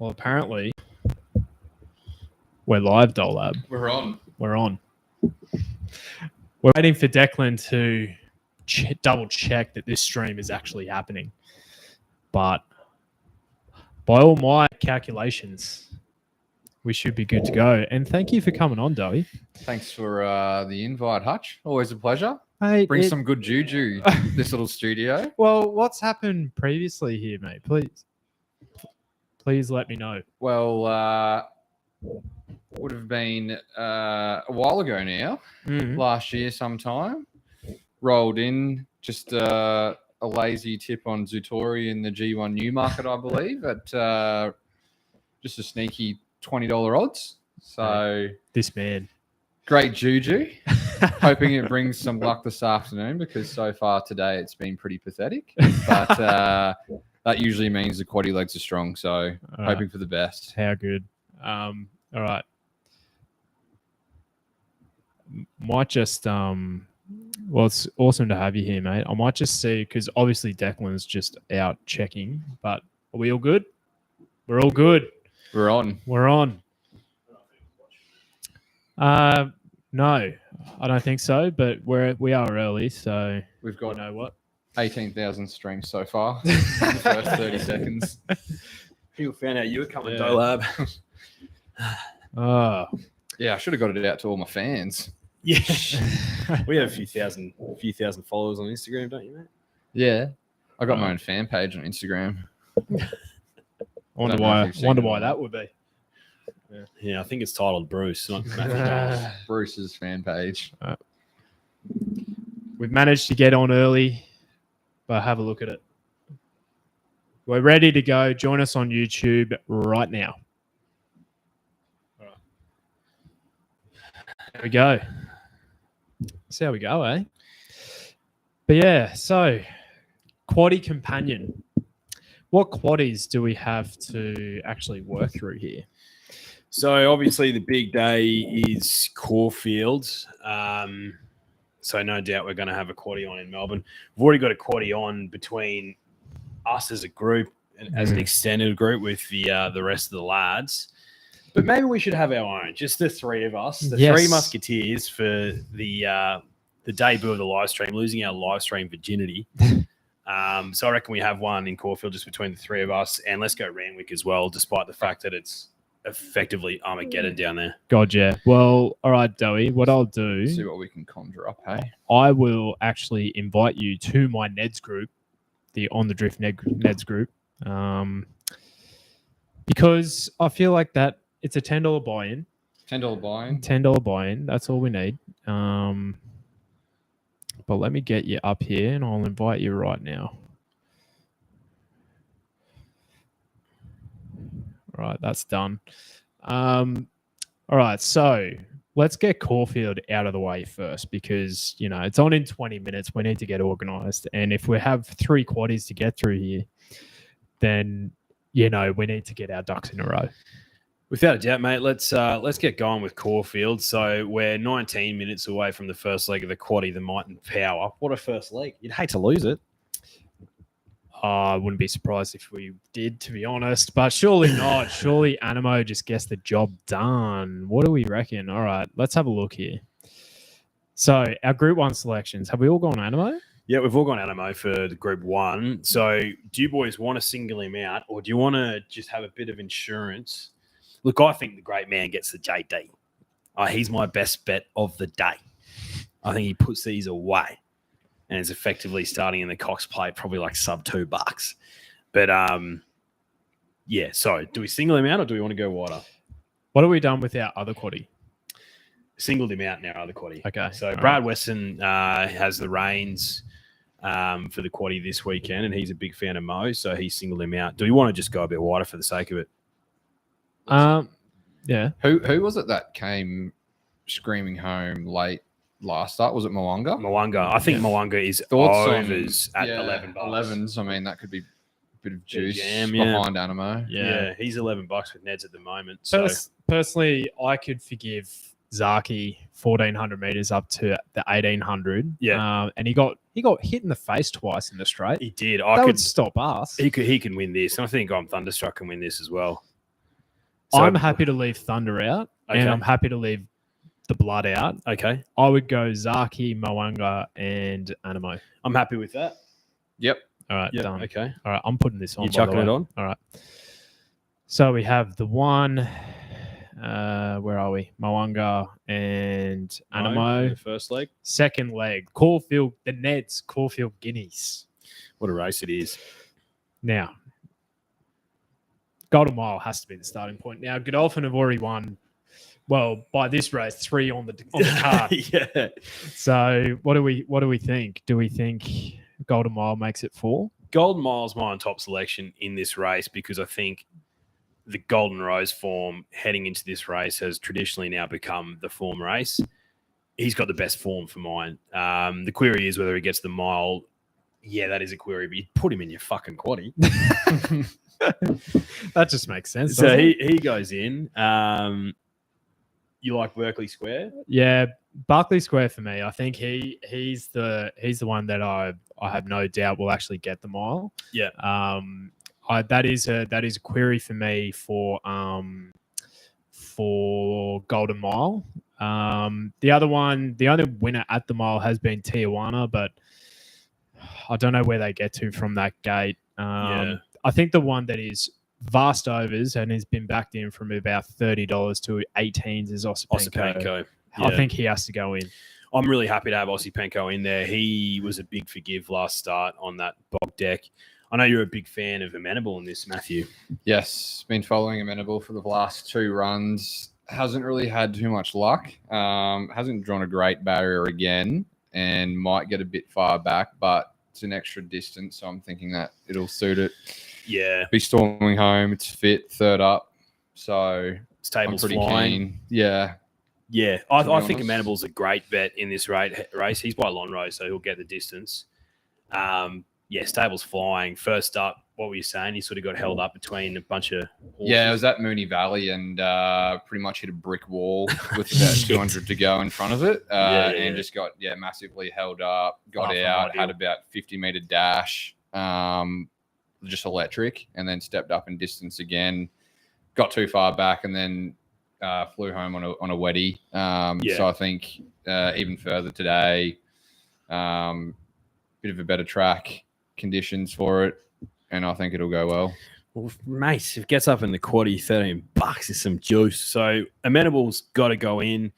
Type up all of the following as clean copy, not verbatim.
Well, apparently, we're live, Dolab. We're on. We're on. We're waiting for Declan to double check that this stream is actually happening. But by all my calculations, we should be good to go. And thank you for coming on, Dowie. Thanks for the invite, Hutch. Always a pleasure. Hey, Bring some good juju this little studio. Well, what's happened previously here, mate? Please let me know. Well, would have been a while ago now, last year sometime. Rolled in just a lazy tip on Zutori in the G1 Newmarket, I believe, at just a sneaky $20 odds. So this man, great juju. Hoping it brings some luck this afternoon because so far today it's been pretty pathetic. But that usually means the quaddie legs are strong. So hoping for the best. How good. All right. Might just well, it's awesome to have you here, mate. I might just see because obviously Declan's just out checking, but are we all good? We're all good. We're on. We're on. No, I don't think so, but we are early, so we've got, you know what, 18,000 streams so far in the first 30 seconds. People found out you were coming, Dolab. Yeah, I should have got it out to all my fans. Yeah, we have a few thousand followers on Instagram, don't you, mate? Yeah, I got my own fan page on Instagram. Wonder why that would be. Yeah, I think it's titled Bruce, not Matthew. Bruce's fan page. We've managed to get on early, but have a look at it. We're ready to go. Join us on YouTube right now. All right. There we go. See how we go, eh? But yeah, so Quaddie companion. What quaddies do we have to actually work through here? So obviously the big day is Caulfield. So no doubt we're going to have a quaddie on in Melbourne. We've already got a quaddie on between us as a group and as an extended group with the rest of the lads. But maybe we should have our own, just the three of us, the three musketeers for the debut of the live stream, losing our live stream virginity. So I reckon we have one in Caulfield just between the three of us, and let's go Randwick as well, despite the fact that it's effectively Armageddon down there. God, yeah. Well, all right, Dowie, what I'll do... See what we can conjure up, hey? I will actually invite you to my Neds group, the On The Drift Neds group, because I feel like that it's a $10 buy-in. $10 buy-in? $10 buy-in. That's all we need. But let me get you up here, and I'll invite you right now. All right, that's done. All right, so let's get Caulfield out of the way first because, you know, it's on in 20 minutes. We need to get organised. And if we have 3 quaddies to get through here, then, you know, we need to get our ducks in a row. Without a doubt, mate, let's get going with Caulfield. So we're 19 minutes away from the first leg of the quaddie, the Might and Power. What a first leg. You'd hate to lose it. I wouldn't be surprised if we did, to be honest, but surely not. Surely Animo just gets the job done. What do we reckon? All right, let's have a look here. So our Group 1 selections, have we all gone Animo? Yeah, we've all gone Animo for the Group 1. So do you boys want to single him out or do you want to just have a bit of insurance? Look, I think the great man gets the JD. He's my best bet of the day. I think he puts these away. And is effectively starting in the Cox plate, probably like sub $2. But yeah, so do we single him out or do we want to go wider? What have we done with our other quaddie? Singled him out in our other quaddie. Okay. So Brad Weston has the reins for the quaddie this weekend, and he's a big fan of Mo, so he singled him out. Do we want to just go a bit wider for the sake of it? Yeah. Who was it that came screaming home late last start? Was it Mwanga? Mwanga. I think Mwanga is overs at $11. 11s. I mean, that could be a bit of juice jam, behind Animo. Yeah, he's $11 with Neds at the moment. So personally, I could forgive Zaki 1,400 meters up to the 1,800. Yeah, and he got hit in the face twice in the straight. He did. That would stop us. He can win this. And I think Thunderstruck can win this as well. So, I'm happy to leave Thunder out, and I'm happy to leave the Blood out. Okay. I would go Zaki, Moanga, and Animo. I'm happy with that. Yep. All right, Yep. done. Okay. All right, I'm putting this on. You're by the chucking it way. on? All right. So we have the one. Where are we? Moanga and Animo. The first leg. Second leg, Caulfield, the Neds, Caulfield Guineas. What a race it is. Now, Golden Mile has to be the starting point. Now, Godolphin have already won. Well, by this race, 3 on the card. Yeah. So, what do we think? Do we think Golden Mile makes it 4? Golden Mile's my top selection in this race because I think the Golden Rose form heading into this race has traditionally now become the form race. He's got the best form for mine. The query is whether he gets the mile. Yeah, that is a query, but you put him in your fucking quaddie. That just makes sense. So he goes in. You like Berkeley Square? Yeah, Berkeley Square for me. I think he's the one that I have no doubt will actually get the mile. Yeah. That is a query for me for Golden Mile. The other winner at the mile has been Tijuana, but I don't know where they get to from that gate. I think the one that is vast overs and has been backed in from about $30 to 18s is Osipenko. Yeah. I think he has to go in. I'm really happy to have Osipenko in there. He was a big forgive last start on that bog deck. I know you're a big fan of Amenable in this, Matthew. Yes, been following Amenable for the last 2 runs. Hasn't really had too much luck. Hasn't drawn a great barrier again and might get a bit far back, but it's an extra distance, so I'm thinking that it'll suit it. Yeah. Be storming home. It's fit, 3rd up. So Table's I'm pretty flying. keen. Yeah. Yeah. I think honest. Amenable's a great bet in this race. He's by Lonrose, so he'll get the distance. Stable's flying. First up, what were you saying? He sort of got held up between a bunch of horses. Yeah, it was at Moonee Valley and pretty much hit a brick wall with about 200 to go in front of it and just got massively held up, got out, had about 50-meter dash, just electric, and then stepped up in distance again, got too far back and then flew home on a weddy. So I think even further today, bit of a better track conditions for it, and I think it'll go well. Well, mate, if it gets up in the quaddie, $13 is some juice. So Amenable's got to go in.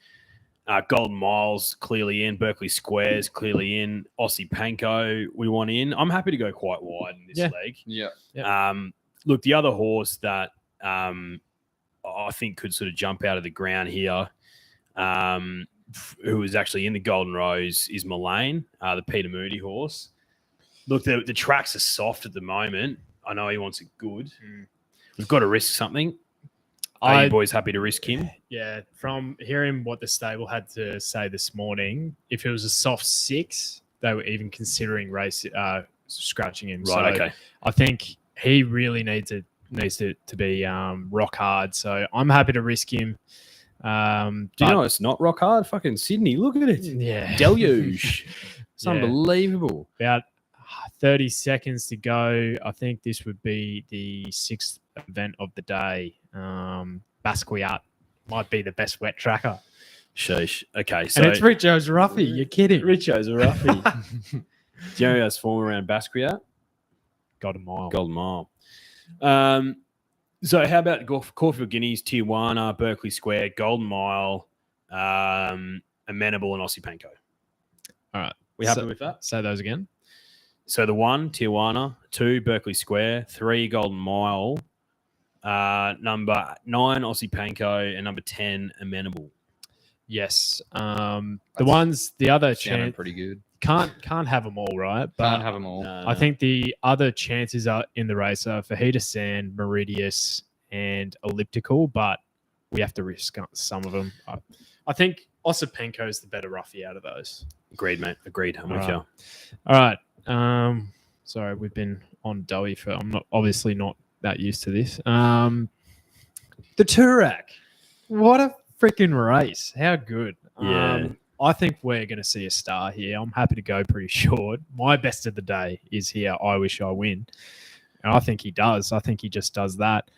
Golden Miles clearly in. Berkeley Square's clearly in. Osipenko we want in. I'm happy to go quite wide in this leg. Yeah. Look, the other horse that I think could sort of jump out of the ground here, who is actually in the Golden Rose, is Mullane, the Peter Moody horse. Look, the tracks are soft at the moment. I know he wants it good. We've got to risk something. Are you boys happy to risk him? Yeah, from hearing what the stable had to say this morning, if it was a soft 6, they were even considering scratching him. Right, okay. I think he really needs to be rock hard. So I'm happy to risk him. Do you know it's not rock hard? Fucking Sydney, look at it. Yeah. Deluge. It's unbelievable. About 30 seconds to go. I think this would be the 6th event of the day. Basquiat might be the best wet tracker. Sheesh. Okay, so and it's Richo's Ruffy. You're kidding. Richo's a roughie. Do you know who's form around Basquiat? Golden Mile. So how about Caulfield Guineas, Tijuana, Berkeley Square, Golden Mile, Amenable, and Osipenko? All right. We happy with that? Say those again. So the 1, Tijuana, 2, Berkeley Square, 3, Golden Mile, number 9, Osipenko, and number 10, Amenable. Yes. The other chance pretty good. can't have them all, right? But Can't have them all. No. I think the other chances are in the race are Fajita Sand, Meridius, and Elliptical, but we have to risk some of them. I think Osipenko is the better roughie out of those. Agreed, mate. Agreed. I'm with you. All right. Sorry, we've been on doughy for. I'm obviously not that used to this. The Turak. What a freaking race! How good. Yeah. I think we're going to see a star here. I'm happy to go pretty short. My best of the day is here. I wish I win, and I think he does. I think he just does that.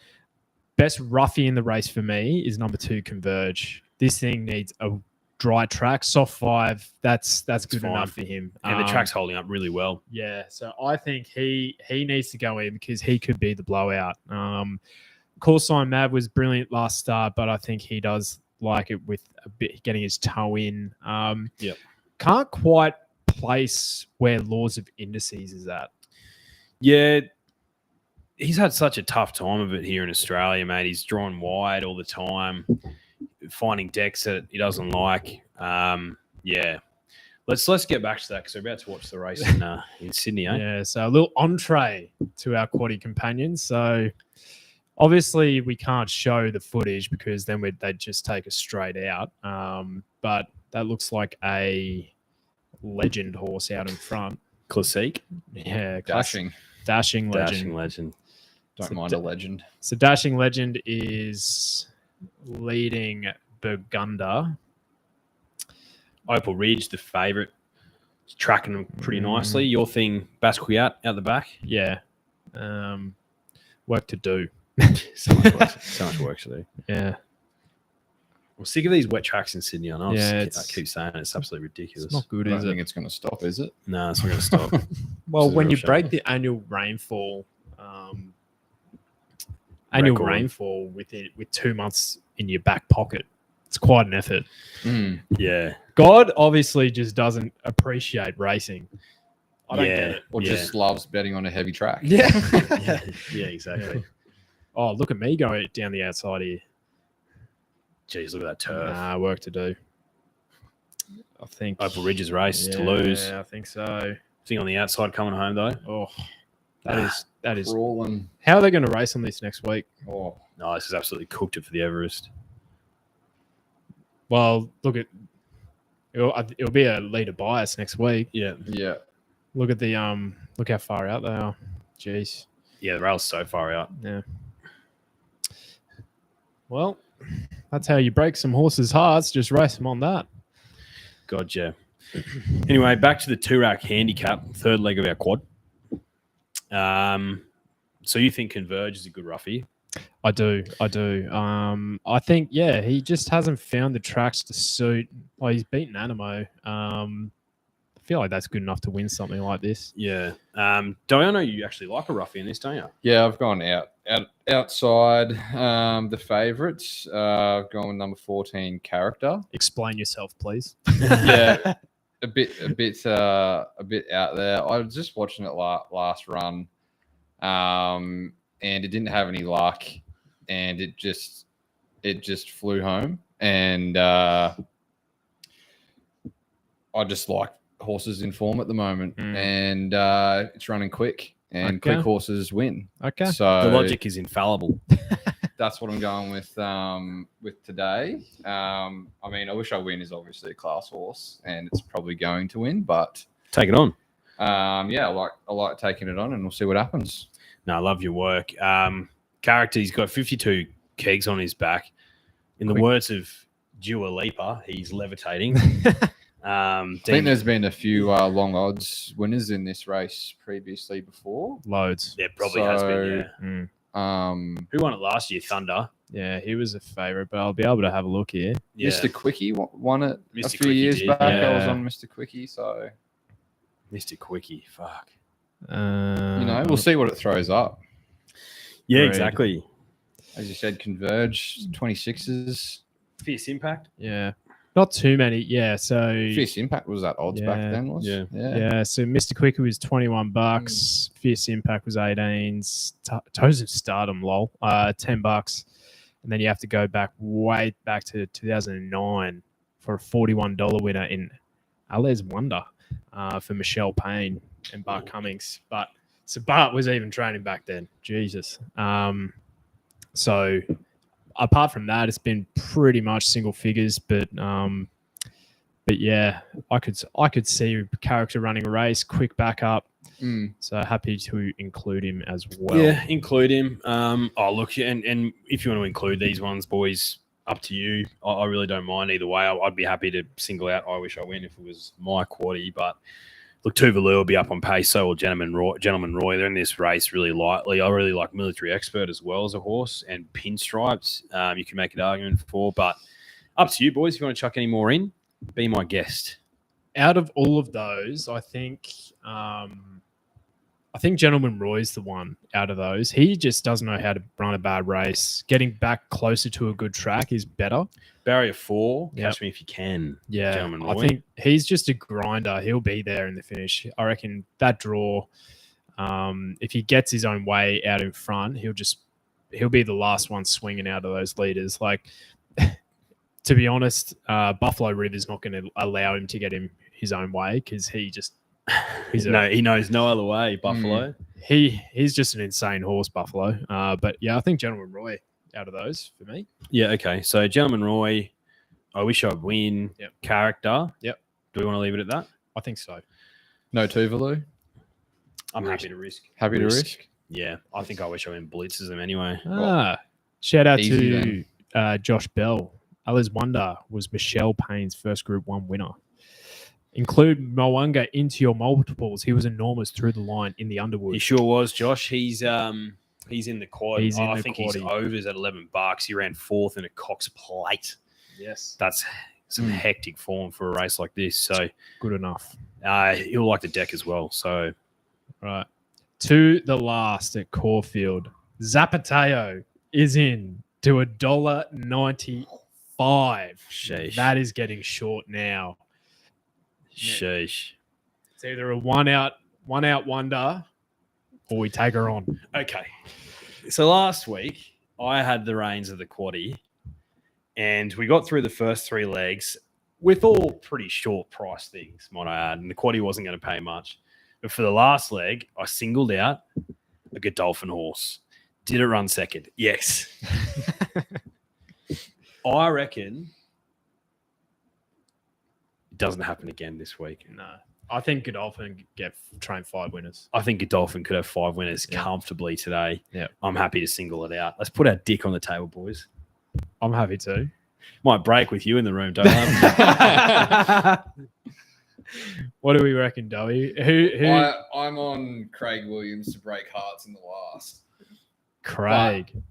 Best roughie in the race for me is number 2, Converge. This thing needs a dry track, soft 5. That's good fine. enough for him. And the track's holding up really well. Yeah, so I think he needs to go in because he could be the blowout. Call Sign Mad was brilliant last start, but I think he does like it with a bit getting his toe in. Can't quite place where Laws of Indices is at. Yeah, he's had such a tough time of it here in Australia, mate. He's drawn wide all the time, finding decks that he doesn't like. Yeah. Let's get back to that because we're about to watch the race in Sydney, eh? Yeah, so a little entree to our Quaddie companions. So obviously we can't show the footage because then they'd just take us straight out. But that looks like a legend horse out in front. Classique. Yeah, Dashing legend. Don't mind a legend. So Dashing Legend is leading Burgunder. Opal Ridge, the favourite, tracking them pretty nicely. Your thing, Basquiat out the back. Yeah. Work to do. So much work to do. Yeah. I'm sick of these wet tracks in Sydney. I know. Yeah, I keep saying it. It's absolutely ridiculous. It's not good, I don't is think it? it's going to stop, is it? No, it's not going to stop. Well, This is a when real you shame. break the annual rainfall, with 2 months in your back pocket, it's quite an effort. Yeah. God obviously just doesn't appreciate racing. I don't get it. Or just loves betting on a heavy track. Yeah. Yeah, exactly. Oh, look at me going down the outside here. Jeez, look at that turf. Nah, work to do. I think Opal Ridge's race to lose. Yeah, I think so. Thing on the outside coming home though. Oh, that is. Crawling. How are they going to race on this next week? Oh, No, this is absolutely cooked it for the Everest. Well, look at it'll be a leader bias next week. Yeah. yeah. Look at the look how far out they are. Jeez. Yeah, the rail's so far out. Yeah. Well, that's how you break some horses' hearts. Just race them on that. God, yeah. Anyway, back to the 2-rack handicap, third leg of our quad. So you think Converge is a good roughie? I do. I think, he just hasn't found the tracks to suit. Oh, he's beaten Animo. I feel like that's good enough to win something like this. Yeah. Diana, you actually like a roughie in this, don't you? Yeah, I've gone outside the favourites. I've gone with number 14, Character. Explain yourself, please. Yeah, a bit out there. I was just watching it last run, and it didn't have any luck, and it just flew home. And I just like horses in form at the moment, and it's running quick, and quick horses win. Okay. So The logic is infallible. that's what I'm going with today. I mean, I Wish I Win is obviously a class horse, and it's probably going to win. But Take it on. I like taking it on, and we'll see what happens. No, I love your work. Character, he's got 52 kegs on his back. In the words of Dua Lipa, he's levitating. I think there's been a few long odds winners in this race previously before. Loads. There probably has been, yeah. Who Who won it last year? Thunder. Yeah, he was a favourite, but I'll be able to have a look here. Yeah. Mr. Quickie won it a Mr. few Quickie years did, back. I yeah. was on Mr. Quickie, so Mr. Quickie. Fuck. we'll see what it throws up. Yeah, Agreed. exactly. As you said, Converge 26s. Fierce Impact. Yeah. Not too many. Yeah, so Fierce Impact was that odds back Yeah. then, was? Yeah. yeah, so Mr. Quickie was $21. Fierce Impact was 18s. Toes of Stardom, lol, $10. And then you have to go way back to 2009 for a $41 winner in Alice Wonder for Michelle Payne and Bart Cummings. But so Bart was even training back then. Jesus. So apart from that, it's been pretty much single figures, but yeah, I could see Character running a race, quick backup. So happy to include him as well. Yeah, include him. Look, and if you want to include these ones, boys, up to you. I really don't mind either way. I'd be happy to single out I Wish I Win if it was my quaddie, but Look, Tuvalu will be up on pace. So will Gentleman Roy. They're in this race really lightly. I really like Military Expert as well as a horse, and Pinstripes. You can make an argument for, but up to you, boys. If you want to chuck any more in, be my guest. Out of all of those, I think Gentleman Roy's the one out of those. He just doesn't know how to run a bad race. Getting back closer to a good track is better. Barrier 4, catch me if you can. Yeah, Gentleman Roy. I think he's just a grinder. He'll be there in the finish. I reckon that draw, if he gets his own way out in front, he'll be the last one swinging out of those leaders. Like, to be honest, Buffalo River's not going to allow him to get his own way because he knows no other way. Buffalo. He's just an insane horse, Buffalo. But yeah, I think Gentleman Roy out of those for me. Yeah, okay. So Gentleman Roy, I wish I'd win. Yep. Character. Yep. Do we want to leave it at that? I think so. No Tuvalu. I'm happy to risk. Happy to risk. Yeah, I think I wish I win blitzes them anyway. Shout out Easy to Josh Bell. Alice Wonder was Michelle Payne's first Group 1 winner. Include Mwanga into your multiples. He was enormous through the line in the Underwood. He sure was, Josh. He's in the quad. I think quaddie. he's overs at $11. He ran 4th in a Cox Plate. Yes. That's some hectic form for a race like this. So Good enough. He'll like the deck as well. So Right. To the last at Caulfield. Zapateo is in to $1.95. Sheesh. That is getting short now. Sheesh. It's either a one out wonder or we take her on. Okay. So last week, I had the reins of the Quaddie, and we got through the first 3 legs with all pretty short price things, might I add, and the Quaddie wasn't going to pay much. But for the last leg, I singled out a Godolphin horse. Did it run second? Yes. I reckon it doesn't happen again this week. No. I think Godolphin train 5 winners. I think Godolphin could have 5 winners comfortably today. Yeah. I'm happy to single it out. Let's put our dick on the table, boys. I'm happy to. Might break with you in the room, don't I? What do we reckon, Dowie? I'm on Craig Williams to break hearts in the last. Craig. But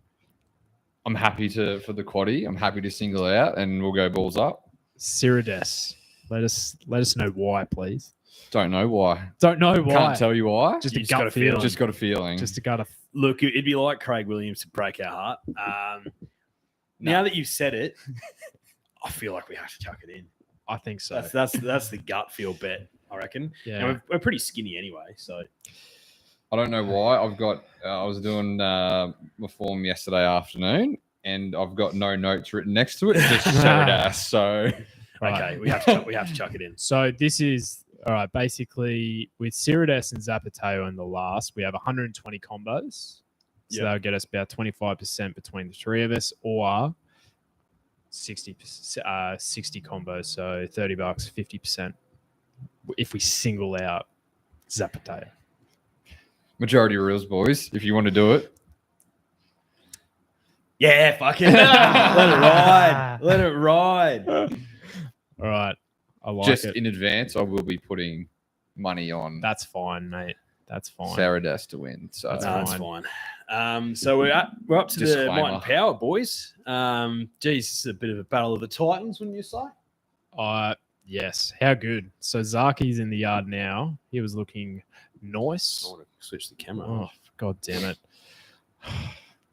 I'm happy for the Quaddie. I'm happy to single it out, and we'll go balls up. Cirides. Let us know why, please. Don't know why. Don't know why. Can't tell you why. Just You a just got gut a feeling. feeling. Just got a feeling. Just a gut. Look, it'd be like Craig Williams to break our heart. Now that you've said it, I feel like we have to chuck it in. I think so. That's the gut feel bet, I reckon. Yeah. And we're pretty skinny anyway, so I don't know why. I've got. I was doing my form yesterday afternoon, and I've got no notes written next to it. Just Cirides. So Right. okay, we have to chuck it in. So this is all right. Basically, with Cirides and Zapateo in the last, we have 120 combos. So that'll get us about 25% between the 3 of us, or 60 combos. So $30, 50% if we single out Zapateo. majority rules, boys. If you want to do it. Yeah, fuck it. Let it ride. Let it ride. All right. I like Just it. in advance, I will be putting money on That's fine, mate. That's fine. Cirides to win. So That's fine. So we're up to the Disclaimer. Might and Power, boys. Geez, this is a bit of a battle of the Titans, wouldn't you say? Yes. How good. So Zaki's in the yard now. He was looking nice. I want to switch the camera. Oh, God damn it.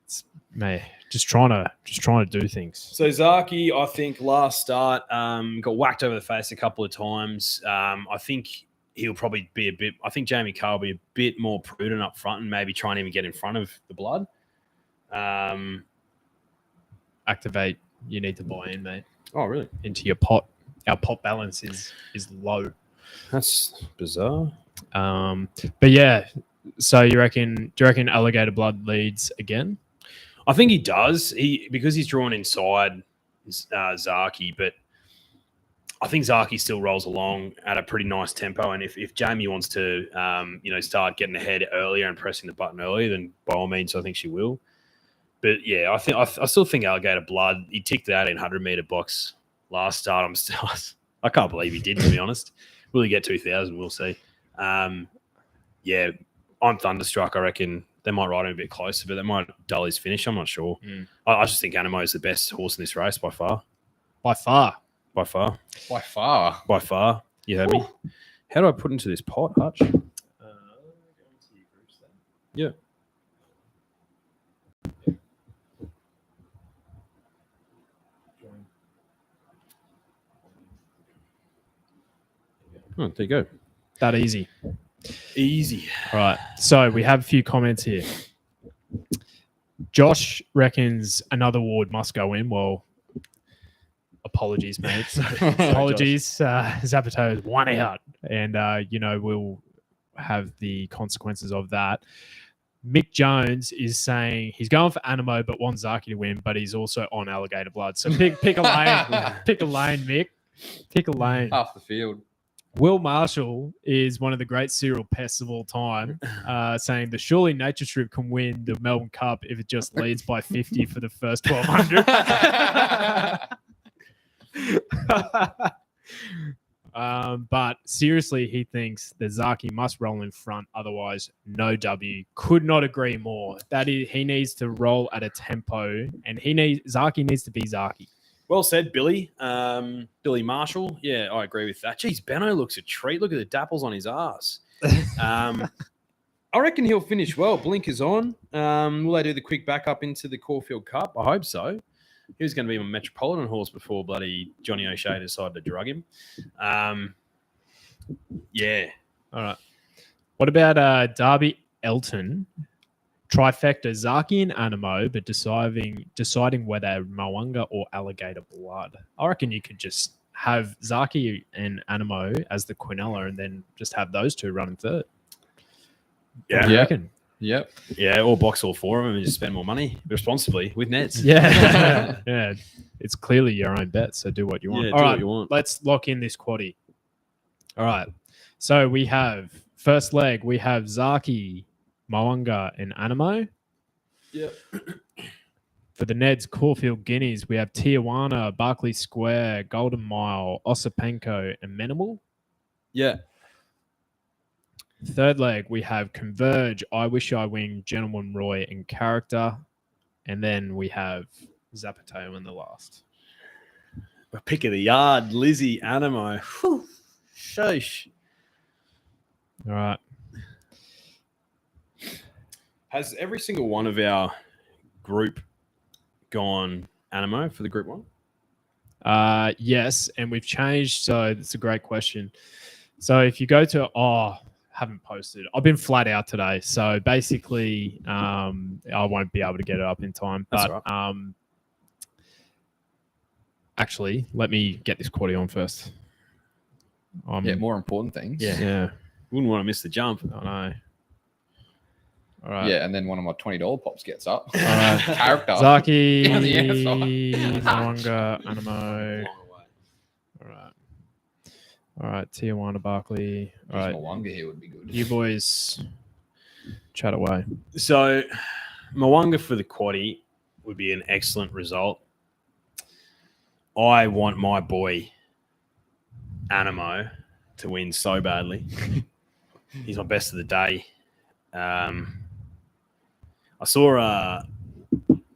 It's, mate, just trying to do things. So Zaki, I think last start got whacked over the face a couple of times. I think he'll probably be a bit. I think Jamie Carr will be a bit more prudent up front and maybe try and even get in front of the blood. Activate. You need to buy in, mate, Oh, really? into your pot. Our pot balance is low. That's bizarre. But yeah. So do you reckon Alligator Blood leads again? I think he does. Because he's drawn inside Zaki, but I think Zaki still rolls along at a pretty nice tempo. And if Jamie wants to, start getting ahead earlier and pressing the button earlier, then by all means, I think she will. But yeah, I still think Alligator Blood. He ticked the 1800-meter box last start. I can't believe he did, to be honest. Will he get 2000? We'll see. Yeah, I'm thunderstruck. I reckon they might ride him a bit closer, but they might dull his finish. I'm not sure. I just think Animo is the best horse in this race by far. By far. By far. By far. By far. You heard me? How do I put into this pot, Hutch? Yeah. Oh, there you go. That easy. Easy. All right. So we have a few comments here. Josh reckons another award must go in. Well, apologies, mate. Apologies. Zapato is 1 out. And, we'll have the consequences of that. Mick Jones is saying he's going for Animo but wants Zaki to win, but he's also on Alligator Blood. So pick a lane. Pick a lane, Mick. Pick a lane. Half the field. Will Marshall is one of the great serial pests of all time, saying the surely Nature Strip can win the Melbourne Cup if it just leads by 50 for the first 1200. But seriously, he thinks that Zaki must roll in front, otherwise no W. Could not agree more. That is, he needs to roll at a tempo, and Zaki needs to be Zaki. Well said, Billy. Billy Marshall. Yeah, I agree with that. Geez, Benno looks a treat. Look at the dapples on his ass. I reckon he'll finish well. Blinkers on. Will they do the quick backup into the Caulfield Cup? I hope so. He was going to be my Metropolitan horse before bloody Johnny O'Shea decided to drug him. Yeah. All right. What about Darby Elton? Trifecta, Zaki and Animo, but deciding whether Mwanga or Alligator Blood. I reckon you could just have Zaki and Animo as the Quinella and then just have those two running third. Yeah. What do you reckon? Yep. Yeah, or box all four of them and just spend more money responsibly with nets. Yeah. Yeah. It's clearly your own bet, so do what you want. Yeah, all do right, what you want. Let's lock in this quaddie. All right. So we have first leg, we have Zaki, Mwanga, and Animo. Yep. For the Neds, Caulfield Guineas, we have Tijuana, Barclay Square, Golden Mile, Osipenko, and Menimal. Yeah. Third leg, we have Converge, I Wish I Wing, Gentleman Roy, and Character. And then we have Zapateo in the last. A pick of the yard, Lizzie, Animo. Whew. Shosh. All right. Has every single one of our group gone Animo for the group one? Yes, and we've changed. So it's a great question. So if you go to, haven't posted. I've been flat out today. So basically, I won't be able to get it up in time. That's But right. Actually, let me get this quaddie on first. More important things. Yeah. Wouldn't want to miss the jump. I know. All right. Yeah, and then one of my $20 pops gets up. All right. Character. Zaki, Yeah, the answer. Mwanga, Animo. All right. Tijuana, Barclay. All right. Mwanga here would be good. You boys chat away. So, Mwanga for the quaddie would be an excellent result. I want my boy Animo to win so badly. He's my best of the day. I saw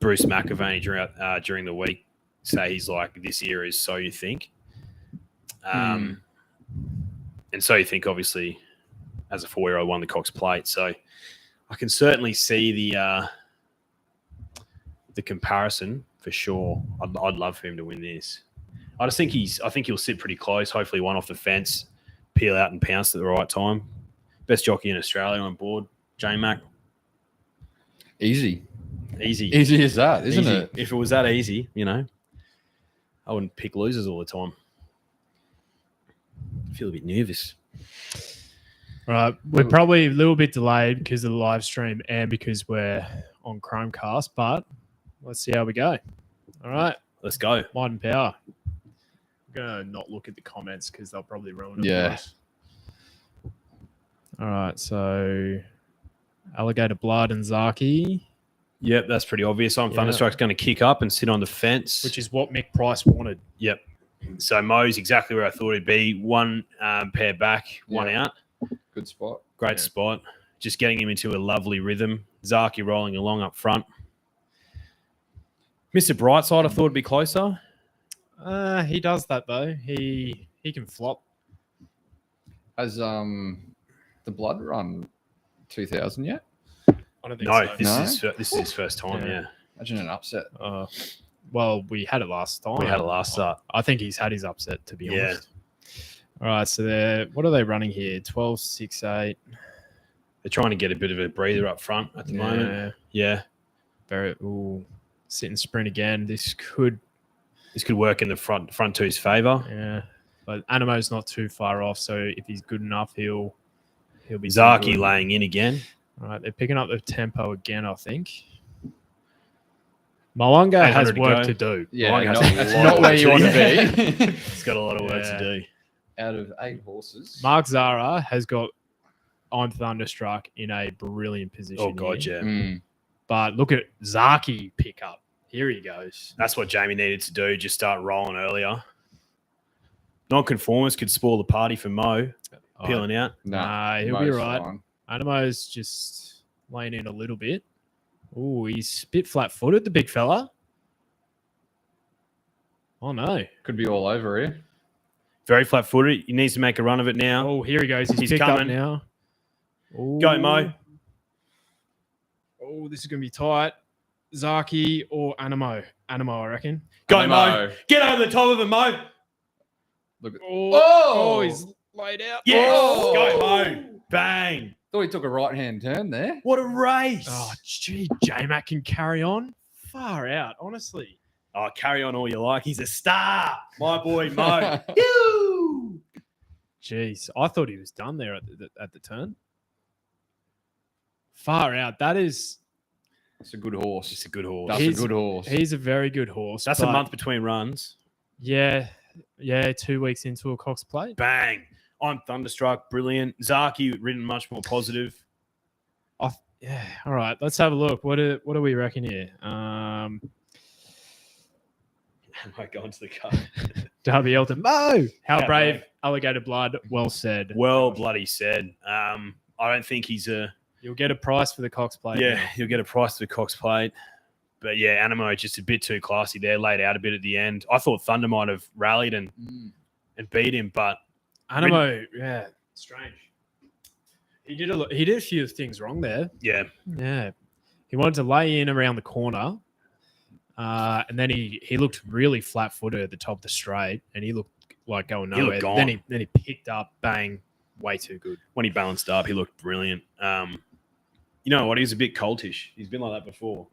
Bruce McAvaney during the week say he's like, this year is So You Think. And So You Think, obviously, as a 4-year-old, won the Cox Plate. So I can certainly see the comparison for sure. I'd love for him to win this. I think he'll sit pretty close. Hopefully, one off the fence, peel out and pounce at the right time. Best jockey in Australia on board, J-Mac. Easy Easy as that, isn't Easy. it? If it was that easy, I wouldn't pick losers all the time. I feel a bit nervous. All right. We're probably a little bit delayed because of the live stream and because we're on Chromecast, but let's see how we go. All right. Let's go. Might and Power. I'm going to not look at the comments because they'll probably ruin it. Yeah. For us. All right. So Alligator Blood and Zaki, Yep, that's pretty obvious. Yeah. Thunderstruck's going to kick up and sit on the fence. which is what Mick Price wanted. Yep. So Mo's exactly where I thought he'd be. One pair back, one Yeah. out. Good spot. Great spot. Just getting him into a lovely rhythm. Zaki rolling along up front. Mr. Brightside, I thought would be closer. He does that though. He can flop. Has the blood run 2000 yet? I don't think No, so. this is his first time. Yeah. Yeah, Imagine an upset. Well, we had it last time. we had a last start. I think he's had his upset, to be Yeah. honest. All right, so what are they running here? 12, 6, 8. They're trying to get a bit of a breather up front at the moment. Yeah, Very sit and sprint again. This could work in the front two's favour. Yeah, but Animo's not too far off, so if he's good enough, he'll be Zaki good. laying in again. All right, they're picking up the tempo again, I think. Moanga has 800 to work go. to do. Yeah, That's that's a lot not of where work you to want to do. be. He's got a lot of work to do. Out of 8 horses. Mark Zara has got I'm Thunderstruck in a brilliant position. Oh god, here. yeah. Mm. But look at Zaki pick up. Here he goes. That's what Jamie needed to do. Just start rolling earlier. Non-conformist could spoil the party for Mo. Peeling out. Nah, he'll be Mo's right. fine. Animo's just laying in a little bit. Oh, he's a bit flat-footed, the big fella. Oh, no. Could be all over here. Very flat-footed. He needs to make a run of it now. Oh, here he goes. He's picked coming. up now. Ooh. Go, Mo. Oh, this is going to be tight. Zaki or Animo? Animo, I reckon. Go, Animo. Mo. Get over the top of him, Mo. Look at. Oh, he's laid out. Yes. Oh. Go, Mo. Bang. Thought he took a right-hand turn there. What a race. Oh, gee, J-Mac can carry on. Far out, honestly. Oh, carry on all you like. He's a star. My boy, Mo. Yoo. Jeez, I thought he was done there at the turn. Far out. That is. It's a good horse. It's a good horse. That's a good horse. He's a very good horse. That's a but month between runs. Yeah, 2 weeks into a Cox Plate. Bang. I'm Thunderstruck. Brilliant. Zaki ridden much more positive. Yeah. All right. Let's have a look. What do we reckon here? Am I going to the car? Darby Elton. Mo! How Yeah, brave. brave. Alligator blood. Well said. Well, bloody said. I don't think he's a... You'll get a price for the Cox Plate. Yeah, now. you'll get a price for the Cox Plate. But yeah, Animo just a bit too classy there, laid out a bit at the end. I thought Thunder might have rallied and beat him, but Animo. Yeah. Strange. He did a few things wrong there. yeah, Yeah. He wanted to lay in around the corner. And then he looked really flat-footed at the top of the straight, and he looked like going He looked nowhere. gone. Then he picked up, bang, way too good. when he balanced up, he looked brilliant. You know what? He was a bit coltish. He's been like that before.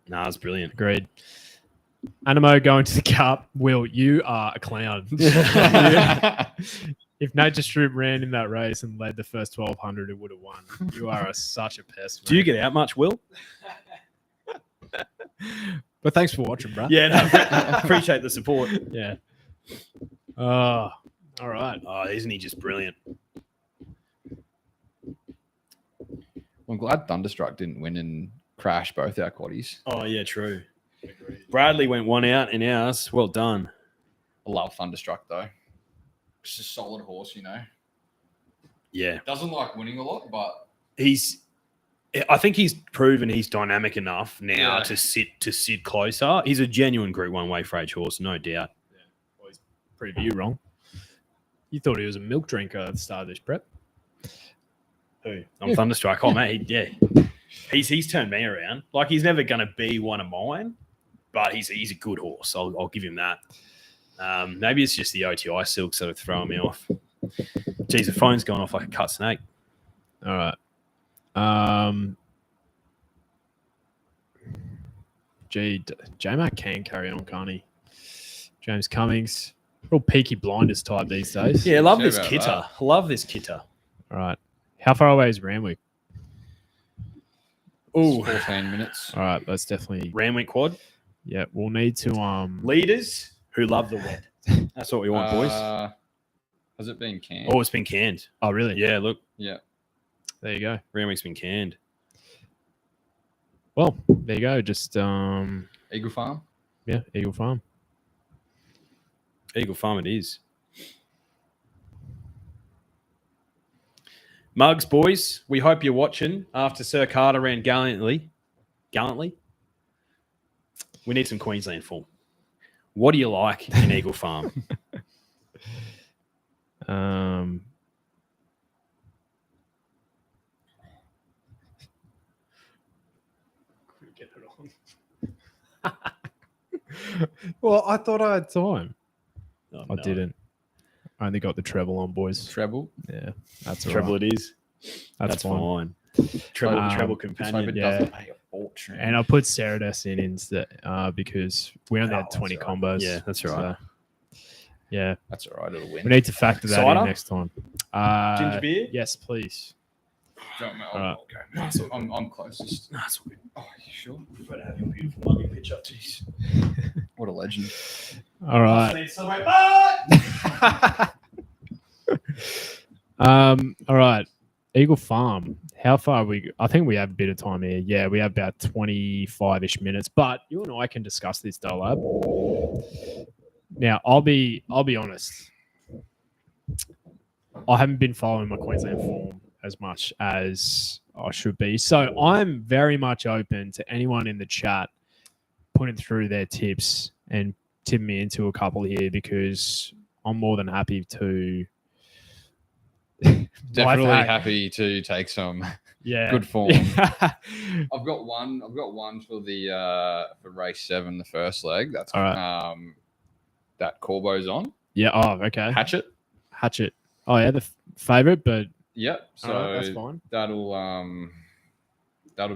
Nah, it's brilliant. Agreed. Animo going to the cup. Will, you are a clown. If Nature Stroop ran in that race and led the first 1200, it would have won. You are such a pest. Do you mate. get out much, Will? But thanks for watching, bro. Yeah, no, appreciate the support. Yeah. Oh, all right. Oh, isn't he just brilliant? I'm glad Thunderstruck didn't win and crash both our quaddies. Oh, yeah, true. Bradley went one out in ours. Well done. I love Thunderstruck though. It's a solid horse, you know. Yeah. Doesn't like winning a lot, but I think he's proven he's dynamic enough now Yeah. to sit closer. He's a genuine Group 1 weight for age horse, no doubt. Well, he's preview wrong. You thought he was a milk drinker at the start of this prep. Who? I'm Thunderstruck. Oh, mate, yeah. He's turned me around. Like, he's never going to be one of mine, but he's a good horse. I'll give him that. Maybe it's just the OTI silks that are throwing me off. Geez, the phone's going off like a cut snake. All right. J-Mac can carry on, can't he? James Cummings. Real peaky blinders type these days. Yeah, love Sure this about kitter. that. Love this kitter. All right. How far away is Randwick? Ooh, 14 minutes. All right. That's definitely. Randwick quad. Yeah. We'll need to. Leaders who love the wet. That's what we want, boys. Has it been canned? Oh, it's been canned. Oh, really? Yeah, look, Yeah. There you go. Randwick's been canned. Well, there you go. Just Eagle Farm. yeah, Eagle Farm. Eagle Farm it is. Mugs, boys, we hope you're watching after Sir Carter ran gallantly. We need some Queensland form. What do you like in Eagle Farm? Get it on. Well, I thought I had time. Oh, I didn't. I only got the treble on, boys. Treble. Yeah, that's all Treble right. it is. That's fine. Treble, Um, treble Let's hope companion. it Yeah. doesn't pay a fortune. And I put Ceradas in instead because we only had 20 that's right. combos. Yeah, that's right. So, yeah, That's all right. It'll win. we need to factor that Cider? in next time. Ginger beer? Yes, please. Don't know. All right. I'll go. No, I'm closest. No, it's all good. Oh, you sure? We've got to have your beautiful muggy picture. Jeez. What a legend. All right. All right. Eagle Farm. How far are we? I think we have a bit of time here. Yeah, we have about 25-ish minutes. But you and I can discuss this, Dolab. Now, I'll be honest. I haven't been following my Queensland form as much as I should be. So I'm very much open to anyone in the chat putting through their tips and tipping me into a couple here because I'm more than happy to. Definitely Life hack. happy to take some Yeah. good form. I've got one for the for race 7, the first leg. That's All right. That Corbo's on. Yeah. Oh, okay. Hatchet. Oh, yeah, the favorite, but Yep. So all right, that's fine. that'll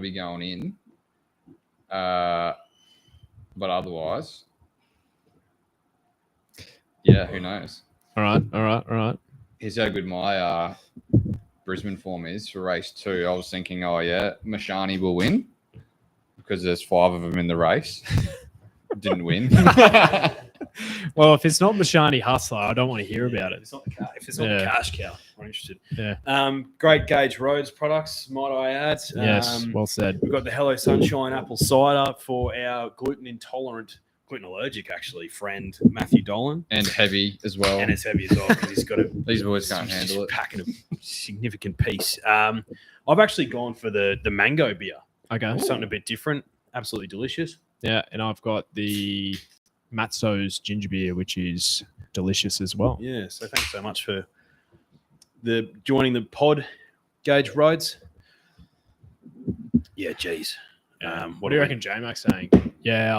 be going in. But otherwise, yeah, who knows? All right. Here's how good my Brisbane form is for race 2. I was thinking, oh yeah, Mashani will win because there's 5 of them in the race. Didn't win. Well, if it's not Mashani Hustler, I don't want to hear about it. If it's not the cash cow, I'm interested. Yeah. Great Gauge Roads products, might I add. Yes, well said. We've got the Hello Sunshine apple cider for our gluten allergic actually friend Matthew Dolan, And heavy as well. and it's heavy as well because he's got a These boys can't handle it. packing a significant piece. I've actually gone for the mango beer, Okay. something a bit different, absolutely delicious. Yeah, and I've got the Matzo's ginger beer, which is delicious as well. Yeah, so thanks so much for joining the pod, Gauge Roads. Yeah, geez. What do you reckon J-Mac's saying? Yeah,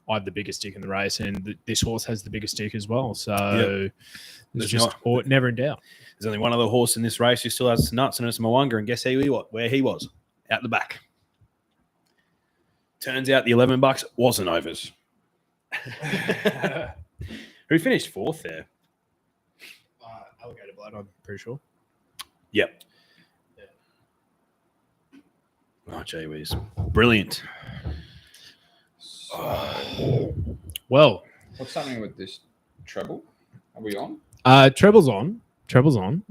I had the biggest dick in the race, and this horse has the biggest dick as well. So it's just never in doubt. There's only one other horse in this race who still has nuts, and it's Mwanga, and guess where he was? Out the back. Turns out the $11 wasn't overs. Who finished 4th there? Alligator Blood, I'm pretty sure. Yep. Yeah. Oh, gee whiz. Brilliant. Well, What's happening with this treble? Are we on? Treble's on. Treble's on.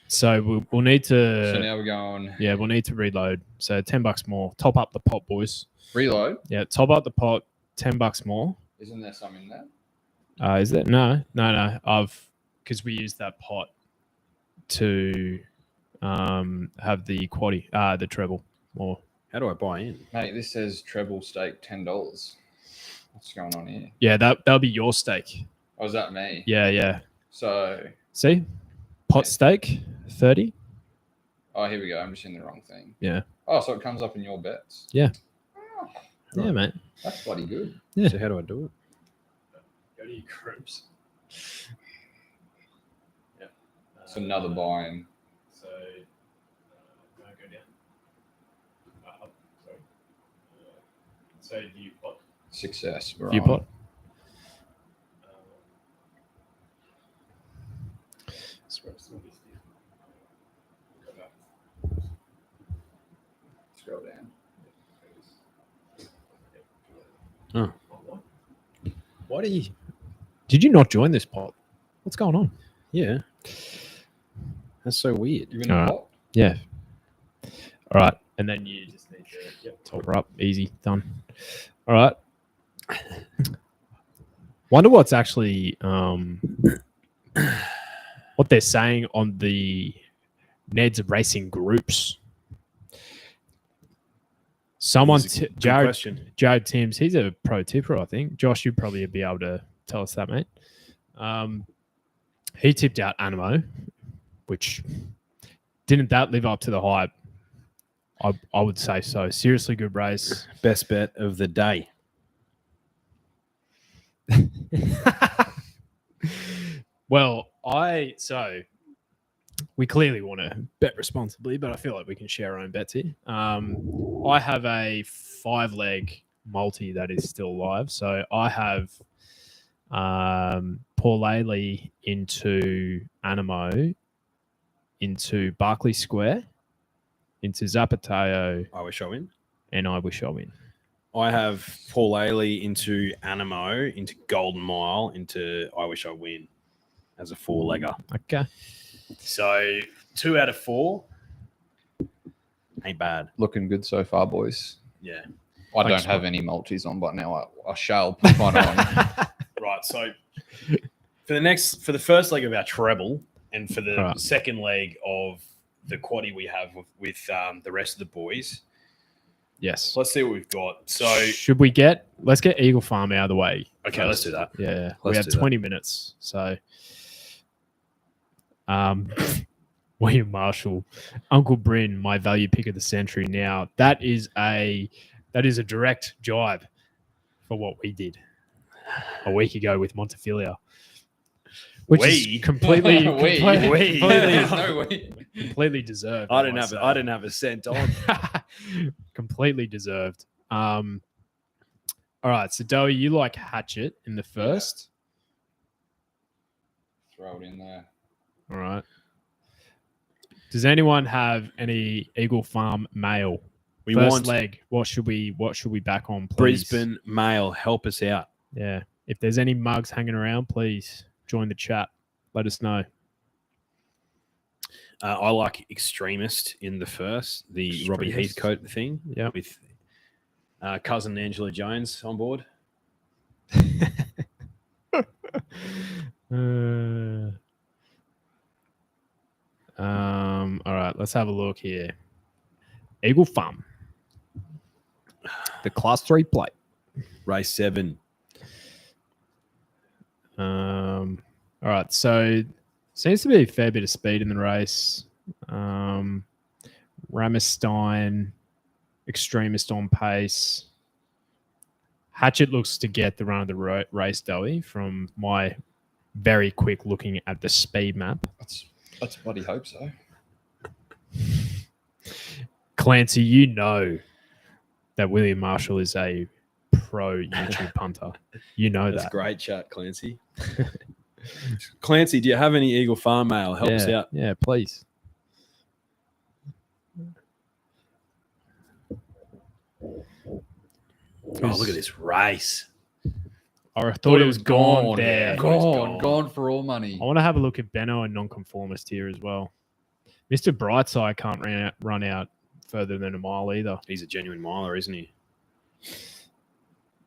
So we'll need to. So now we're going Yeah, we'll need to reload. So $10 more. Top up the pot, boys. reload. Yeah, top up the pot. $10 more. Isn't there some in there? Is that no? Because we used that pot to have the Quaddie, the treble more. How do I buy in? Mate, this says treble stake $10. What's going on here? Yeah, that'll be your stake. Oh, is that me? Yeah. So, See, pot stake 30. oh, here we go. I'm just in the wrong thing. Yeah. Oh, so it comes up in your bets. Yeah. Oh, Yeah, mate. that's bloody good. Yeah. So how do I do it? Go to your groups. Yeah. It's another buy-in. So, go down. Up, sorry. So view pot. Success. View pot. Scroll down. Why did you not join this pot? What's going on? Yeah. That's so weird. You in the All right. pot? Yeah. All right. And then you just need to top her up. Easy. Done. All right. Wonder what's actually what they're saying on the Ned's racing groups. Someone, Jared Timms, he's a pro tipper, I think. Josh, you'd probably be able to tell us that, mate. He tipped out Animo, which didn't that live up to the hype? I would say so. Seriously good race. Best bet of the day. Well, we clearly want to bet responsibly, but I feel like we can share our own bets here. I have a 5-leg multi that is still live. So I have Paul Ailey into Animo, into Barclay Square, into Zapateo. I wish I win. And I wish I win. I have Paul Ailey into Animo, into Golden Mile, into I wish I win as a 4-legger. Okay. So 2 out of 4 ain't bad. Looking good so far, boys. Yeah. I don't have any multis on, but now I shall put one on. Right. So for the first leg of our treble and for the second leg of the quaddie we have with the rest of the boys. Yes. Let's see what we've got. So let's get Eagle Farm out of the way. Okay, first. let's do that. Yeah. We have 20 minutes. So William Marshall, Uncle Bryn, my value pick of the century. Now that is a direct jibe for what we did a week ago with Montefilia. Which is completely deserved. I didn't have a cent on. Completely deserved. All right, so Dowie, you like Hatchet in the first. Throw it in there. All right. Does anyone have any Eagle Farm mail? First leg. What should we back on, please? Brisbane mail, help us out. Yeah. If there's any mugs hanging around, please join the chat. Let us know. I like Extremist in the first, the Robbie Heathcote thing. Yeah. With cousin Angela Jones on board. All right, let's have a look here. Eagle Farm. The Class 3 plate. Race 7. All right, so seems to be a fair bit of speed in the race. Ramestein, Extremist on pace. Hatchet looks to get the run of the race, Dowie, from my very quick looking at the speed map. Let's bloody hope so. Clancy, you know that William Marshall is a pro YouTube punter. You know That's that. great chat, Clancy. Clancy, do you have any Eagle Farm mail? Help us out. Yeah, please. Oh, look at this race. I thought it was gone there. Gone for all money. I want to have a look at Benno and Nonconformist here as well. Mr. Brightside can't run out further than a mile either. He's a genuine miler, isn't he?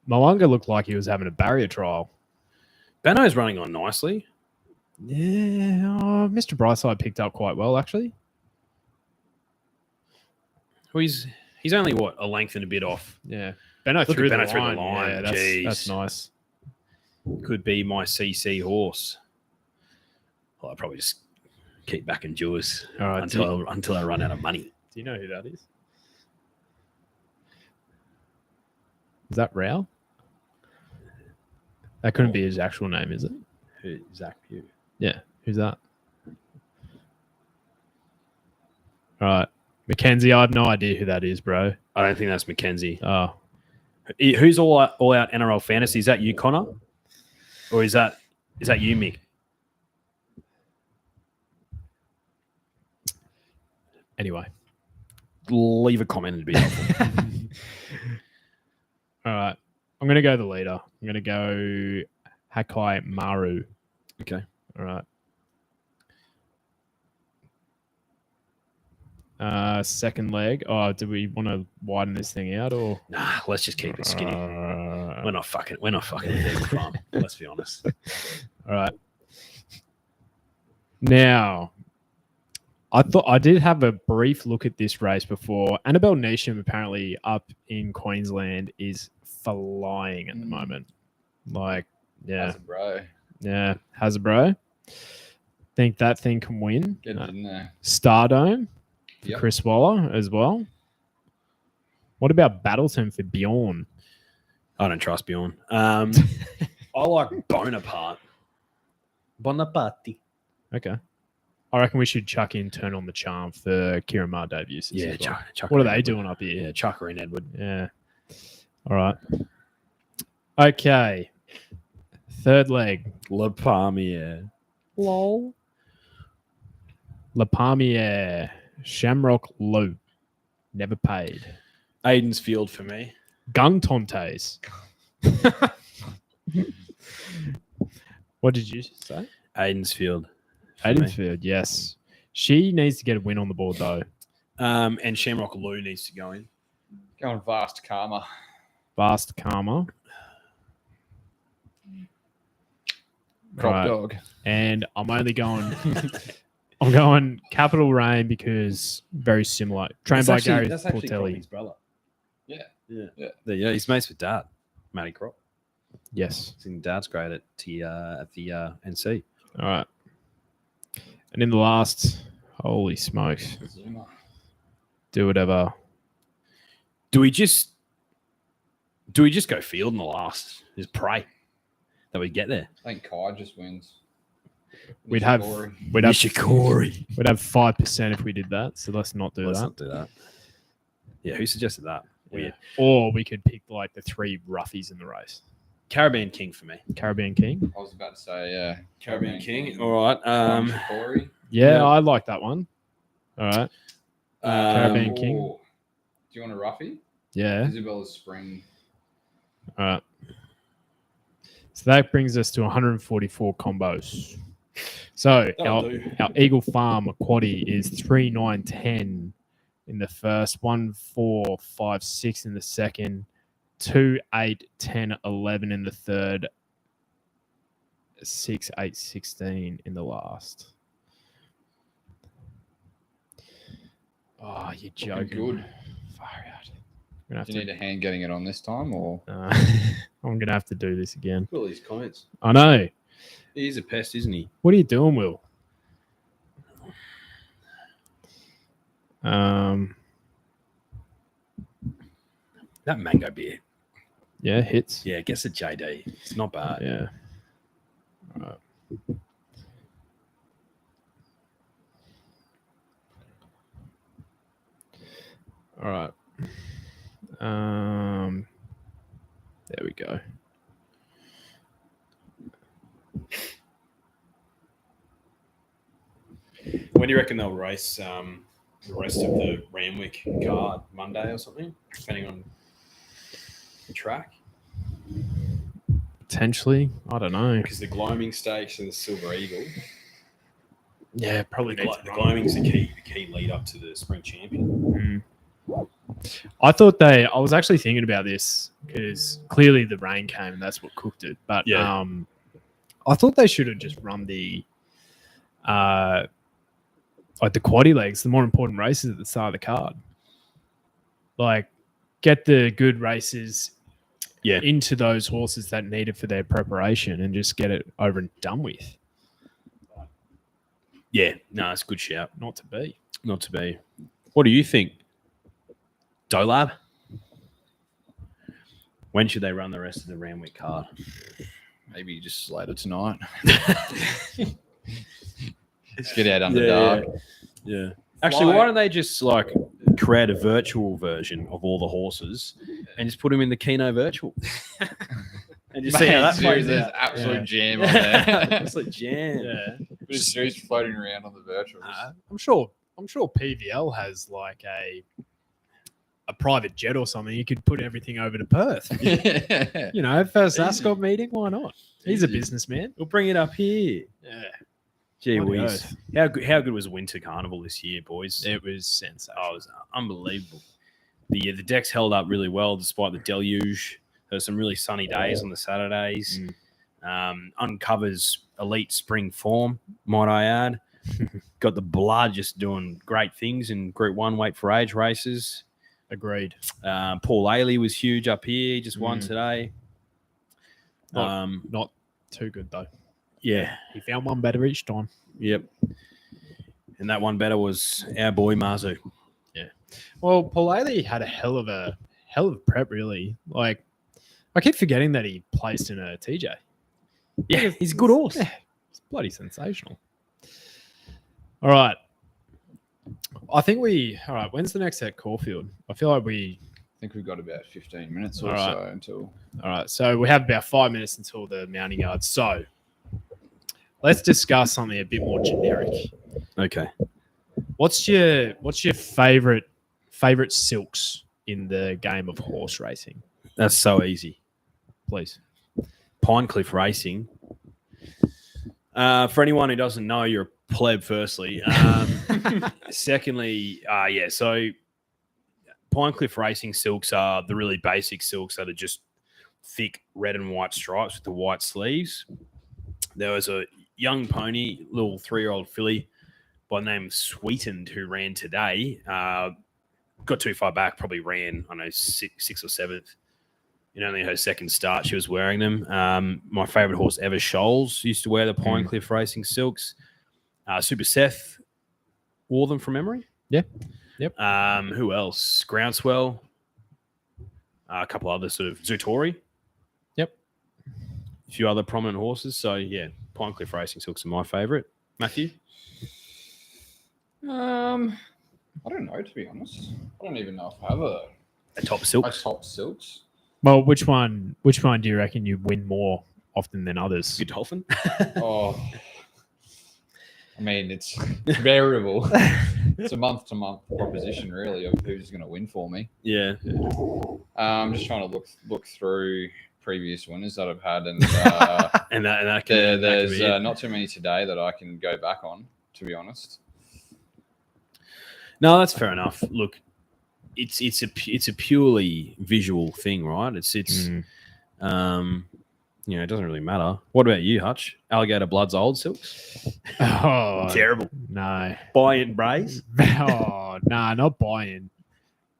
Malunga looked like he was having a barrier trial. Benno's running on nicely. Yeah, Mr. Brightside picked up quite well, actually. Well, he's only, a length and a bit off. Yeah. Benno through the line. Yeah, that's nice. Could be my CC horse. Well, I'll probably just keep backing Jewers until I run out of money. Do you know who that is? Is that Rao? That couldn't be his actual name, is it? Zach Pugh. Yeah. Who's that? All right. Mackenzie, I have no idea who that is, bro. I don't think that's Mackenzie. Oh. Who's all out NRL fantasy? Is that you, Connor? Or is that you, Mick? Anyway. Leave a comment and be helpful. All right. I'm going to go the leader. I'm going to go Hakai Maru. Okay. All right. Second leg. Oh, do we want to widen this thing out or? Nah, let's just keep it skinny. We're not fucking with Eagle Farm. Let's be honest. All right. Now, I thought I did have a brief look at this race before. Annabelle Neesham apparently up in Queensland is flying at the moment. Like, yeah, That's a bro. yeah, Hasbro. Think that thing can win. Get it in there. Stardome for Yep. Chris Waller as well. What about Battleton for Bjorn? I don't trust Bjorn. I like Bonaparte. Bonaparte. Okay. I reckon we should chuck in Turn on the Charm for Kieran Marr debuts. Yeah, as well. chuck What her are in they Edward. doing up here? Yeah, chuck her in Edward. Yeah. All right. Okay. Third leg. Le Palmier. Lol. La Palmier. Shamrock Loop. Never paid. Aiden's Field for me. Gung Tontes. What did you say? Aiden's Field. for me. Aidenfield, yes. She needs to get a win on the board, though. And Shamrock Lou needs to go in. Going Vast Karma. Vast Karma. Crop Right. Dog. And I'm only going... I'm going Capital Rain because very similar. Trained by Gary Portelli. His brother. Yeah. Yeah. Yeah. Yeah, he's mates with Dad, Matty Crop. Yes. He's in Dad's grade at the NC. All right. And in the last... Holy smokes. Zuma. Do whatever. Do we just go field in the last? Just pray that we get there. I think Kai just wins. We'd have Nishikori. 5% if we did that. So let's not do Let's that. not do that. Yeah, who suggested that? Weird. Or we could pick like the three roughies in the race. Caribbean King for me. Caribbean King. I was about to say, yeah. Caribbean King. All right. Nishikori. Yeah, Yeah. I like that one. All right. Caribbean King. Oh. Do you want a roughie? Yeah. Isabella's Spring. All right. So that brings us to 144 combos. So That'll do. our Eagle Farm Quaddie is 3, 9, 10 in the first, 1, 4, 5, 6 in the second, 2, 8, 10, 11 in the third, 6, 8, 16 in the last. Oh, you're joking. Good. Far out. I'm gonna have Do you need a hand getting it on this time, or I'm gonna have to do this again. Look at all these comments. I know. He's a pest, isn't he? What are you doing, Will? That mango beer. Yeah, hits. Yeah, it gets a JD. It's not bad. Yeah. All right. All right. There we go. When do you reckon they'll race the rest of the Randwick card? Monday or something? Depending on the track? Potentially. I don't know. Because the Gloaming Stakes and the Silver Eagle. Yeah, probably The needs to run. Gloaming's the key lead up to the Spring Champion. I thought I was actually thinking about this because clearly the rain came and that's what cooked it. But Yeah. I thought they should have just run the like the quaddie legs, the more important races at the start of the card. Like get the good races into those horses that need it for their preparation and just get it over and done with. Yeah, no, it's a good shout. Not to be. Not to be. What do you think? Dolab? When should they run the rest of the Randwick card? maybe just later tonight? Let's get out under dark. Yeah. Actually, why don't they just like create a virtual version of all the horses and just put them in the Keno virtual? And just see how that plays There's out. absolute jam on there. It's like jam. Yeah. Just juice floating around on the virtuals. I'm sure PVL has like a private jet or something. You could put everything over to Perth. You know, first Ascot meeting, why not? He's a Easy. businessman. We'll bring it up here. Yeah. Gee Bloody whiz. oath. How good was Winter Carnival this year, boys? It was sensational. Oh, it was unbelievable. The decks held up really well despite the deluge. There were some really sunny days on the Saturdays. Uncovers elite spring form, might I add. Got the blood, just doing great things in Group 1 weight for age races. Agreed. Paul Ailey was huge up here. He just won today. Not too good though. Yeah. He found one better each time. Yep. And that one better was our boy Marzu. Yeah. Well, Paul Ailey had a hell of prep, really. Like, I keep forgetting that he placed in a TJ. Yeah, he's a good horse. Yeah, it's bloody sensational. All right. All right, when's the next at Caulfield? I feel like I think we've got about 15 minutes or All so right. until. All right, so we have about 5 minutes until the mounting yard. So let's discuss something a bit more generic. Okay. What's your favorite silks in the game of horse racing? That's so easy. Please. Pinecliff Racing. For anyone who doesn't know, you're a pleb, firstly. Secondly, so Pinecliff Racing silks are the really basic silks that are just thick red and white stripes with the white sleeves. There was a young pony, little 3-year-old filly by the name of Sweetened who ran today. Got too far back, probably ran, I don't know, sixth or seventh. In only her second start, she was wearing them. My favourite horse ever, Shoals, used to wear the Pinecliff Racing silks. Super Seth wore them from memory. Yeah. Yep. Who else? Groundswell. A couple other sort of Zutori. Yep. A few other prominent horses. So, yeah, Pinecliff Racing silks are my favourite. Matthew? I don't know, to be honest. I don't even know if I have a top silk. top silks. Well, which one do you reckon you win more often than others? Good Dolphin. Oh, I mean, it's variable. It's a month-to-month proposition, really, of who's going to win for me. Yeah. I'm just trying to look through previous winners that I've had, and there's not too many today that I can go back on, to be honest. No, that's fair enough. Look, it's a purely visual thing, right? It doesn't really matter. What about you, Hutch? Alligator Blood's old silks? Oh, terrible. No. Buy-in Brays? Oh, no, not buy-in.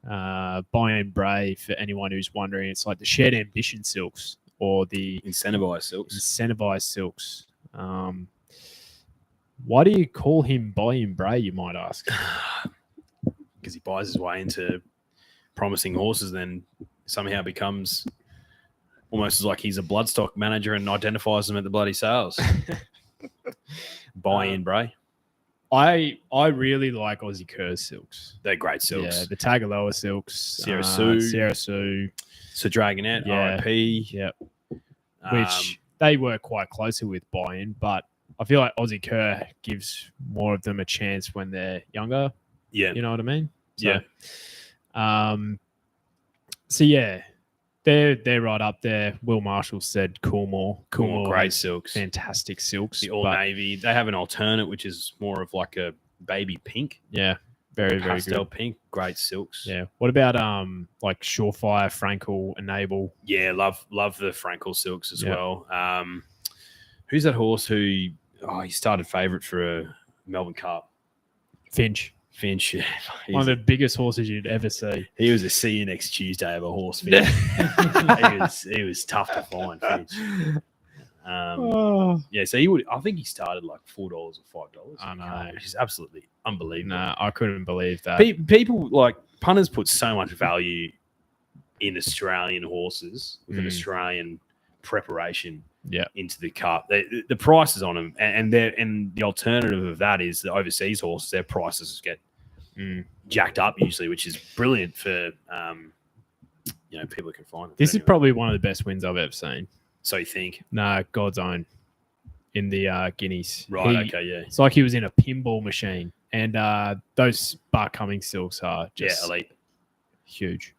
Buy-in Bray, for anyone who's wondering, it's like the Shared Ambition silks or the Incentivized silks. Why do you call him Buy-in Bray, you might ask? Because he buys his way into promising horses, then somehow becomes almost like he's a bloodstock manager and identifies them at the bloody sales. Buy-in, Bray. I really like Aussie Kerr's silks. They're great silks. Yeah, the Tagaloa silks, Sierra Sue, Sir Dragonette, RIP. Yep. Which they work quite closely with Buy-in, but I feel like Aussie Kerr gives more of them a chance when they're younger. Yeah, you know what I mean. So, yeah. So yeah, they're right up there. Will Marshall said Coolmore, great silks, fantastic silks. The All Navy. They have an alternate which is more of like a baby pink. Yeah, very pastel good. Pink. Great silks. Yeah. What about like Surefire, Frankel, Enable? Yeah, love the Frankel silks as well. Who's that horse who? He started favourite for a Melbourne Cup. Finch. Yeah. One of the biggest horses you'd ever see. He was a see you next Tuesday of a horse. Finch. he was tough to find, Finch. Yeah, so I think he started like $4 or $5. I know, which is absolutely unbelievable. No, I couldn't believe that. People like punters put so much value in Australian horses with an Australian preparation into the cup. The prices on them, and the alternative of that is the overseas horses. Their prices get jacked up usually, which is brilliant for people who can find it. This is probably one of the best wins I've ever seen. So you think? No, God's Own in the Guineas. Right. Okay. Yeah. It's like he was in a pinball machine, and those Bart Cummings silks are just elite, huge.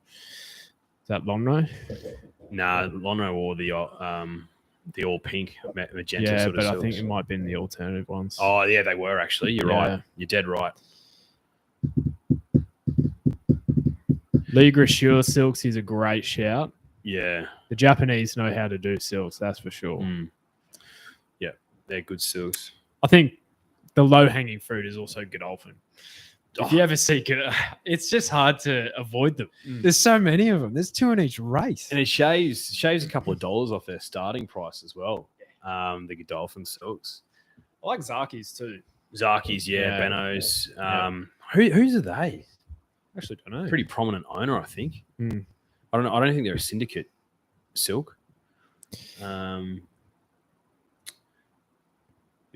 Is that Lonro? No, Lonro wore the all pink magenta. Yeah, sort but of I think silks. it might have been the alternative ones. Oh, yeah, they were actually. You're right. You're dead right. Lee Grashur silks is a great shout. Yeah. The Japanese know how to do silks, that's for sure. Yeah, they're good silks. I think the low hanging fruit is also Godolphin. If you ever see it's just hard to avoid them. There's so many of them. There's 2 in each race. And it shaves a couple of dollars off their starting price as well. The Godolphin Silks. I like Zaki's too. Zaki's, Benno's. Whose are they? Actually, don't know. Pretty prominent owner, I think. I don't know. I don't think they're a syndicate silk. The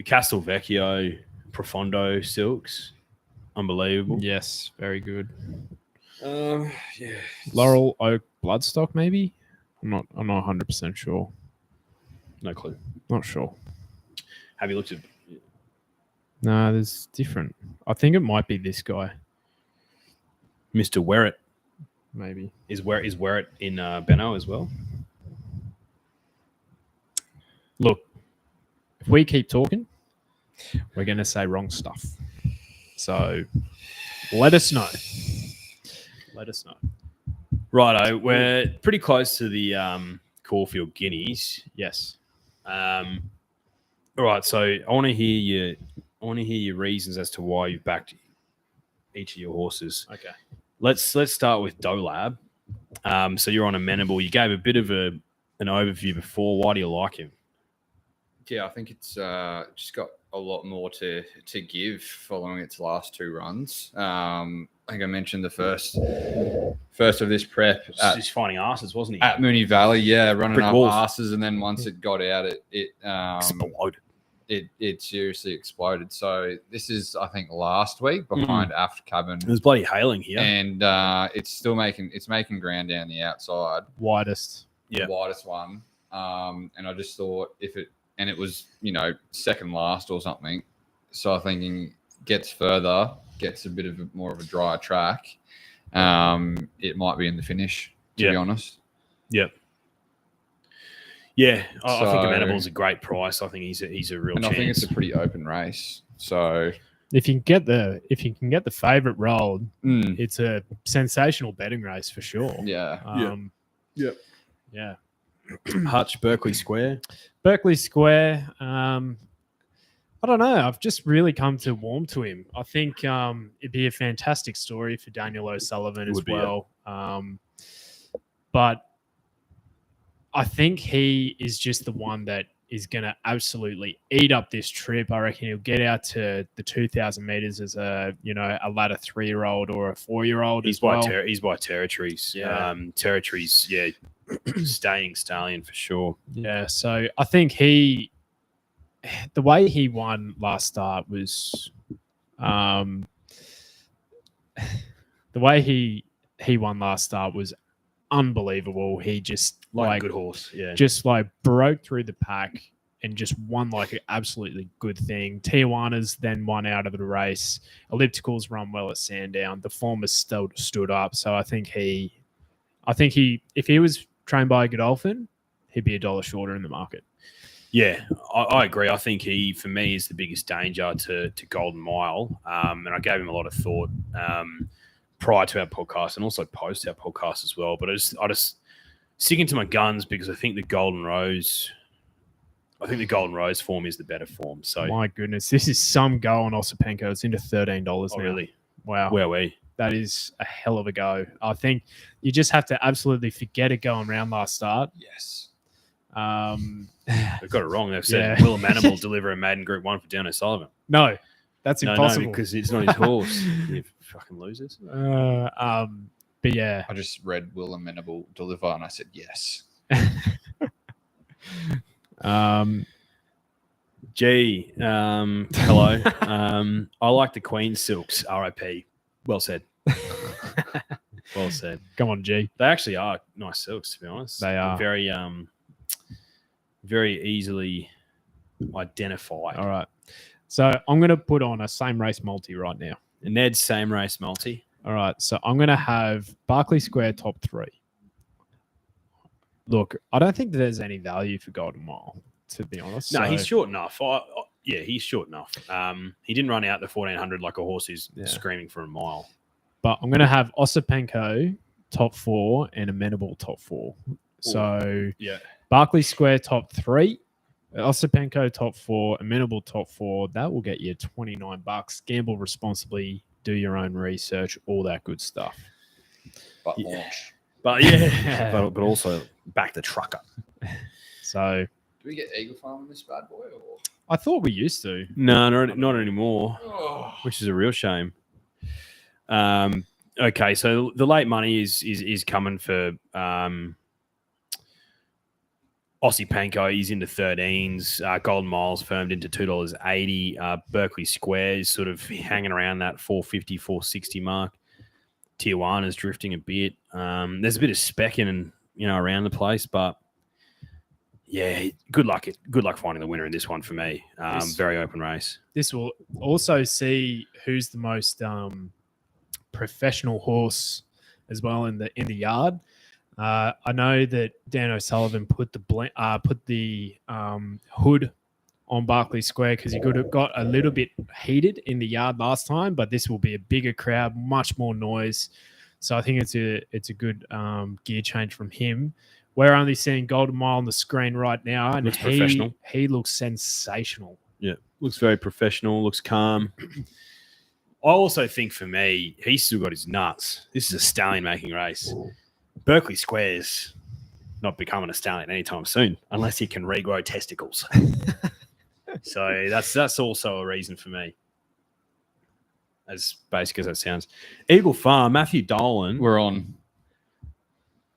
Castelvecchio Profondo silks, unbelievable. Yes, very good. Yeah. Laurel Oak Bloodstock, maybe. I'm not 100% sure. No clue. Not sure. Have you looked at? No, there's different. I think it might be this guy. Mr. Werrett Maybe. is Werrett in Benno as well? Look, if we keep talking, we're going to say wrong stuff. So let us know. Let us know. Righto, we're pretty close to the Caulfield Guineas. Yes. All right, so I want to hear your reasons as to why you've backed each of your horses. Okay. Let's start with Dolab. So you're on Amenable. You gave a bit of an overview before. Why do you like him? Yeah, I think it's just got a lot more to give following its last 2 runs. I think I mentioned the first of this prep. He's finding asses, wasn't he? At Moonee Valley, running Brick up walls. asses, and then once it got out, it Exploded. it seriously exploded. So this is, I think, last week behind Aft Cabin, It was bloody hailing here. and it's still making ground down the outside, Widest. Yeah. the widest one. And I just thought it was second last or something. So I'm thinking gets further, gets a bit of more of a drier track. It might be in the finish, to be honest. Yep. Yeah, I think Amenable's a great price. I think he's a real And chance. I think it's a pretty open race. So If you can get the favourite rolled, it's a sensational betting race for sure. yeah. Yeah. Hutch, Berkeley Square. Berkeley Square. I don't know. I've just really come to warm to him. I think it'd be a fantastic story for Daniel O'Sullivan as well. But I think he is just the one that is going to absolutely eat up this trip. I reckon he'll get out to the 2,000 meters as a ladder 3-year-old or a 4-year-old. He's by territories. Yeah. Territories. Yeah, staying stallion for sure. Yeah. So I think the way he won last start was, the way he won last start was unbelievable. He just Like a good horse. Yeah. just like broke through the pack and just won like an absolutely good thing. Tijuana's then won out of the race. Ellipticals run well at Sandown. The form has still stood up. So I think he, if he was trained by a Godolphin, he'd be $1 shorter in the market. Yeah, I agree. I think he, for me, is the biggest danger to Golden Mile. And I gave him a lot of thought prior to our podcast and also post our podcast as well. But I just sticking to my guns because I think the Golden Rose form is the better form. So My goodness, this is some go on Osipenko. It's into $13 now. really, Wow. where are we? That is a hell of a go. I think you just have to absolutely forget it going round last start. Yes. They've got it wrong. They've said Yeah. Will Manimal deliver a maiden Group 1 for Dan O'Sullivan. No, that's impossible. No, because it's not his horse. You fucking losers. But yeah, I just read Will Amenable deliver, and I said yes. Hello. I like the Queen Silks. RIP. Well said. Well said. come on, G. They actually are nice silks, to be honest. They are. Very very easily identified. All right. So I'm going to put on a same race multi right now. Ned's same race multi. All right. So I'm going to have Berkeley Square top 3. Look, I don't think there's any value for Golden Mile, to be honest. No, So- he's short enough. Yeah, he's short enough. He didn't run out the 1400 like a horse who's screaming for a mile. But I'm going to have Osipenko top 4 and Amenable top 4. So Yeah. Berkeley Square top 3, Osipenko top 4, Amenable top 4. That will get you $29. Gamble responsibly. Do your own research. All that good stuff. But Yeah. launch. But yeah, but also back the trucker. So, Do we get Eagle Farm in this bad boy? Or? I thought we used to. No, not anymore, Oh. which is a real shame. Okay, so the late money is coming for Aussie Panko. He's into 13s. Golden Miles firmed into $2.80. Berkeley Square is sort of hanging around that 450, 460 mark. Tijuana's drifting a bit. There's a bit of specking and around the place, but yeah, good luck finding the winner in this one for me. Very open race. This will also see who's the most professional horse as well in the yard. I know that Dan O'Sullivan put the hood on Berkeley Square because he could have got a little bit heated in the yard last time, but this will be a bigger crowd, much more noise. So I think it's a good gear change from him. We're only seeing Golden Mile on the screen right now, and he looks sensational. Yeah, looks very professional, looks calm. I also think for me, he's still got his nuts. This is a stallion-making race. Berkeley Square's not becoming a stallion anytime soon, unless he can regrow testicles. So that's also a reason for me. As basic as that sounds. Eagle Farm, Matthew Dolan. We're on.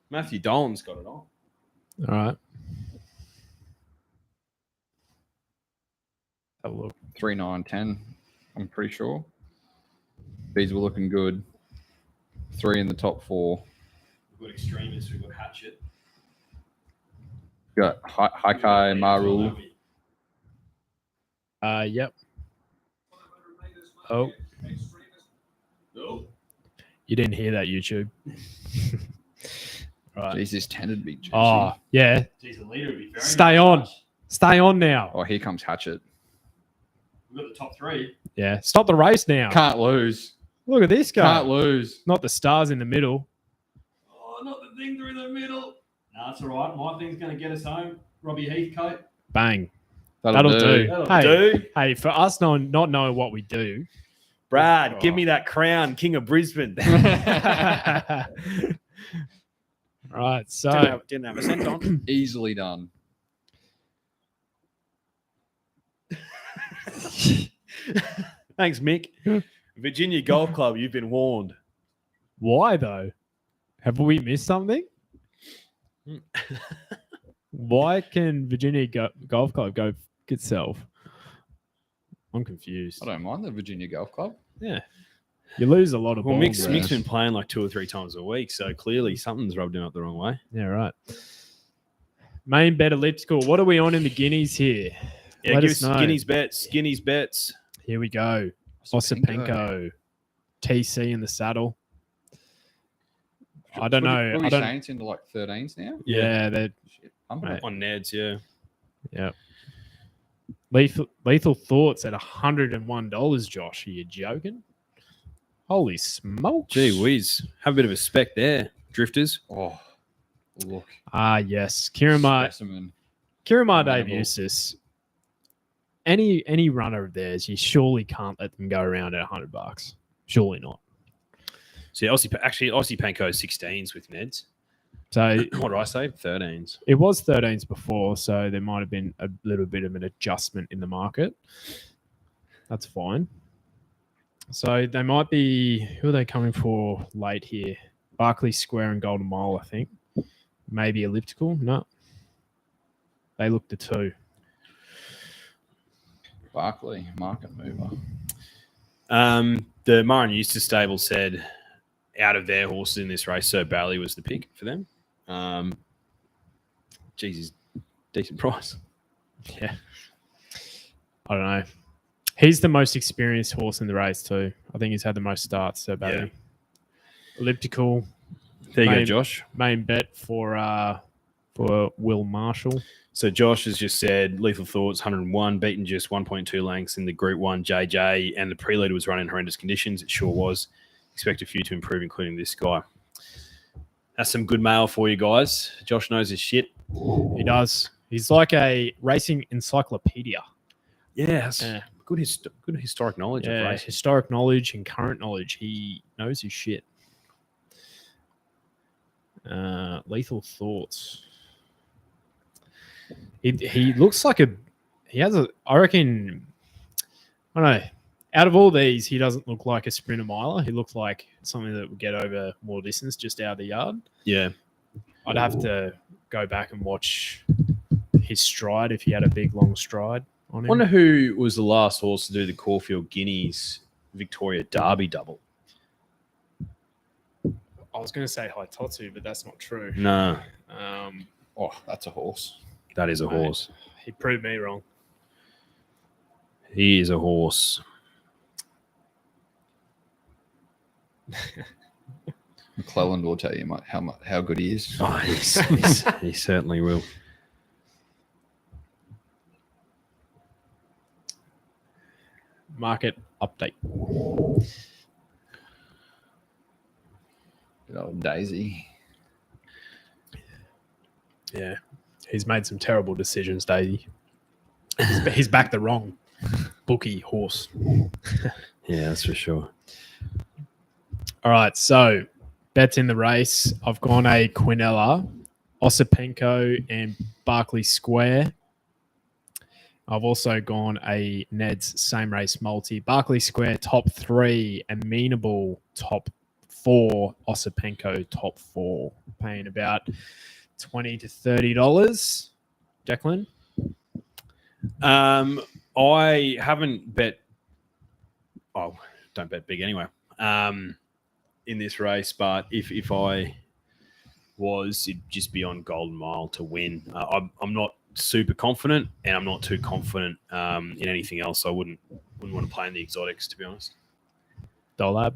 Matthew Dolan's got it on. All right. Have a look. 3, 9, 10. I'm pretty sure. These were looking good. 3 in the top 4. We've got Extremists, we've got Hatchet. Got Haikai Maru. Yep. Oh. You didn't hear that, YouTube. Right. Jeez, this tended to be juicy. Oh, yeah. Jeez, the leader would be very Stay on. much. Stay on now. Oh, here comes Hatchet. We've got the top 3. Yeah. Stop the race now. Can't lose. Look at this guy. Can't lose. Not the stars in the middle. Oh, not the things are in the middle. No, that's all right. My thing's going to get us home. Robbie Heathcote. Bang. That'll do. Hey, for us not knowing what we do. Brad, give me that crown, King of Brisbane. Right, so didn't have a cent on. Easily done. Thanks, Mick. Virginia Golf Club, you've been warned. why though? Have we missed something? Why can Virginia Golf Club go itself? I'm confused. I don't mind the Virginia Golf Club. Yeah. You lose a lot of Well, balls. Mick's been playing like 2 or 3 times a week, so clearly something's rubbed him up the wrong way. Yeah, right. Main bet elliptical. What are we on in the guineas here? Yeah, Let give us us know. Guineas bets. Guineas bets. Here we go. Osipenko. TC in the saddle. I don't know. What are we I don't, saying? It's into like 13s now? yeah, they're Shit. I'm Mate. On Ned's, yeah. yeah. Lethal Thoughts at $101, Josh. Are you joking? Holy smokes. Gee whiz. Have a bit of a spec there, drifters. Oh, look. Ah, yes. Kiramar Specimen. Dave Eustace. Any runner of theirs, you surely can't let them go around at $100. Surely not. So Aussie Panko 16s with Ned's. So What did I say? 13s. it was 13s before, so there might have been a little bit of an adjustment in the market. That's fine. So they might be, who are they coming for late here? Berkeley Square and Golden Mile, I think. Maybe elliptical? No. They look the 2. Barkley, market mover. The Murray Eustace stable said out of their horses in this race, Sir Bailey was the pick for them. Jesus, decent price. Yeah. I don't know. He's the most experienced horse in the race too. I think he's had the most starts, so Bailey. Yeah. Elliptical. There you Main- go, Josh. Main bet for Will Marshall. So Josh has just said Lethal Thoughts 101, beaten just 1.2 lengths in the Group 1 JJ, and the prelude was run in horrendous conditions. It sure was. Expect a few to improve, including this guy. That's some good mail for you guys. Josh knows his shit. He does. He's like a racing encyclopedia. Yes. Yeah. Good historic knowledge of Yeah, racing. historic knowledge and current knowledge. He knows his shit. Lethal Thoughts. He looks like he has a, I reckon, I don't know, out of all these, he doesn't look like a sprinter miler. He looks like something that would get over more distance just out of the yard. Yeah. I'd have to go back and watch his stride if he had a big, long stride on I him. wonder who was the last horse to do the Caulfield Guineas Victoria Derby double. I was going to say Haitotsu, but that's not true. No, Oh, that's a horse. that is a Mate. horse. He proved me wrong. He is a horse. McClelland will tell you how good he is. Oh, he certainly will. Market update. Good old Daisy. Yeah. He's made some terrible decisions, Daisy. He's backed the wrong bookie horse. Yeah, that's for sure. All right, so bets in the race. I've gone a Quinella, Osipenko, and Berkeley Square. I've also gone a Ned's same race multi. Berkeley Square top 3, Amenable top 4, Osipenko top 4. Paying about $20 to $30. Declan? I haven't bet. Oh, don't bet big anyway. In this race, but if I was, it'd just be on Golden Mile to win. I'm not super confident, and I'm not too confident in anything else. I wouldn't want to play in the exotics, to be honest. Dolab?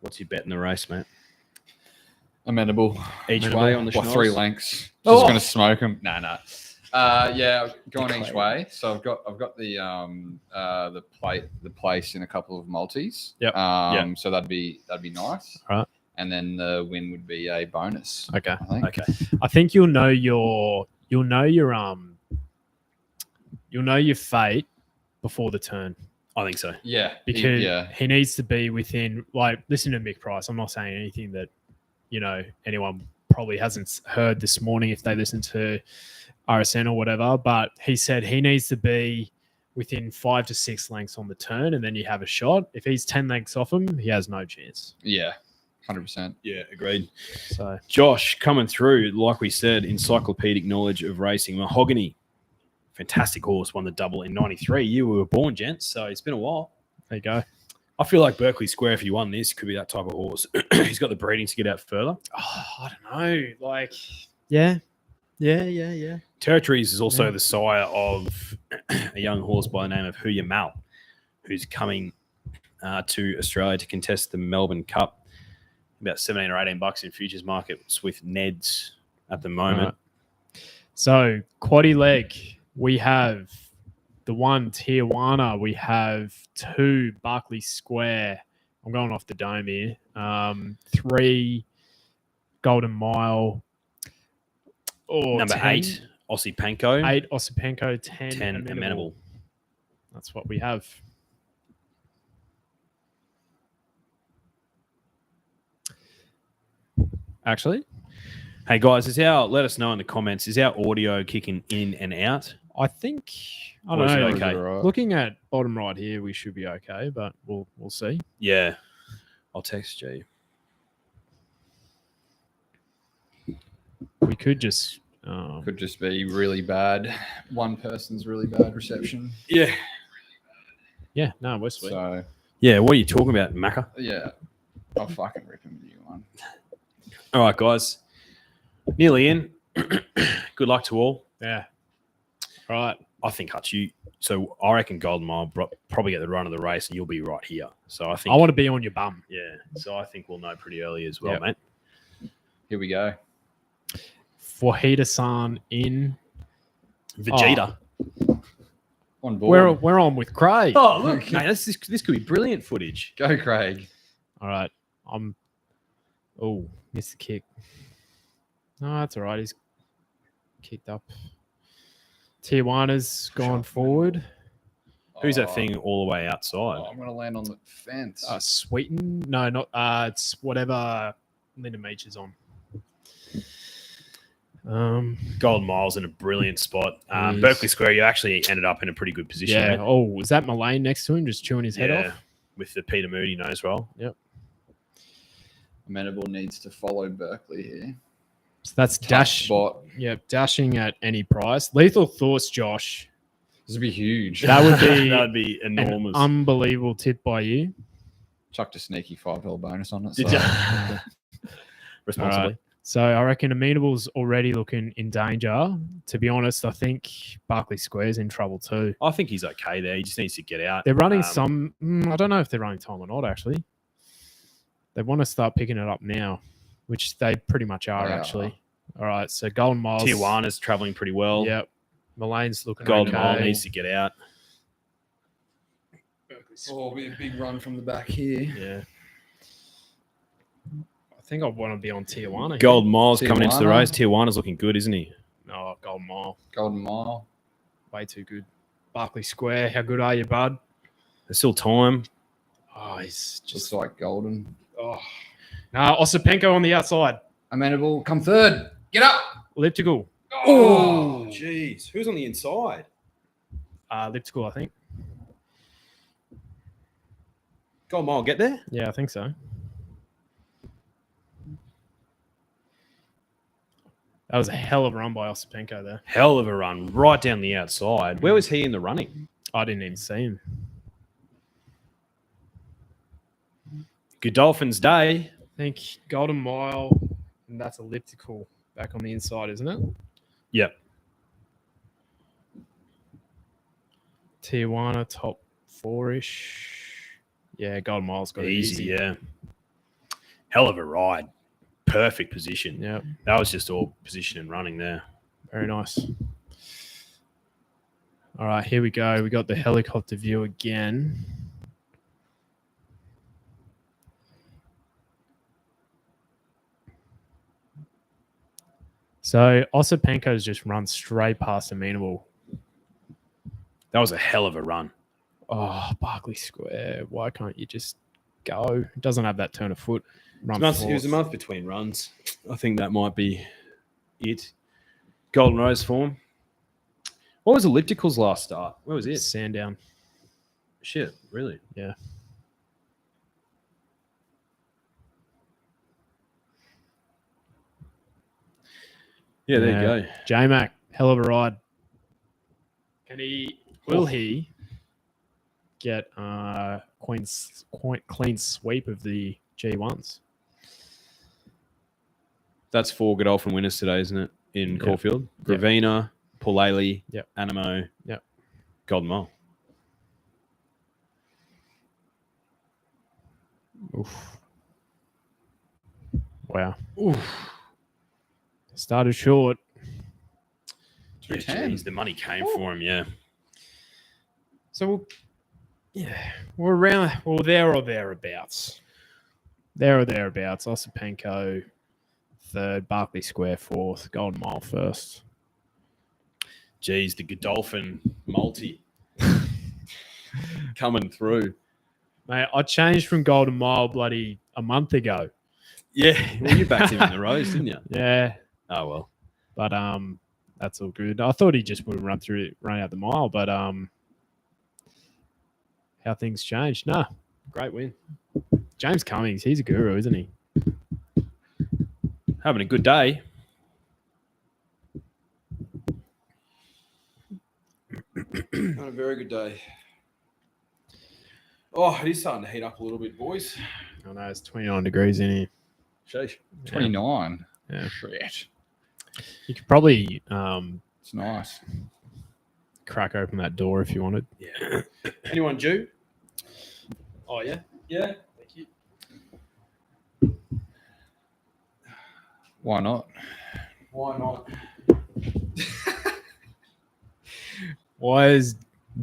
What's your bet in the race, mate? Amenable. Each way on the Well, schnoz? 3 lengths. Just Oh. going to smoke them. No. Yeah, I've gone each way. So I've got the place in a couple of multis. Yep. Yep. So that'd be nice. All right. And then the win would be a bonus. Okay. I think. Okay. I think you'll know your fate before the turn, I think so. Yeah. because he needs to be within, like, listen to Mick Price. I'm not saying anything that, anyone probably hasn't heard this morning if they listen to RSN or whatever, but he said he needs to be within 5 to 6 lengths on the turn, and then you have a shot. If he's 10 lengths off him, he has no chance. Yeah. 100%. Yeah, agreed. So Josh coming through, like we said, encyclopedic knowledge of racing. Mahogany, fantastic horse, won the double in 93. You were born, gents, so it's been a while. there you go. I feel like Berkeley Square, if he won this, could be that type of horse. He's got the breeding to get out further. Oh, I don't know. Like, yeah. Territories is also Yeah. the sire of a young horse by the name of Huya Mal, who's coming to Australia to contest the Melbourne Cup. About $17 or $18 in futures markets with Ned's at the moment. Right. So, Quaddie leg, we have the 1 Tijuana, we have 2 Berkeley Square. I'm going off the dome here. 3 Golden Mile. Number 10, 8, Aussie Panko. 8 Osipenko, 10 Amenable. That's what we have. Actually, Hey guys, let us know in the comments, is our audio kicking in and out? I think, I Or don't is it know. okay? Right. Looking at bottom right here, we should be okay, but we'll see. Yeah. I'll text you. We could just Could just be really bad. One person's really bad reception. Yeah. yeah, no, we're sweet. So, Yeah, what are you talking about, Macca? yeah. I'll fucking rip him a new one. All right, guys. Nearly in. Good luck to all. Yeah. All right. I think Hutch, so I reckon Golden Mile probably get the run of the race and you'll be right here. So I think I want to be on your bum. yeah. So I think we'll know pretty early as well, Yep. mate. Here we go. Fajita-san in. Vegeta. On board. We're on with Craig. Oh, look, mate, this could be brilliant footage. Go, Craig. All right. Missed the kick. No, that's all right. He's kicked up. Tijuana's gone forward. Who's that thing all the way outside? I'm going to land on the fence. Sweeten? No, not. It's whatever Linda Meach is on. Golden Mile's in a brilliant spot. Yes. Berkeley Square, you actually ended up in a pretty good position. Yeah. Mate. Oh, was that Mullane next to him just chewing his head off? With the Peter Moody nose roll. Yep. Amenable needs to follow Berkeley here. So that's dash. Spot. Yep, dashing at any price. Lethal Thoughts, Josh. This would be huge. That would be that would be enormous. an unbelievable tip by you. Chucked a sneaky $5 bonus on it. Did so- you? Responsibly. Right. So I reckon Amenable's already looking in danger. To be honest, I think Berkeley Square's in trouble too. I think he's okay there. He just needs to get out. They're running some. I don't know if they're running time or not. Actually, they want to start picking it up now, which they pretty much are. They actually. All right. So Golden Miles. Tijuana's traveling pretty well. Yep. Mullane's looking. Golden okay. Mile needs to get out. Oh, it'll be a big run from the back here. Yeah. I think I want to be on Tijuana. here. Golden Mile's coming into the Tijuana. race. Tijuana's looking good, isn't he? Oh, Golden Mile. Golden Mile. Way too good. Berkeley Square. How good are you, bud? There's still time. Oh, he's Just just. like Golden. Oh. No, Osipenko on the outside. Amenable, come third. Get up. Elliptical. Oh, jeez. Who's on the inside? Elliptical, I think. Golden Mile, get there? Yeah, I think so. That was a hell of a run by Osipenko there. Hell of a run right down the outside. Where was he in the running? I didn't even see him. Godolphin's day. I think Golden Mile, and that's Elliptical back on the inside, isn't it? Yep. Tijuana, top four-ish. Yeah, Golden Mile's got it Easy, easy. yeah. Hell of a ride. Perfect position. Yeah, That was just all position and running there. very nice. All right, here we go. We got the helicopter view again. So Osipenko's just run straight past Amenable. That was a hell of a run. Oh, Berkeley Square. Why can't you just go? It doesn't have that turn of foot. Run It was a fourth. month between runs. I think that might be it. Golden Rose form. What was Elliptical's last start? Where was it? Sandown. Shit, really? Yeah. Yeah, there Yeah. you go. J-Mac, hell of a ride. Will he get clean sweep of the G1s? That's 4 Godolphin winners today, isn't it? In Yep. Caulfield. Yep. Gravina, Paulele, Yep. Animo, Yep. Golden Mile. Oof. Wow. Oof. Started short. Yeah, 310. geez, the money came for him, yeah. So, we're around, there or thereabouts. There or thereabouts. Osipenko, third. Berkeley Square, fourth. Golden Mile, first. Geez, the Godolphin multi coming through. Mate, I changed from Golden Mile bloody a month ago. Yeah, well, you backed him in the Rose, didn't you? Yeah, Oh, well. but that's all good. I thought he just would run out the mile, but how things changed. Nah, great win. James Cummings, he's a guru, isn't he? Having a good day. Having a very good day. Oh, it is starting to heat up a little bit, boys. I know it's 29 degrees in here. Sheesh. 29. Yeah. Shit. You could probably It's nice. crack open that door if you wanted. Yeah. Anyone due? Oh, yeah? Yeah. Thank you. Why not? Why not? Why is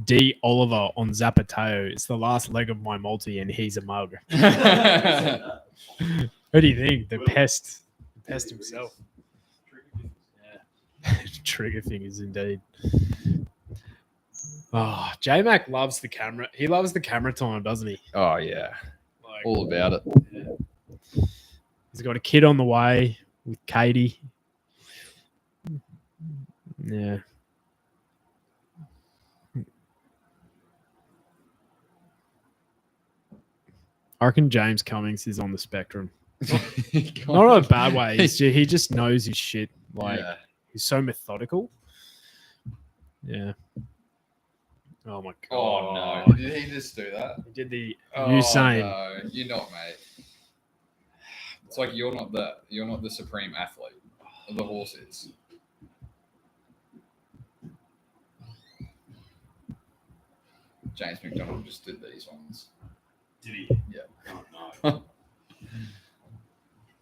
D. Oliver on Zapateo? It's the last leg of my multi and he's a mug. What do you think? The pest himself. Yeah. Trigger fingers indeed. Oh, J Mac loves the camera. He loves the camera time, doesn't he? Oh yeah, Like, all about it. yeah. He's got a kid on the way with Katie. Yeah. I reckon James Cummings is on the spectrum. Not in a bad way. He just knows his shit. Like, he's so methodical. Yeah. Oh my god. Oh no! Did he just do that? He did the Usain. No, you're not, mate. It's like you're not the supreme athlete. The horse is. James McDonald just did these ones. Did he? Yeah. Oh, no.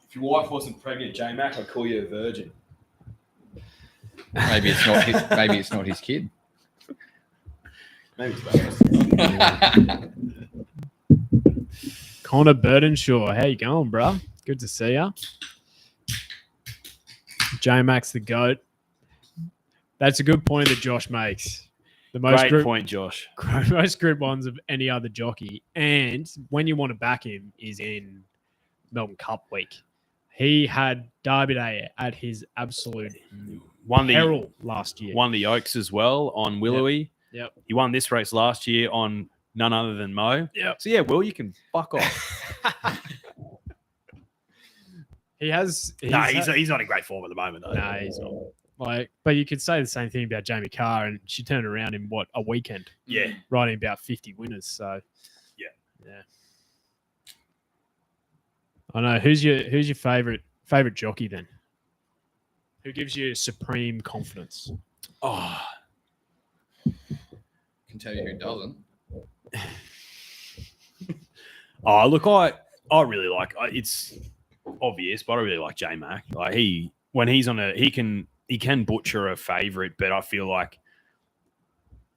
If your wife wasn't pregnant, J Mac, I'd call you a virgin. Maybe it's not his. Maybe it's not his kid. Maybe it's Connor Burdenshaw. How you going, bro? Good to see ya. J Max the GOAT. That's a good point that Josh makes. The most great point, Josh. Most group ones of any other jockey. And when you want to back him is in Melbourne Cup week. He had Derby Day at his absolute peril last year. Won the Oaks as well on Willowy. Yep. He won this race last year on none other than Mo. Yep. So, yeah, Will, you can fuck off. He's not in great form at the moment, though. No, he's not. Like, but you could say the same thing about Jamie Carr, and she turned around in a weekend. Yeah. Riding about 50 winners. So, yeah. I know. Who's your favorite jockey then? Who gives you supreme confidence? Oh, Can tell you who doesn't. Look, I really like. It's obvious, but I really like J Mac. Like when he's on he can butcher a favorite, but I feel like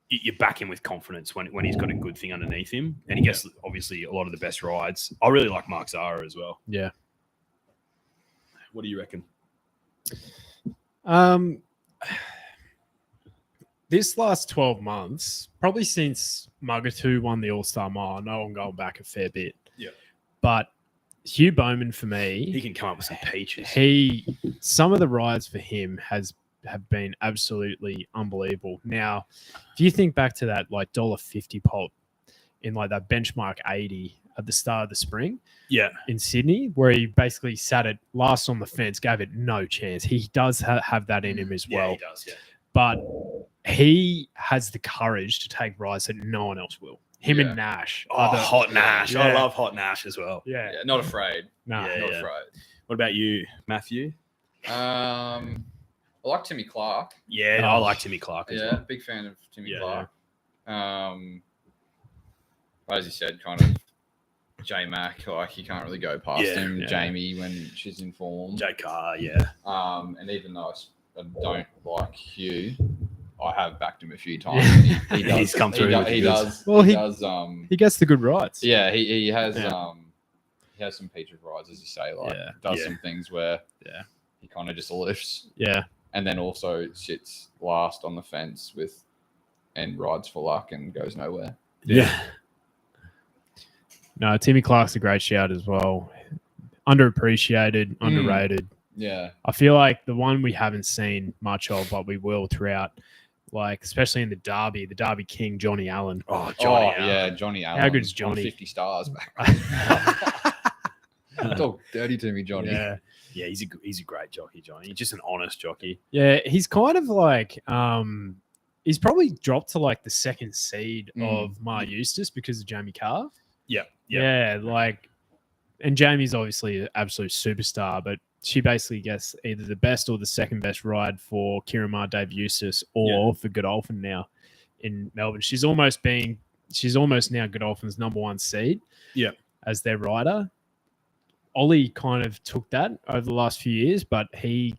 you back him with confidence when he's got a good thing underneath him, and he gets obviously a lot of the best rides. I really like Mark Zahra as well. Yeah. What do you reckon? This last 12 months, probably since Mugatu won the All-Star Mile, I know I'm going back a fair bit. Yeah. But Hugh Bowman, for me, He can come up with some peaches. Some of the rides for him have been absolutely unbelievable. Now, if you think back to that like $1.50 pop in like that benchmark 80 at the start of the spring, in Sydney, where he basically sat it last on the fence, gave it no chance. He does have that in him as well. Yeah, he does. Yeah. But he has the courage to take rides that no one else will. Him and Nash. Hot Nash. Yeah. I love Hot Nash as well. Yeah. Not afraid. No. Yeah. Not afraid. What about you, Matthew? I like Timmy Clark. Yeah, I like Timmy Clark as well. Big fan of Timmy Yeah, Clark. As you said, kind of J Mac, like you can't really go past him. Yeah. Jamie when she's in form. J Carr, yeah. And even though I don't like Hugh, I have backed him a few times. And he does. He's come through. He does. Well, he does. He gets the good rides. Yeah, he has. Yeah. He has some peach of rides, as you say. Like Yeah. does some things where he kind of just lifts. Yeah. And then also sits last on the fence and rides for luck and goes nowhere. Yeah. No, Timmy Clark's a great shout as well. Underappreciated, underrated. Yeah. I feel like the one we haven't seen much of, but we will throughout, like especially in the Derby King, Johnny Allen. Oh, Johnny Allen. Yeah, Johnny Allen. How good's Johnny? 50 stars back. Talk dirty to me, Johnny. Yeah. Yeah, he's a great jockey, Johnny. He's just an honest jockey. Yeah, he's kind of like he's probably dropped to like the second seed of Mar Eustace because of Jamie Carr. Yeah, like, and Jamie's obviously an absolute superstar, but she basically gets either the best or the second best ride for Kieran Dave Eustace or for Godolphin now in Melbourne. She's almost now Godolphin's number one seed as their rider. Ollie kind of took that over the last few years, but he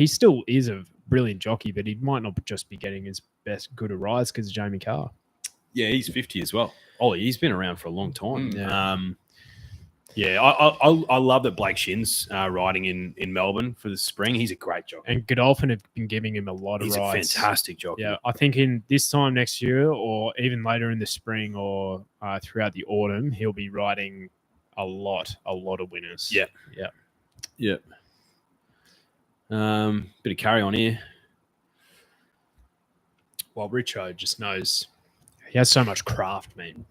still is a brilliant jockey, but he might not just be getting his best good of rides because of Jamie Carr. Yeah, he's 50 as well. Ollie, he's been around for a long time. Yeah, I love that Blake Shin's riding in Melbourne for the spring. He's a great jockey. And Godolphin have been giving him a lot of He's rides. a fantastic jockey. Yeah, I think in this time next year, or even later in the spring, or throughout the autumn, he'll be riding a lot of winners. Yeah. Yeah. Bit of carry on here. Well, Richo just knows he has so much craft, man.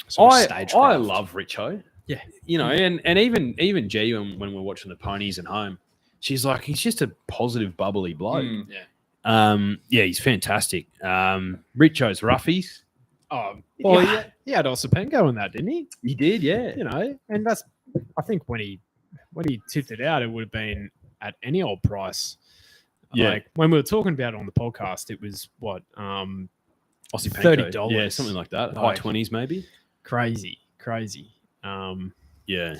So much stage I craft. love Richo. Yeah. You know, and even G when we're watching the ponies at home, she's like, he's just a positive, bubbly bloke. Yeah, he's fantastic. Richo's roughies. Oh, well, he had Osipenko in that, didn't he? He did, yeah. You know, and that's, I think when he tipped it out, it would have been at any old price. Yeah. Like when we were talking about it on the podcast, it was what, Osipenko. $30. Yeah, something like that. Like, High 20s maybe. Crazy. Yeah.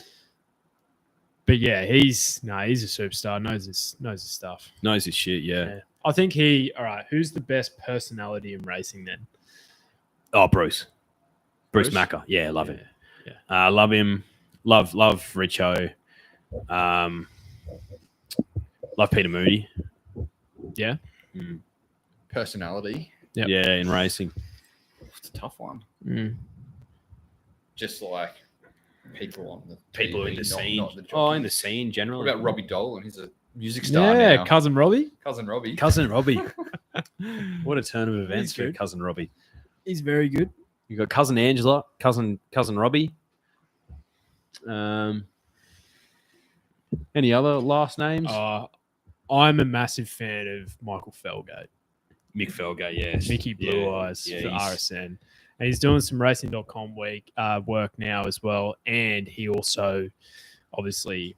But yeah, he's a superstar. Knows his stuff. Knows his shit, yeah. I think all right, who's the best personality in racing then? Oh, Bruce Bruce? Macker. Yeah, love him. Yeah. Love him. Love Richo. Love Peter Moody. Yeah. Personality. Yep. Yeah, in racing. It's a tough one. Just like people on the People TV, in the not scene. the In jockeys. the scene generally. What about Robbie Dolan? He's a music star Yeah, now. cousin Robbie. Cousin Robbie. Cousin Robbie. What a turn of events He's for good. Cousin Robbie. He's very good. You got Cousin Angela, Cousin Robbie. Any other last names? I'm a massive fan of Michael Felgate. Mick Felgate, yes. Mickey Blue Yeah, Eyes yeah, for he's- RSN. And he's doing some racing.com work now as well. And he also obviously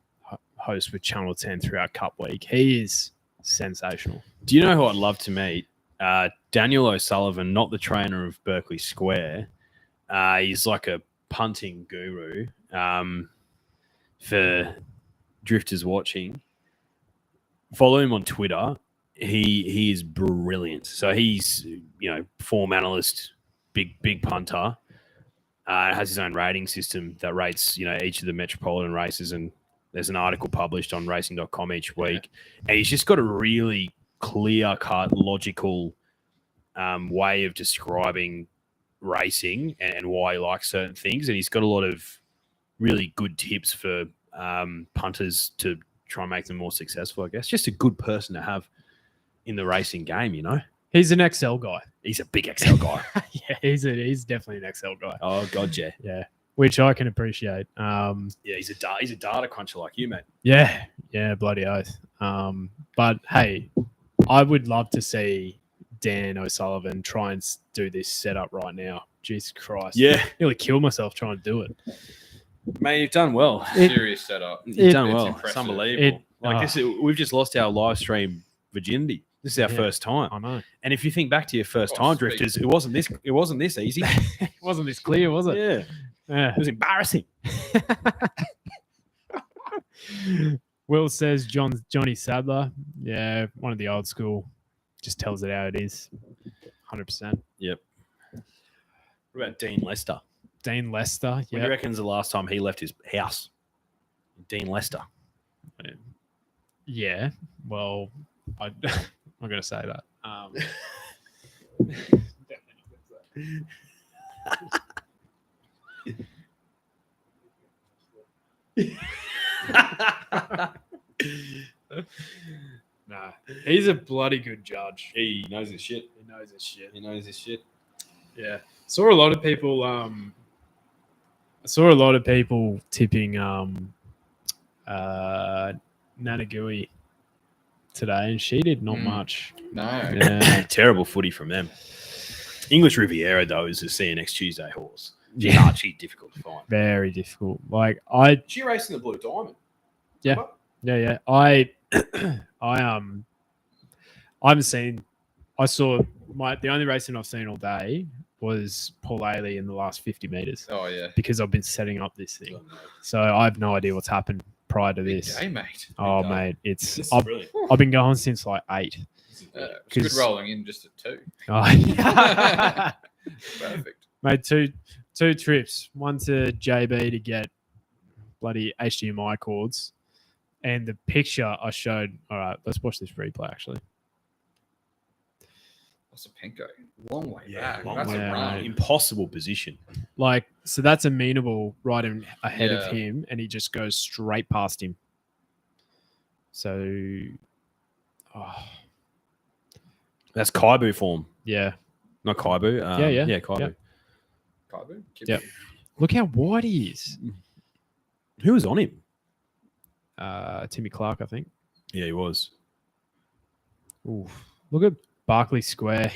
hosts with Channel 10 throughout Cup Week. He is sensational. Do you know who I'd love to meet? Daniel O'Sullivan, not the trainer of Berkeley Square. He's like a punting guru for drifters watching. Follow him on Twitter. He is brilliant. So he's, form analyst, big punter. Has his own rating system that rates, each of the metropolitan races, and there's an article published on racing.com each week. And he's just got a really clear-cut, logical way of describing racing and why he likes certain things. And he's got a lot of really good tips for punters to try and make them more successful, I guess. Just a good person to have in the racing game, He's an XL guy. He's a big XL guy. Yeah, he's definitely an XL guy. Oh, God, yeah. Yeah, which I can appreciate. Yeah, he's a data cruncher like you, mate. Yeah, bloody oath. But hey, I would love to see Dan O'Sullivan try and do this setup right now. Jesus Christ. Yeah. Nearly killed myself trying to do it. Mate, you've done well. Serious setup. You've done it's well. impressive. It's unbelievable. We've just lost our live stream virginity. This is our first time. I know. And if you think back to your first time, sweet. drifters, it wasn't this easy. It wasn't this clear, was it? Yeah. It was embarrassing. Will says Johnny Sadler. Yeah, one of the old school. Just tells it how it is. 100%. Yep. What about Dean Lester? Dean Lester. When do you reckon's the last time he left his house? Dean Lester. Yeah. Well, I'm not going to say that. Nah, he's a bloody good judge. He knows his shit. He knows his shit. He knows his shit. Yeah, saw a lot of people. I saw a lot of people tipping Nanagui today, and she did not much. No. Yeah. Terrible footy from them. English Riviera, though, is a CNX Tuesday horse. Yeah. She's difficult to find. Very difficult. Like She racing the Blue Diamond. Yeah. I haven't seen. I saw the only racing I've seen all day was Paul Ailey in the last 50 meters. Oh, yeah. Because I've been setting up this thing, so I have no idea what's happened prior to Big this. day, mate. Oh, Big day. mate, This is I've brilliant. been going since like 8. It's good 'Cause- rolling in just at 2. Oh, yeah. Perfect. Made two trips. One to JB to get bloody HDMI cords. And the picture I showed. All right, let's watch this replay. Actually, Osipenko, long way Yeah, back. long That's way a back. run. Impossible position. like, so that's amenable right ahead of Yeah. him, and he just goes straight past him. So, That's Kaibu form. yeah. Not Kaibu. Yeah. Kaibu. Kaibu? Yep. Look how wide he is. Who was on him? Timmy Clark, I think. Yeah, he was. Oof. Look at Barclay Square.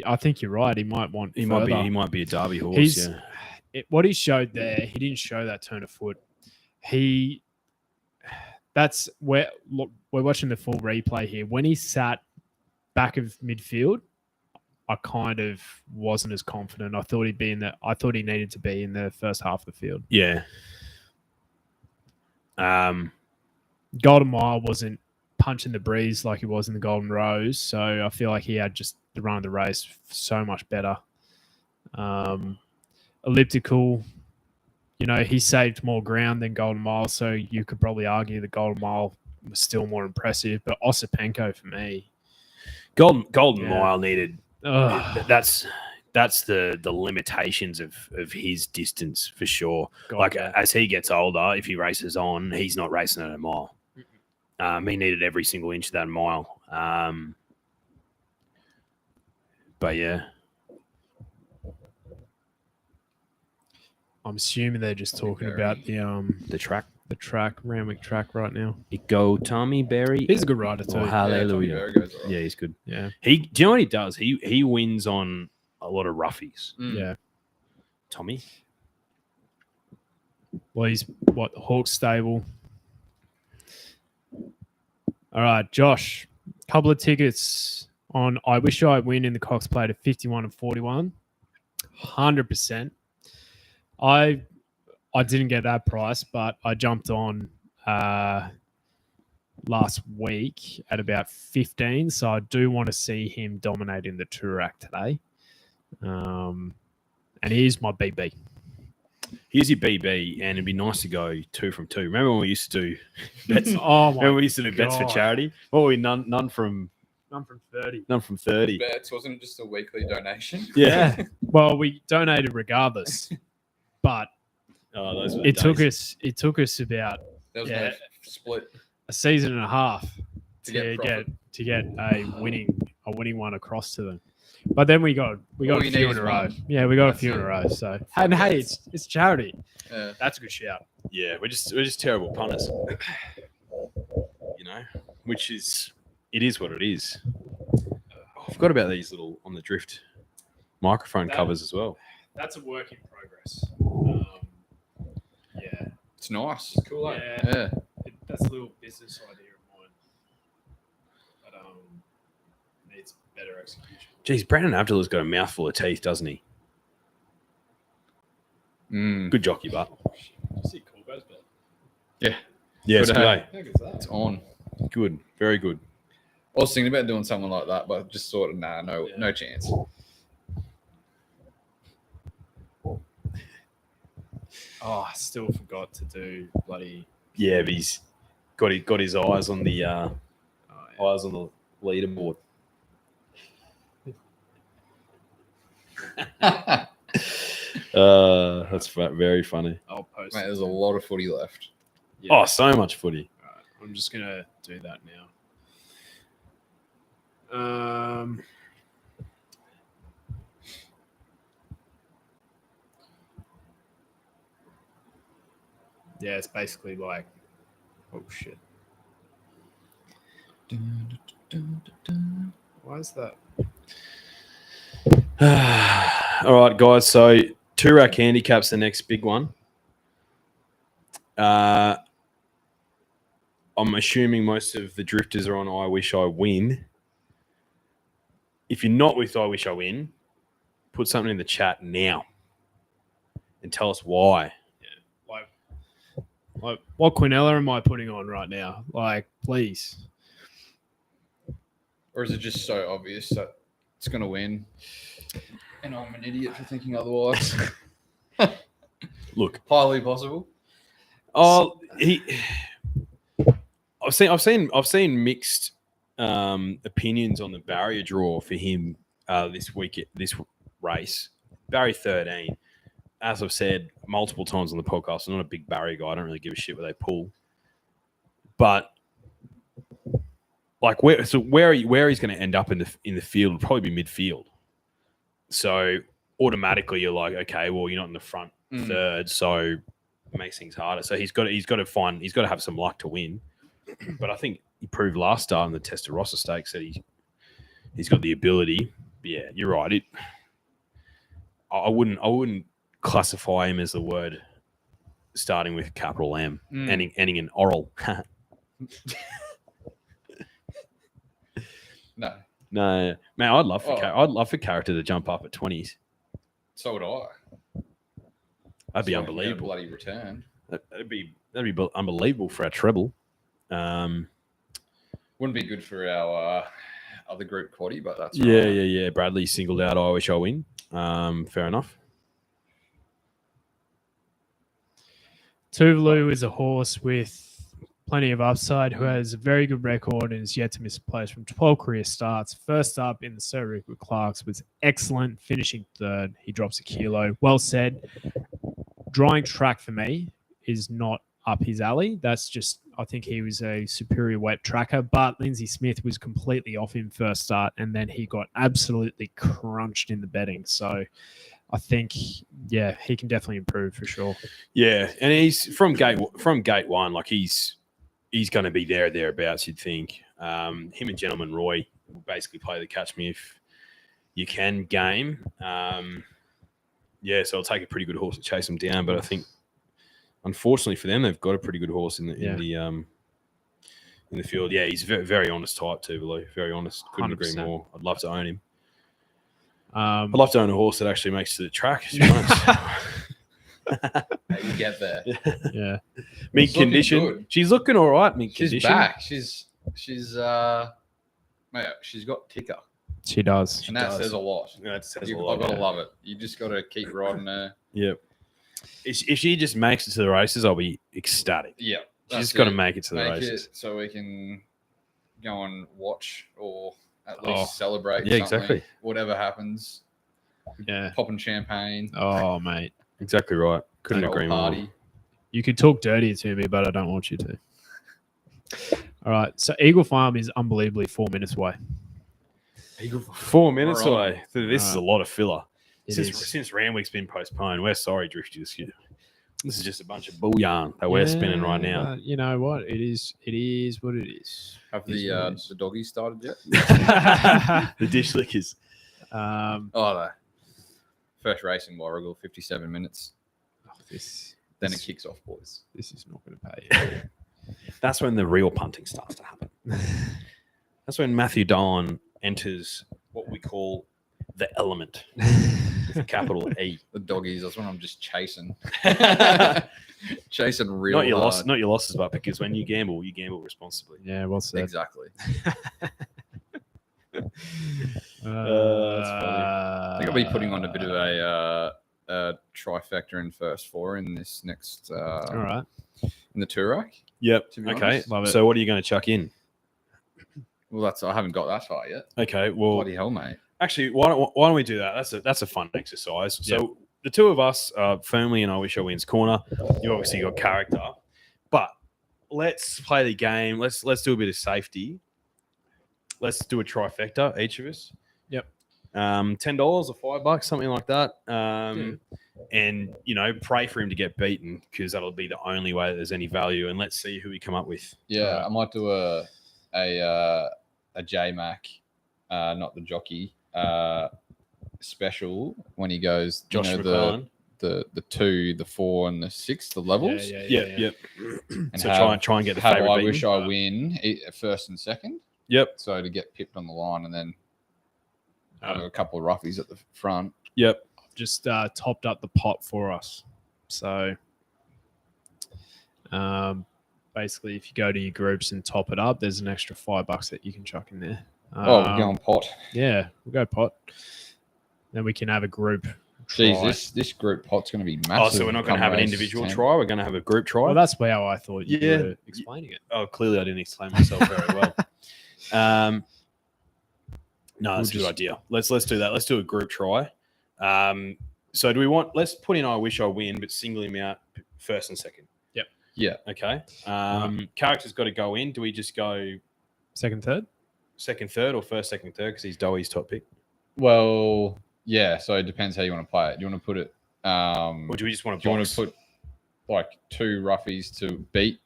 I think you're right. He might want. He further. might be a derby horse. What he showed there. He didn't show that turn of foot. That's where look, we're watching the full replay here. When he sat back of midfield, I kind of wasn't as confident. I thought I thought he needed to be in the first half of the field. Yeah. Golden Mile wasn't punching the breeze like he was in the Golden Rose, so I feel like he had just the run of the race so much better. Elliptical, he saved more ground than Golden Mile, so you could probably argue the Golden Mile was still more impressive. But Osipenko for me, Golden Yeah. Mile needed. ugh, That's the limitations of his distance for sure. God, Like yeah. as he gets older, if he races on, he's not racing at a mile. He needed every single inch of that mile. But yeah, I'm assuming they're just talking about the track. the track, Randwick track right now. Go Tommy Berry. He's a good rider too. Oh, hallelujah. Tommy Berry goes all right. Yeah, he's good. Yeah, Do you know what he does? He wins on a lot of roughies. yeah. Tommy. Well, he's what, Hawk stable. All right, Josh. Couple of tickets on I Wish I Win in the Cox Plate at 51 and 41. 100%. I didn't get that price, but I jumped on last week at about 15. So I do want to see him dominating the Toorak today. And here's my BB. Here's your BB, and it'd be nice to go 2 from 2. Remember when we used to do bets? Oh, my Remember we used to do bets for God. charity? Oh, we none from None from 30. none from 30. Bets wasn't it just a weekly donation? Yeah. Well, we donated regardless, but Oh, those were the it took days. us about There was Yeah. no split. a season and a half To to get get a winning one across to them. But then we got All a you few need in is a row. one. Yeah, we got That's a few in it. a row. So and hey, it's charity. Yeah. That's a good shout. Yeah, we're just terrible punters. Which is what it is. I forgot about these little on the drift microphone That- covers as well. That's a work in progress. Yeah, It's nice. cool. Yeah. That's a little business idea of mine, but needs better execution. Geez, Brandon Abdullah's got a mouthful of teeth, doesn't he? Mm. Good jockey, but Did you see Corbo's bet? yeah, Good it's good. day. Eh? How good's that? It's on. Good, very good. I was thinking about doing something like that, but just sort of no Yeah. chance. Oh, I still forgot to do bloody. Yeah, but he's got his eyes on the Oh, yeah. eyes on the leaderboard. That's very funny. I'll post. Mate, it. there's a lot of footy left. Yeah. Oh, so much footy. All right, I'm just gonna do that now. Yeah, it's basically like, oh shit. Why is that? All right, guys. So Toorak handicap's the next big one. I'm assuming most of the drifters are on I Wish I Win. If you're not with I Wish I Win, put something in the chat now and tell us why. Like, what Quinella am I putting on right now? Like, please. Or is it just so obvious that it's going to win? And I'm an idiot for thinking otherwise. Look, Highly possible. Oh, I've seen mixed opinions on the barrier draw for him this race. Barrier 13. As I've said multiple times on the podcast, I'm not a big barrier guy. I don't really give a shit where they pull. But like where he's going to end up in the field would probably be midfield. So automatically you're like, okay, well you're not in the front third, so it makes things harder. So he's got to have some luck to win. But I think he proved last start in the Testarossa Stakes that he's got the ability. But yeah, you're right. I wouldn't classify him as the word starting with capital M, ending in oral. No, man. I'd love for character to jump up at 20s. So would I. That'd be unbelievable. Bloody return. That'd be unbelievable for our treble. Wouldn't be good for our other group, Quaddie, but that's yeah. Bradley singled out. I wish I win. Fair enough. Tuvalu is a horse with plenty of upside who has a very good record and is yet to miss a place from 12 career starts. First up in the Sir Rick Clark's was excellent, finishing third. He drops a kilo. Well said. Drawing track for me is not up his alley. That's just, I think he was a superior wet tracker, but Lindsay Smith was completely off him first start, and then he got absolutely crunched in the betting. So I think, yeah, he can definitely improve for sure. Yeah, and he's from gate one, like he's going to be thereabouts, you'd think. Him and Gentleman Roy will basically play the catch me if you can game. Yeah, so it'll take a pretty good horse to chase him down, but I think, unfortunately for them, they've got a pretty good horse in the field. Yeah, he's a very, very honest type too, Below. Very honest. Couldn't 100%. agree more. I'd love to own him. I'd love to own a horse that actually makes it to the track. To be honest. You get there. Yeah. Mid condition. She's looking all right. Mid condition. She's back. She's got ticker. She does. And that says a lot. That says a lot. I've got to love it. You just got to keep riding her. Yep. If she just makes it to the races, I'll be ecstatic. Yeah. She's just got to make it to the races. So we can go and watch or at least celebrate. Yeah, something. exactly. Whatever happens. Yeah. Popping champagne. Oh, mate. Exactly right. Couldn't agree more. You could talk dirty to me, but I don't want you to. All right. So Eagle Farm is unbelievably 4 minutes away. 4 minutes away. This is a lot of filler. Since Randwick's been postponed, we're sorry, Drifty. This is just a bunch of bull yarn that we're spinning right now. You know what? It is what it is. Have the doggies started yet? The dish lickers. The first race in Warragul, 57 minutes. Then it kicks off, boys. This is not going to pay. That's when the real punting starts to happen. That's when Matthew Don enters what we call the element. With a capital E. The doggies. That's when I'm just chasing. Chasing real not your hard. Not your losses, but because when you gamble responsibly. Yeah, well said. Exactly. That's funny. I think I'll be putting on a bit of a trifecta in first four in this next. All right. In the Turak. Yep. Okay. Honest. Love it. So what are you going to chuck in? Well, I haven't got that far yet. Okay. Well, Bloody hell, mate. Actually, why don't we do that? That's a fun exercise. So the two of us are firmly in I Wish I Wins corner. You obviously got character, but let's play the game. Let's do a bit of safety. Let's do a trifecta, each of us. Yep. $10 or $5, something like that. And pray for him to get beaten because that'll be the only way that there's any value. And let's see who we come up with. Yeah, I might do a J-Mac, not the jockey. Special when he goes, Josh the 2, the 4, and the 6, the levels. Yep. And so try and get the have favourite I beaten. wish I win first and second. Yep. So to get pipped on the line and then have a couple of roughies at the front. Yep. Just topped up the pot for us. So basically, if you go to your groups and top it up, there's an extra $5 that you can chuck in there. We're going pot. Yeah, we'll go pot. Then we can have a group Jeez, this group pot's going to be massive. Oh, so we're not going to have an individual try. We're going to have a group try. Well, that's how I thought you Yeah. were explaining it. Oh, clearly I didn't explain myself very well. No, that's a good idea. Let's do that. Let's do a group try. So do we want? Let's put in I wish I win, but single him out first and second. Yep. Yeah. Okay. Character's got to go in. Do we just go Second, third? second, third, or first, second, third? Because he's Doey's top pick. Well, yeah. So it depends how you want to play it. Do you want to put it? Or do we just want to? Do you want to put like 2 roughies to beat?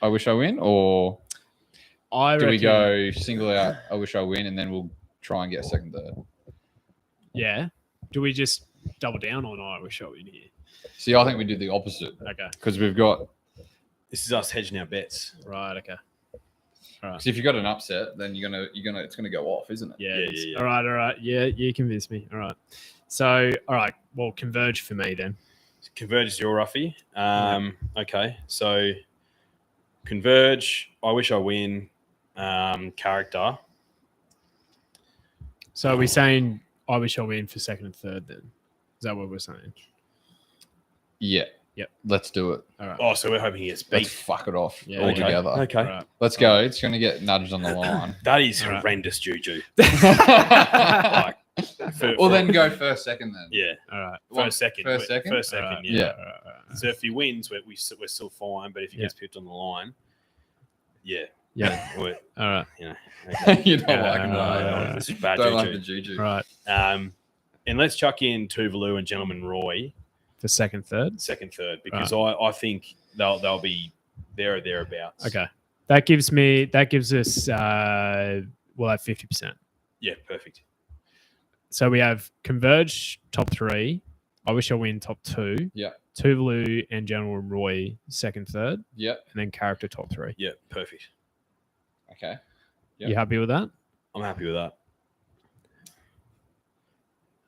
I wish I win, or do we go single out? I wish I win, and then we'll try and get a second, third. Yeah. Do we just double down on I wish I win here? See, I think we do the opposite Okay. because we've got. This is us hedging our bets. Right. Okay. All right. So if you've got an upset, then it's gonna go off, isn't it? Yeah. All right. Yeah, you convinced me. All right. So, all right. Well, converge for me then. Converge is your roughie. Okay. So converge. I wish I win. Character. So are we saying I wish I win for second and third then? Is that what we're saying? Yeah. Yep. Let's do it. All right. Oh, so we're hoping he gets Let's beat. fuck it off Yeah, altogether. Okay. All right. Let's go. It's going to get nudged on the line. That is All right. horrendous juju. Well, Or then go first, second then. Yeah. All right. First, second. First, second? First, second. All right. Yeah. All right. So if he wins, we're still fine. But if he gets pipped on the line, yeah. Yeah. We're, All right. you know. Okay. You don't Yeah, like him, no. This is bad Don't juju. like the juju. All right. And let's chuck in Tuvalu and Gentleman Roy For second, third. second, third, because I think they'll be there or thereabouts. Okay. That gives us we'll have 50%. Yeah, perfect. So we have Converge top 3. I wish I win top 2. Yeah. Tuvalu and Gentleman Roy second, third, Yep. and then character top 3. Yeah, perfect. Okay. Yep. You happy with that? I'm happy with that.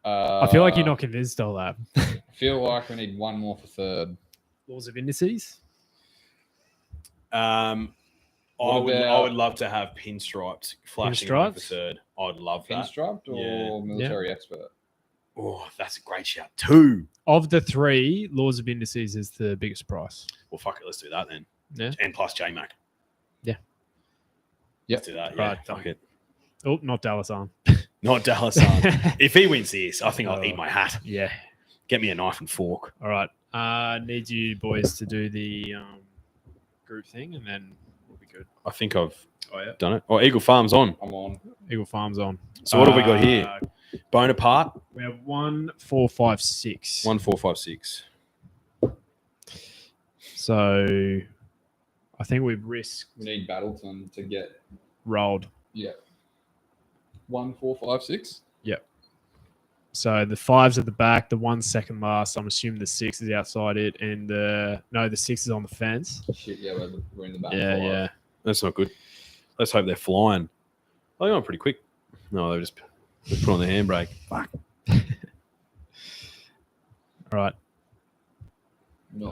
I feel like you're not convinced all that. I feel like we need one more for third. Laws of indices. I would love to have pinstriped flashing on for Pinstripes? third. I'd love that. Pinstriped or Yeah. military expert? Oh, that's a great shout. 2. Of the 3, Laws of indices is the biggest price. Well, fuck it. Let's do that then. Yeah. And plus J-Mac. Yeah. Let's do that. Yeah. Right. Fuck it. Oh, not Dallas on. Not Dallas. If he wins this, I think I'll eat my hat. Yeah. Get me a knife and fork. All right. Need you boys to do the group thing, and then we'll be good. I think I've Oh yeah. done it. Oh, Eagle Farm's on. I'm on. Eagle Farm's on. So what have we got here? Bonaparte. We have 1, 4, 5, 6. 1, 4, 5, 6. So I think we've risked We need Battleton to get. rolled. Yeah. 1, 4, 5, 6. So the 5's at the back, the 1's second last. I'm assuming the 6 is outside it, and the 6 is on the fence. Shit, yeah, we're in the back. Yeah. That's not good. Let's hope they're flying. Oh, they're going pretty quick. No, they put on the handbrake. Fuck. All right.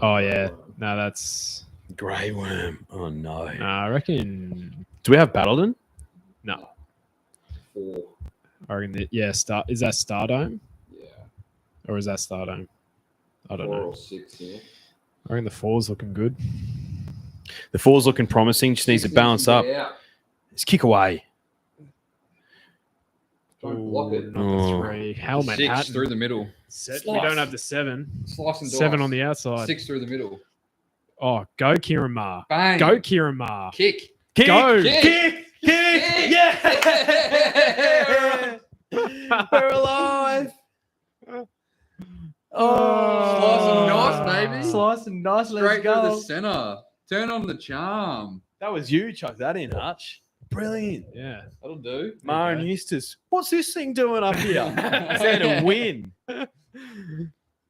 Oh yeah. No, that's. Grey Worm. Oh, no. I reckon. Do we have Battledon? No. 4. I reckon that. Yeah. Is that Stardome Yeah. or is that Stardome? I don't 4 know. or 6, yeah. I reckon the 4's looking good. The 4's looking promising. Just needs to balance up. Yeah. Let's kick away. Don't block it. Not Oh. the 3. Helmet 6 Hatton. through the middle. We don't have the 7. Slice and dice. 7 on the outside. 6 through the middle. Oh, go Kieran Ma. Bang. Go Kieran Ma. Kick. Kick, Go. Kick! Yeah! We're alive! Slice and dice, baby. Slice and dice, Straight through the center. Turn on the charm. That was you. Chuck that in, Hutch. Brilliant. Yeah. That'll do. Mara and Eustace. What's this thing doing up here? It's there to win.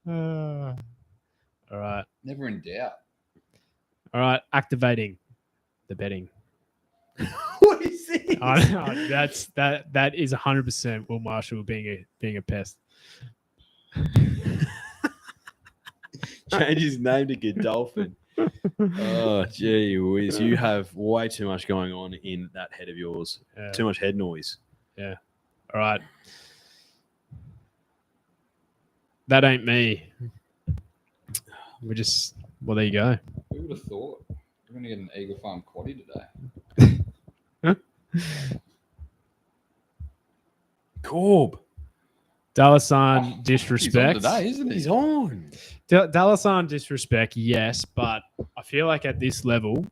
All right. Never in doubt. All right. Activating the betting. What is this? That is 100% Will Marshall being a pest. Change his name to Godolphin. Oh, gee whiz. You have way too much going on in that head of yours. Yeah. Too much head noise. All right. that ain't me. We just, well, there you go. Who would have thought? We're going to get an Eagle Farm Quaddie today. Corb. Dalasan disrespect. He's on today, isn't he? He's on. Dalasan disrespect, yes, but I feel like at this level,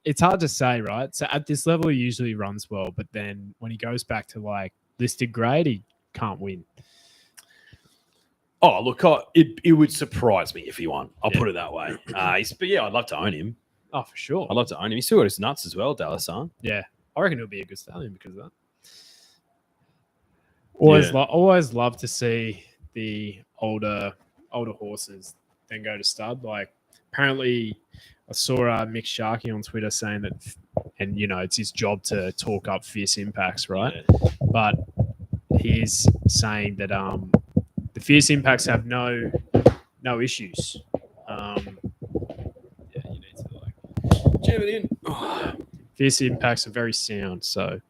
it's hard to say, right? So at this level, he usually runs well, but then when he goes back to like listed grade, he can't win. Oh, look, it would surprise me if he won. I'll put it that way. But yeah, I'd love to own him. Oh, for sure. I'd love to own him. He's still got his nuts as well, Dalasan. Yeah, I reckon it'll be a good stallion because of that. Always love to see the older horses then go to stud. Like apparently, I saw Mick Sharkey on Twitter saying that, and it's his job to talk up Fierce Impacts, right? Yeah. But he's saying that the Fierce Impacts have no issues. Yeah, you need to like jam it in. Fierce Impacts are very sound, so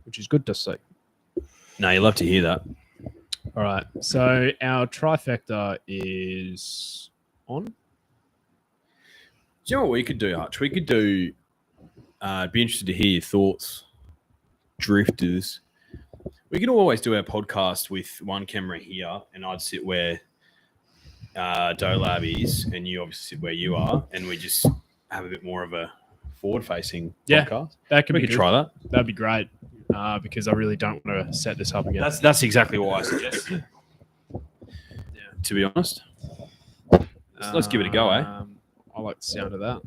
which is good to see. No, you love to hear that. All right. So our trifecta is on. Do you know what we could do, Hutch? We could do, be interested to hear your thoughts, drifters. We could always do our podcast with one camera here, and I'd sit where Dolab is, and you obviously sit where you are, and we just have a bit more of a forward-facing podcast. That could we be could good. try that. That'd be great. Because I really don't want to set this up again. That's exactly what I suggested. To be honest, let's give it a go, eh? I like the sound of that.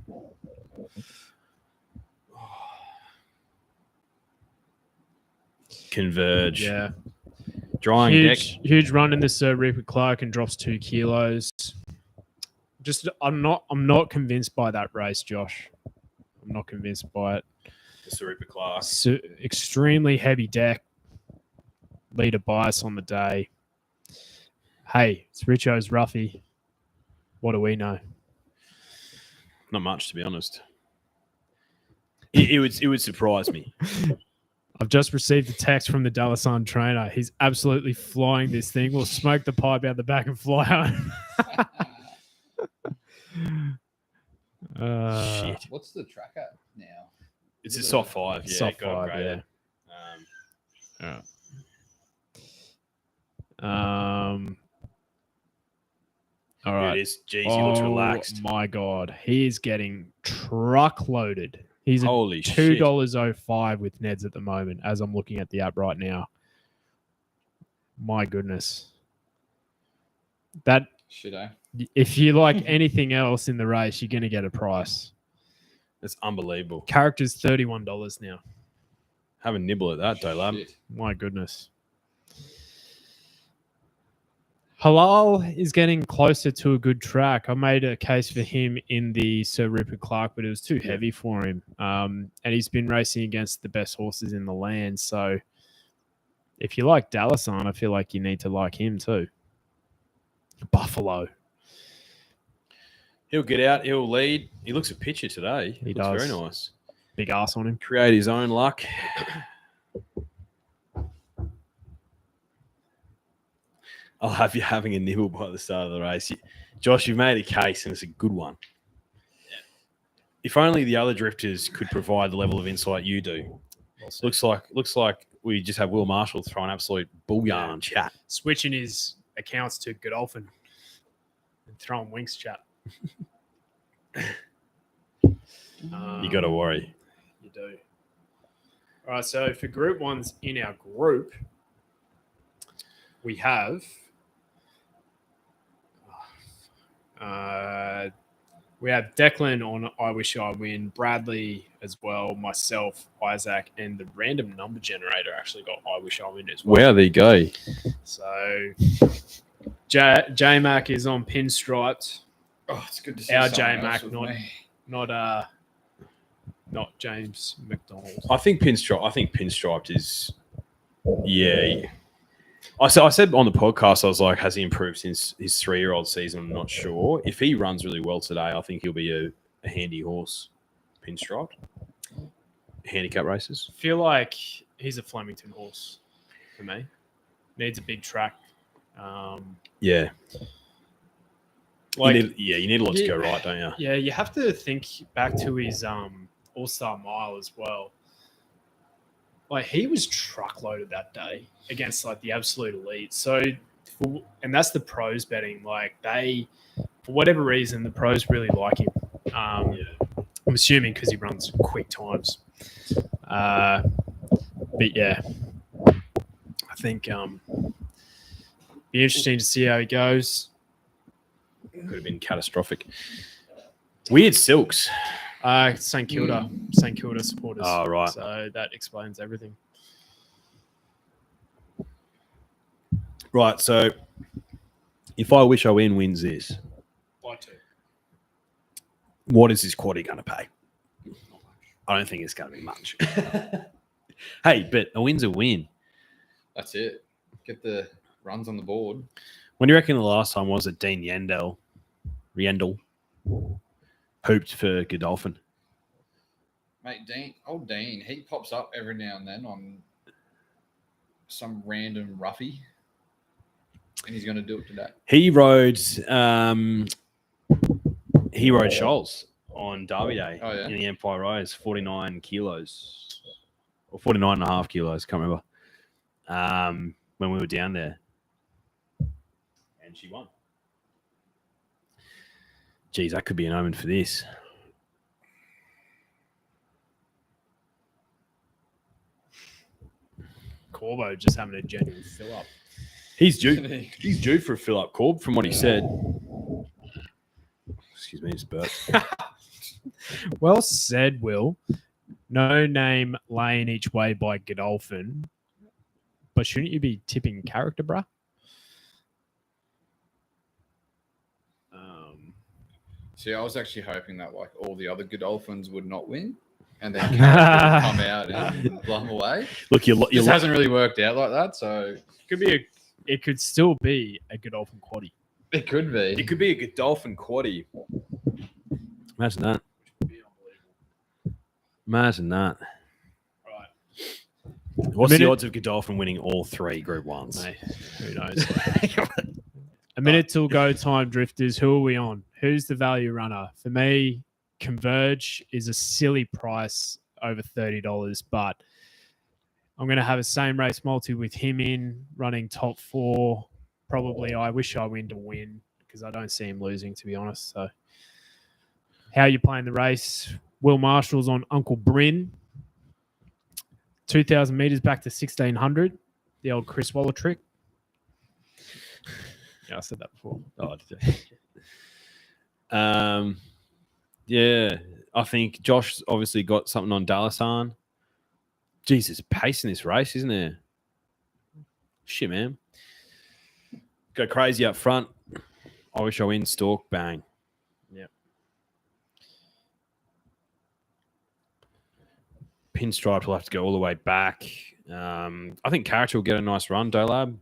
Converge. Yeah. Drying deck. Huge run in this Rupert Clark and drops 2 kilos. I'm not convinced by that race, Josh. I'm not convinced by it. Super Clark. Extremely heavy deck. Leader bias on the day. Hey, it's Richo's Ruffy. What do we know? Not much, to be honest. It would surprise me. I've just received a text from the Dalasan trainer. He's absolutely flying this thing. We'll smoke the pipe out the back and fly home. Shit. What's the track at now? It's a soft 5. Yeah, soft 5, yeah. All right. Here it is. Jeez, he looks relaxed. Oh my God. He is getting truckloaded. He's at Holy shit. $2.05 with Neds at the moment as I'm looking at the app right now. My goodness. That should I? If you like anything else in the race, you're going to get a price. That's unbelievable. Character's $31 now. Have a nibble at that, Dolab. My goodness. Halal is getting closer to a good track. I made a case for him in the Sir Rupert Clark, but it was too heavy for him. And he's been racing against the best horses in the land. So if you like Dalasan, I feel like you need to like him too. Buffalo. He'll get out. He'll lead. He looks a picture today. He looks does. very nice. Big ass on him. Create his own luck. I'll have you having a nibble by the start of the race. Josh, you've made a case, and it's a good one. Yeah. If only the other drifters could provide the level of insight you do. Looks like we just have Will Marshall throw an absolute bullion chat. Switching his accounts to Godolphin and throwing Winks chat. You got to worry. You do. All right, so for Group 1s in our group, we have Declan on I Wish I Win, Bradley as well, myself, Isaac, and the random number generator actually got I Wish I Win as well. Wow, there you go. So J-Mac is on pinstriped. Oh, it's good to see our J-Mac, not James McDonald. I think pinstriped is, yeah. I said on the podcast, I was like, has he improved since his 3-year-old season? I'm not sure. If he runs really well today, I think he'll be a handy horse, pinstriped. Handicap races. I feel like he's a Flemington horse for me. Needs a big track. Yeah. Like, you need a lot to go right, don't you? Yeah, you have to think back to his All-Star Mile as well. Like, he was truckloaded that day against like the absolute elite. So, and that's the pros betting. Like, for whatever reason, the pros really like him. I'm assuming because he runs quick times. But yeah, I think be interesting to see how he goes. Could have been catastrophic. Weird silks. St Kilda supporters. Oh, right. So that explains everything. Right. So if I Wish I Win wins this, what is this Quaddie going to pay? I don't think it's going to be much. Hey, but a win's a win. That's it. Get the runs on the board. When do you reckon the last time was it Dean Yendel hooped for Godolphin? Mate, old Dean, he pops up every now and then on some random roughie, and he's going to do it today. He rode Shoals on Derby Day in the Empire Rise, 49 kilos or 49 and a half kilos, can't remember, when we were down there. And she won. Geez, that could be an omen for this. Corbo just having a genuine fill up. He's due. He's due for a fill up, Corb, from what he said. Excuse me, just burped. Well said, Will. No name laying each way by Godolphin. But shouldn't you be tipping character, bruh? See, I was actually hoping that like all the other Godolphins would not win, and then character would come out and blow them away. Look, this hasn't really worked out like that, so it could still be a Godolphin Quaddie. It could be. It could be a Godolphin Quaddie. Imagine that. Imagine that. Right. What's the odds of Godolphin winning all three Group 1s? Mate, who knows? A minute till go time, drifters. Who are we on? Who's the value runner? For me, Converge is a silly price over $30, but I'm going to have a same race multi with him in running top 4. Probably I Wish I Win to win because I don't see him losing, to be honest. So, how are you playing the race? Will Marshall's on Uncle Bryn. 2,000 meters back to 1,600. The old Chris Waller trick. Yeah, I said that before. Oh, did you? Yeah, I think Josh obviously got something on Dalasan. Jesus, pace in this race, isn't there? Shit, man. Go crazy up front. I Wish I Win, stalk, bang. Yep. Pinstripe will have to go all the way back. I think Character will get a nice run, Dolab.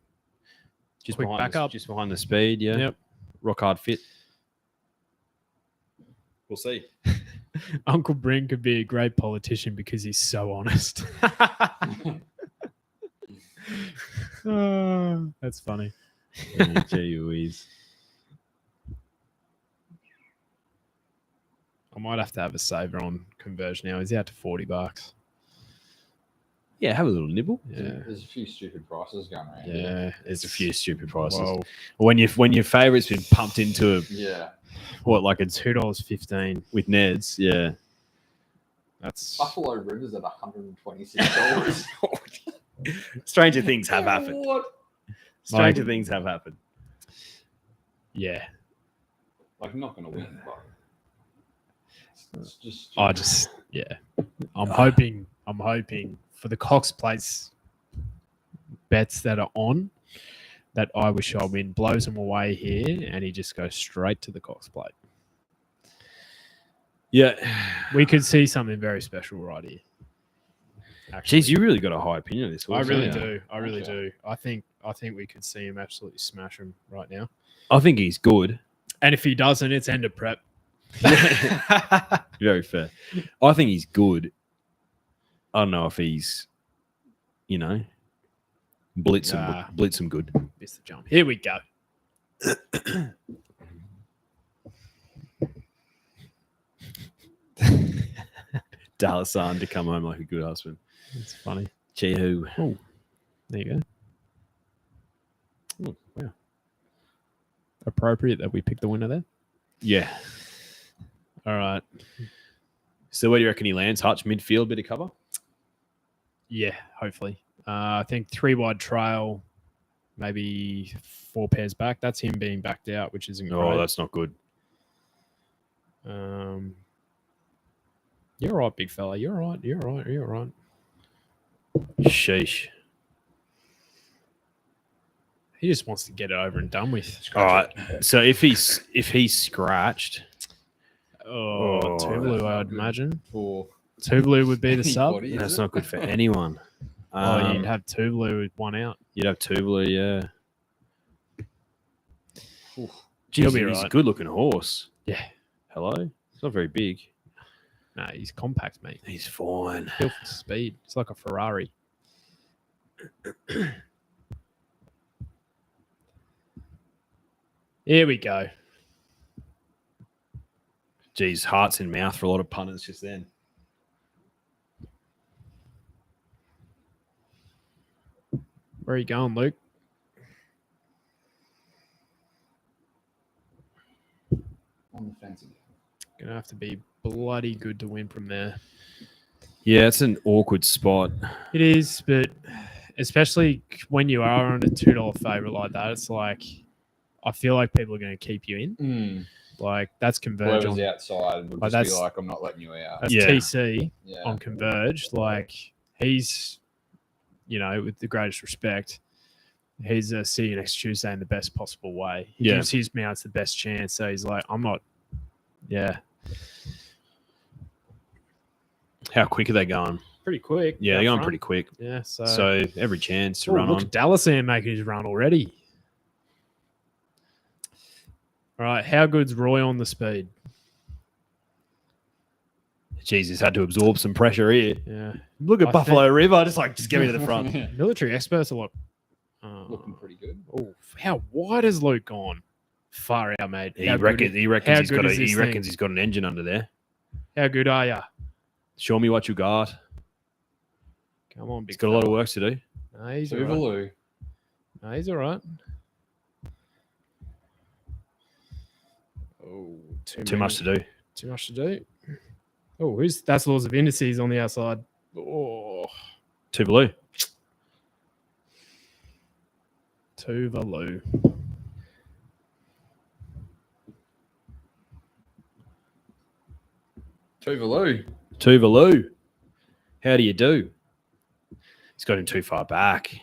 Just Quick backup. Just behind the speed, yeah. Yep. Rock hard fit. We'll see. Uncle Bryn could be a great politician because he's so honest. That's funny. Gee whiz. I might have to have a saver on Converge now. He's out to $40. Yeah, have a little nibble. Yeah. There's a few stupid prices going around. Yeah. There's a few stupid prices. Whoa. When your favourite's been pumped into like a $2.15 with Neds, yeah. That's Buffalo Rivers at $126. Stranger things have happened. What? Stranger things have happened. Yeah. Like, I'm not going to win, but it's just. I'm hoping for the Cox Plates bets that are on that I Wish I Win blows him away here and he just goes straight to the Cox Plate. Yeah. We could see something very special right here. Actually. Jeez, you really got a high opinion of this. I really do. I really do. I think we could see him absolutely smash him right now. I think he's good. And if he doesn't, it's end of prep. Very fair. I think he's good. I don't know if he's, Blitz Nah. them good. Missed the jump. Here we go. Dalasan to come home like a good husband. It's funny. Chee-hoo. Oh, there you go. Oh, wow. Appropriate that we picked the winner there. Yeah. All right. So where do you reckon he lands? Hutch, midfield, bit of cover? Yeah, hopefully. I think 3 wide trail, maybe 4 pairs back. That's him being backed out, which isn't Oh, great. that's not good. You're all right, big fella. You're all right. You're all right. You're all right. Sheesh. He just wants to get it over and done with. All right. So if he's scratched, Tuvalu, I would good. imagine. For Tuvalu would be the sub. anybody, is that's it? not good for anyone. You'd have Tuvalu with 1 out. You'd have Tuvalu, yeah. Oof. He'll Jeez, be he's a right. good-looking horse. Yeah. Hello? It's not very big. No, he's compact, mate. He's fine. Built for speed. It's like a Ferrari. Here we go. Geez, hearts in mouth for a lot of punters just then. Where are you going, Luke? On the fence again. Gonna have to be bloody good to win from there. Yeah, it's an awkward spot. It is, but especially when you are on a $2 favorite like that, it's like I feel like people are going to keep you in. Like that's Converge. Whoever's outside would Like, just be that's- like, I'm not letting you out. That's Yeah. TC Yeah. on Converge. Like he's, with the greatest respect, he's a see you next Tuesday in the best possible way. He Yeah. gives his mounts the best chance. So he's like, I'm not. Yeah, How quick are they going? pretty quick. Yeah, up they're going front. pretty quick. Yeah, so, So every chance to Ooh, run look on. at Dallasan making his run already. All right, how good's Roy on the speed? Jeez, he's had to absorb some pressure here. Yeah, Look at I Buffalo River. Just get me to the front. military experts are like, Looking pretty good. oh, how wide has Luke gone? Far out, mate. He How reckons how he's good got is this thing? he's got an engine under there. How good are ya? Show me what you got. Come on, big. He's got a lot of fella. work to do. No, he's all right. Tuvalu. No, he's all right. Oh, Too much to do. Too much to do. Oh, that's Laws of Indices on the outside. Oh, Tuvalu. Tuvalu. Tuvalu. Tuvalu. How do you do? He's got him too far back.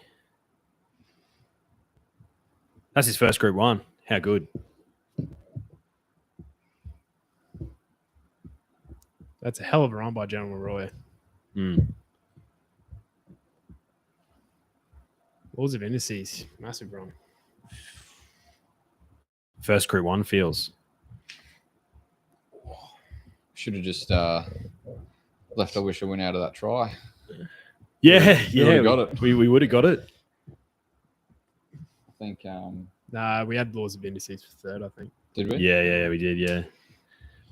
That's his first Group 1. How good. That's a hell of a run by General Roy. Laws of Indices. Massive run. First Group 1 feels. Should have just left. I wish I went out of that try. Yeah, You would've got it. We would have got it. I think. Nah, we had Laws of Indices for third, I think. Did we? Yeah, we did, yeah.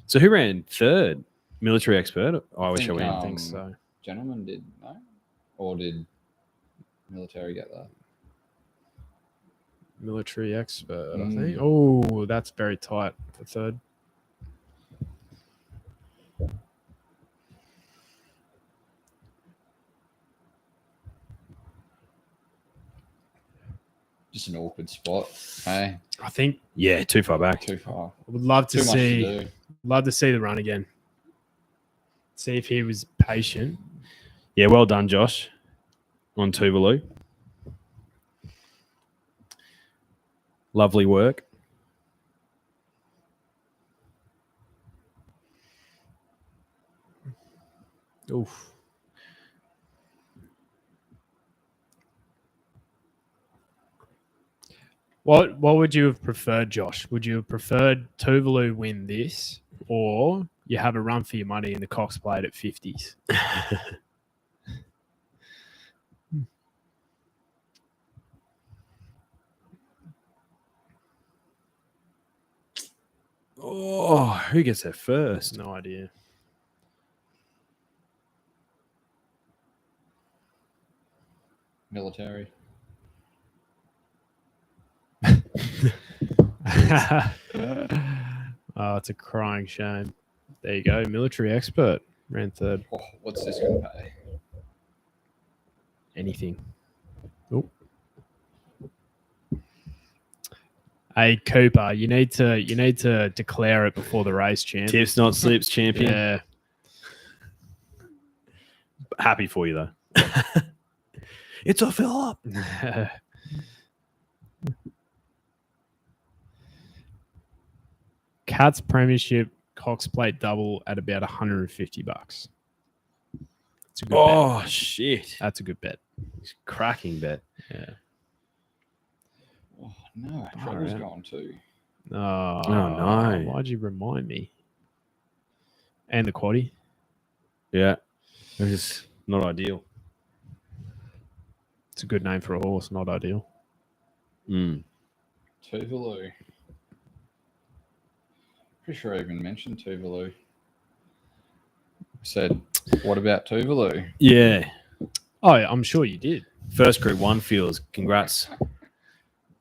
So who ran third? Military expert? Oh, I wish I think, went. I think so. Gentleman did no, or did military get that? Military expert, I think. Oh, that's very tight for third. Just an awkward spot. Hey, I think Yeah, too far back. too far. I would love to Too much see to do. love to see the run again. See if he was patient. Yeah, well done, Josh, on Tuvalu. Lovely work. Oof. What would you have preferred, Josh? Would you have preferred Tuvalu win this, or you have a run for your money and the Cox played at 50s? Who gets there first? No idea. Military. Oh, it's a crying shame. There you go. Military expert. Ran third. Oh, what's this going to pay? Anything. Oh. Hey Cooper, you need to declare it before the race, champ. Tips not slips, champion. Yeah. Happy for you though. It's a fill up. Cats Premiership Cox Plate double at about $150. That's a good bet. Shit. That's a good bet. It's a cracking bet. Yeah. Oh, no. Trevor's gone too. Oh, no. Why'd you remind me? And the Quaddie. Yeah. It's not ideal. It's a good name for a horse, not ideal. Tuvalu. Pretty sure I even mentioned Tuvalu. Said, what about Tuvalu? Yeah. Oh, yeah, I'm sure you did. First Group 1 fields. Congrats.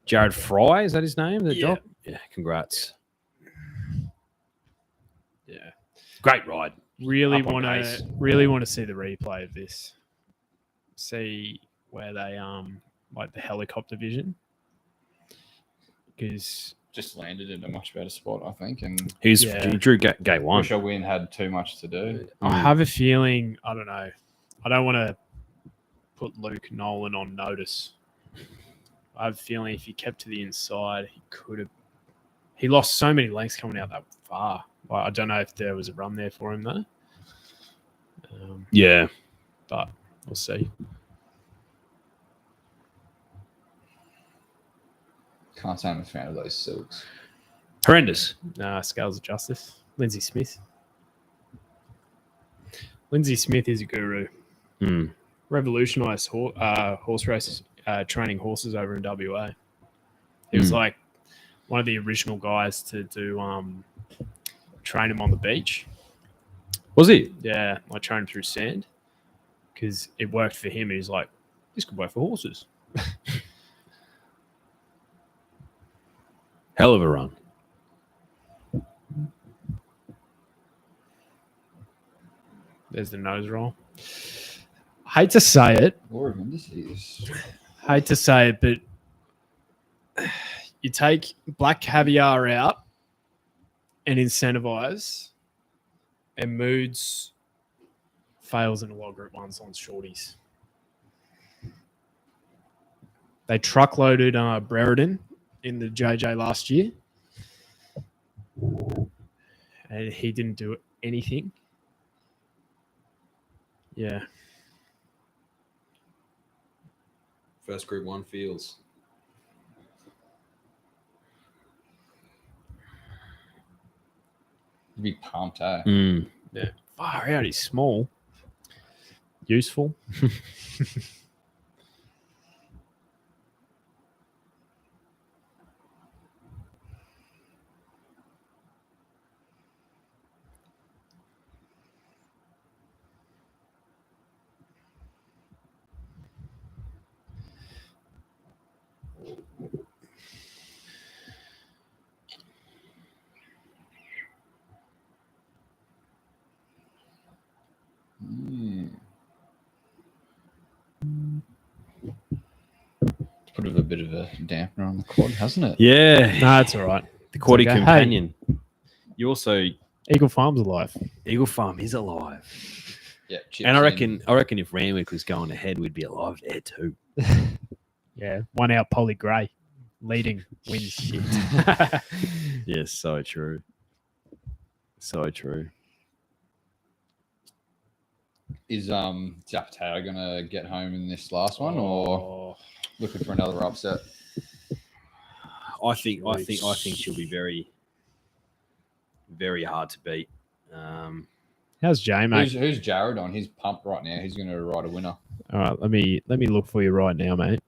Jared Fry, is that his name? The doc? Yeah, congrats. Yeah. Great ride. Really Up on want pace. to see the replay of this. See where they like the helicopter vision. Because Just landed in a much better spot, I think. And He Yeah. drew gate 1. wish I win had too much to do. I have a feeling, I don't know. I don't want to put Luke Nolan on notice. I have a feeling if he kept to the inside, he could have. He lost so many lengths coming out that far. Well, I don't know if there was a run there for him though. Yeah. But we'll see. Can't say I'm a fan of those silks. Horrendous. Scales of Justice. Lindsay Smith. Lindsay Smith is a guru. Revolutionized horse races, training horses over in WA. He was like one of the original guys to do train him on the beach. Was he? Yeah, I trained him through sand because it worked for him. He was like, this could work for horses. Hell of a run. There's the nose roll. Hate to say it. Law of indices. Hate to say it, but you take black caviar out and incentivize, and Moods fails in a lot of Group 1s on shorties. They truckloaded Brereton in the JJ last year, and he didn't do anything. Yeah. First Group 1 fields. You'd be pumped, eh? Yeah. Far out, he's small. Useful. Put a bit of a dampener on the quad, hasn't it? Yeah. No, that's all right. The Quaddie okay. companion. You also Eagle Farm's alive. Eagle Farm is alive. Yeah. And I reckon if Randwick was going ahead, we'd be alive there too. Yeah. 1 out Polly Gray. Leading wins shit. Yes, so true. So true. Is Zapatero gonna get home in this last one, or looking for another upset? I think she'll be very, very hard to beat. How's Jay, mate? Who's Jared on? He's pumped right now. He's gonna ride a winner. All right, let me look for you right now, mate.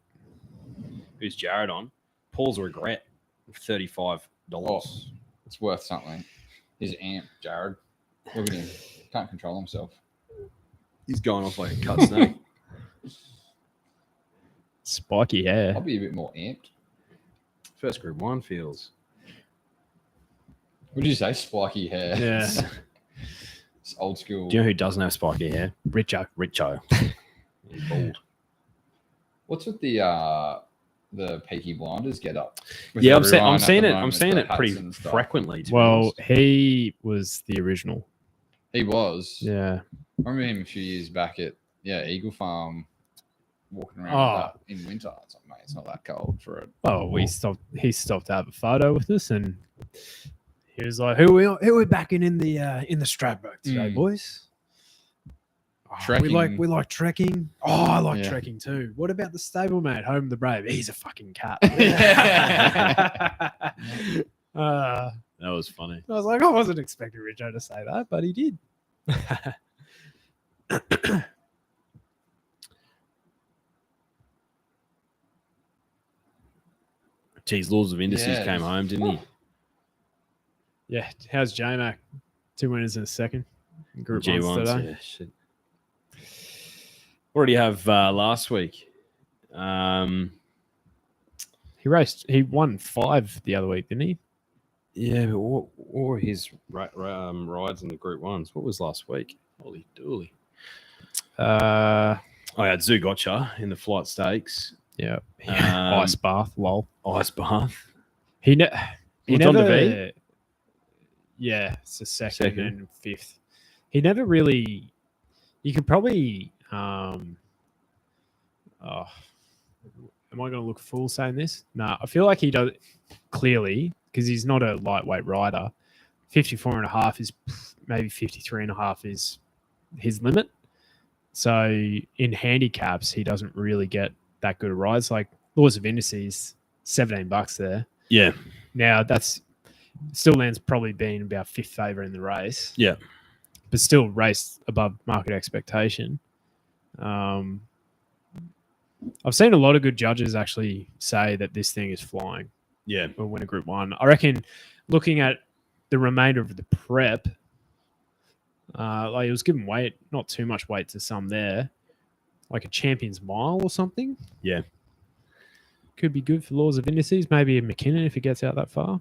Who's Jared on? Paul's Regret, $35. Oh, it's worth something. He's amped, Jared. Look at him. Can't control himself. He's going off like a cut snake. Spiky hair. I'll be a bit more amped. First Group 1 feels. What did you say? Spiky hair. Yeah. It's old school. Do you know who doesn't have spiky hair? Richo. He's bald. What's with the Peaky Blinders get up? With Yeah, I'm everyone seeing at it. the I'm moment, seeing the it hats pretty and stuff? frequently. To be Well, honest. he was the original. He was. Yeah. I remember him a few years back at Eagle Farm, walking around Oh. with that in winter. It's like, mate, it's not that cold for it. Oh, he stopped to have a photo with us, and he was like, "Who we backing in the Stradbroke today, boys? Oh, Trekking. we like trekking. Oh, I like Yeah. trekking too. What about the stablemate, Home the Brave? He's a fucking cat." That was funny. I was like, I wasn't expecting Richo to say that, but he did. Geez, Laws of Indices Yeah. came home, didn't he? Yeah, how's J-Mac? 2 winners in a second. Group ones G1s, today. yeah, shit. What did he have last week? He won 5 the other week, didn't he? Yeah, but what were his rides in the Group 1s? What was last week? Holy dooly. I had Zoo Gotcha in the flight stakes. Yeah. Um, Ice bath, lol. Ice Bath. He What's on the never. V? Yeah, it's the second Second. and 5th. He never really. You could probably. Am I going to look a fool saying this? No, I feel like he does clearly because he's not a lightweight rider. 54.5 is maybe 53.5 is his limit. So in handicaps, he doesn't really get that good a rides. Like Laws of Indices, $17 there. Yeah. Now that's still lands probably being about 5th favourite in the race. Yeah. But still raced above market expectation. I've seen a lot of good judges actually say that this thing is flying. Yeah. Will win a Group 1. I reckon looking at the remainder of the prep, like it was given weight, not too much weight to some there, like a Champions Mile or something. Yeah. Could be good for Laws of Indices. Maybe a McKinnon if he gets out that far.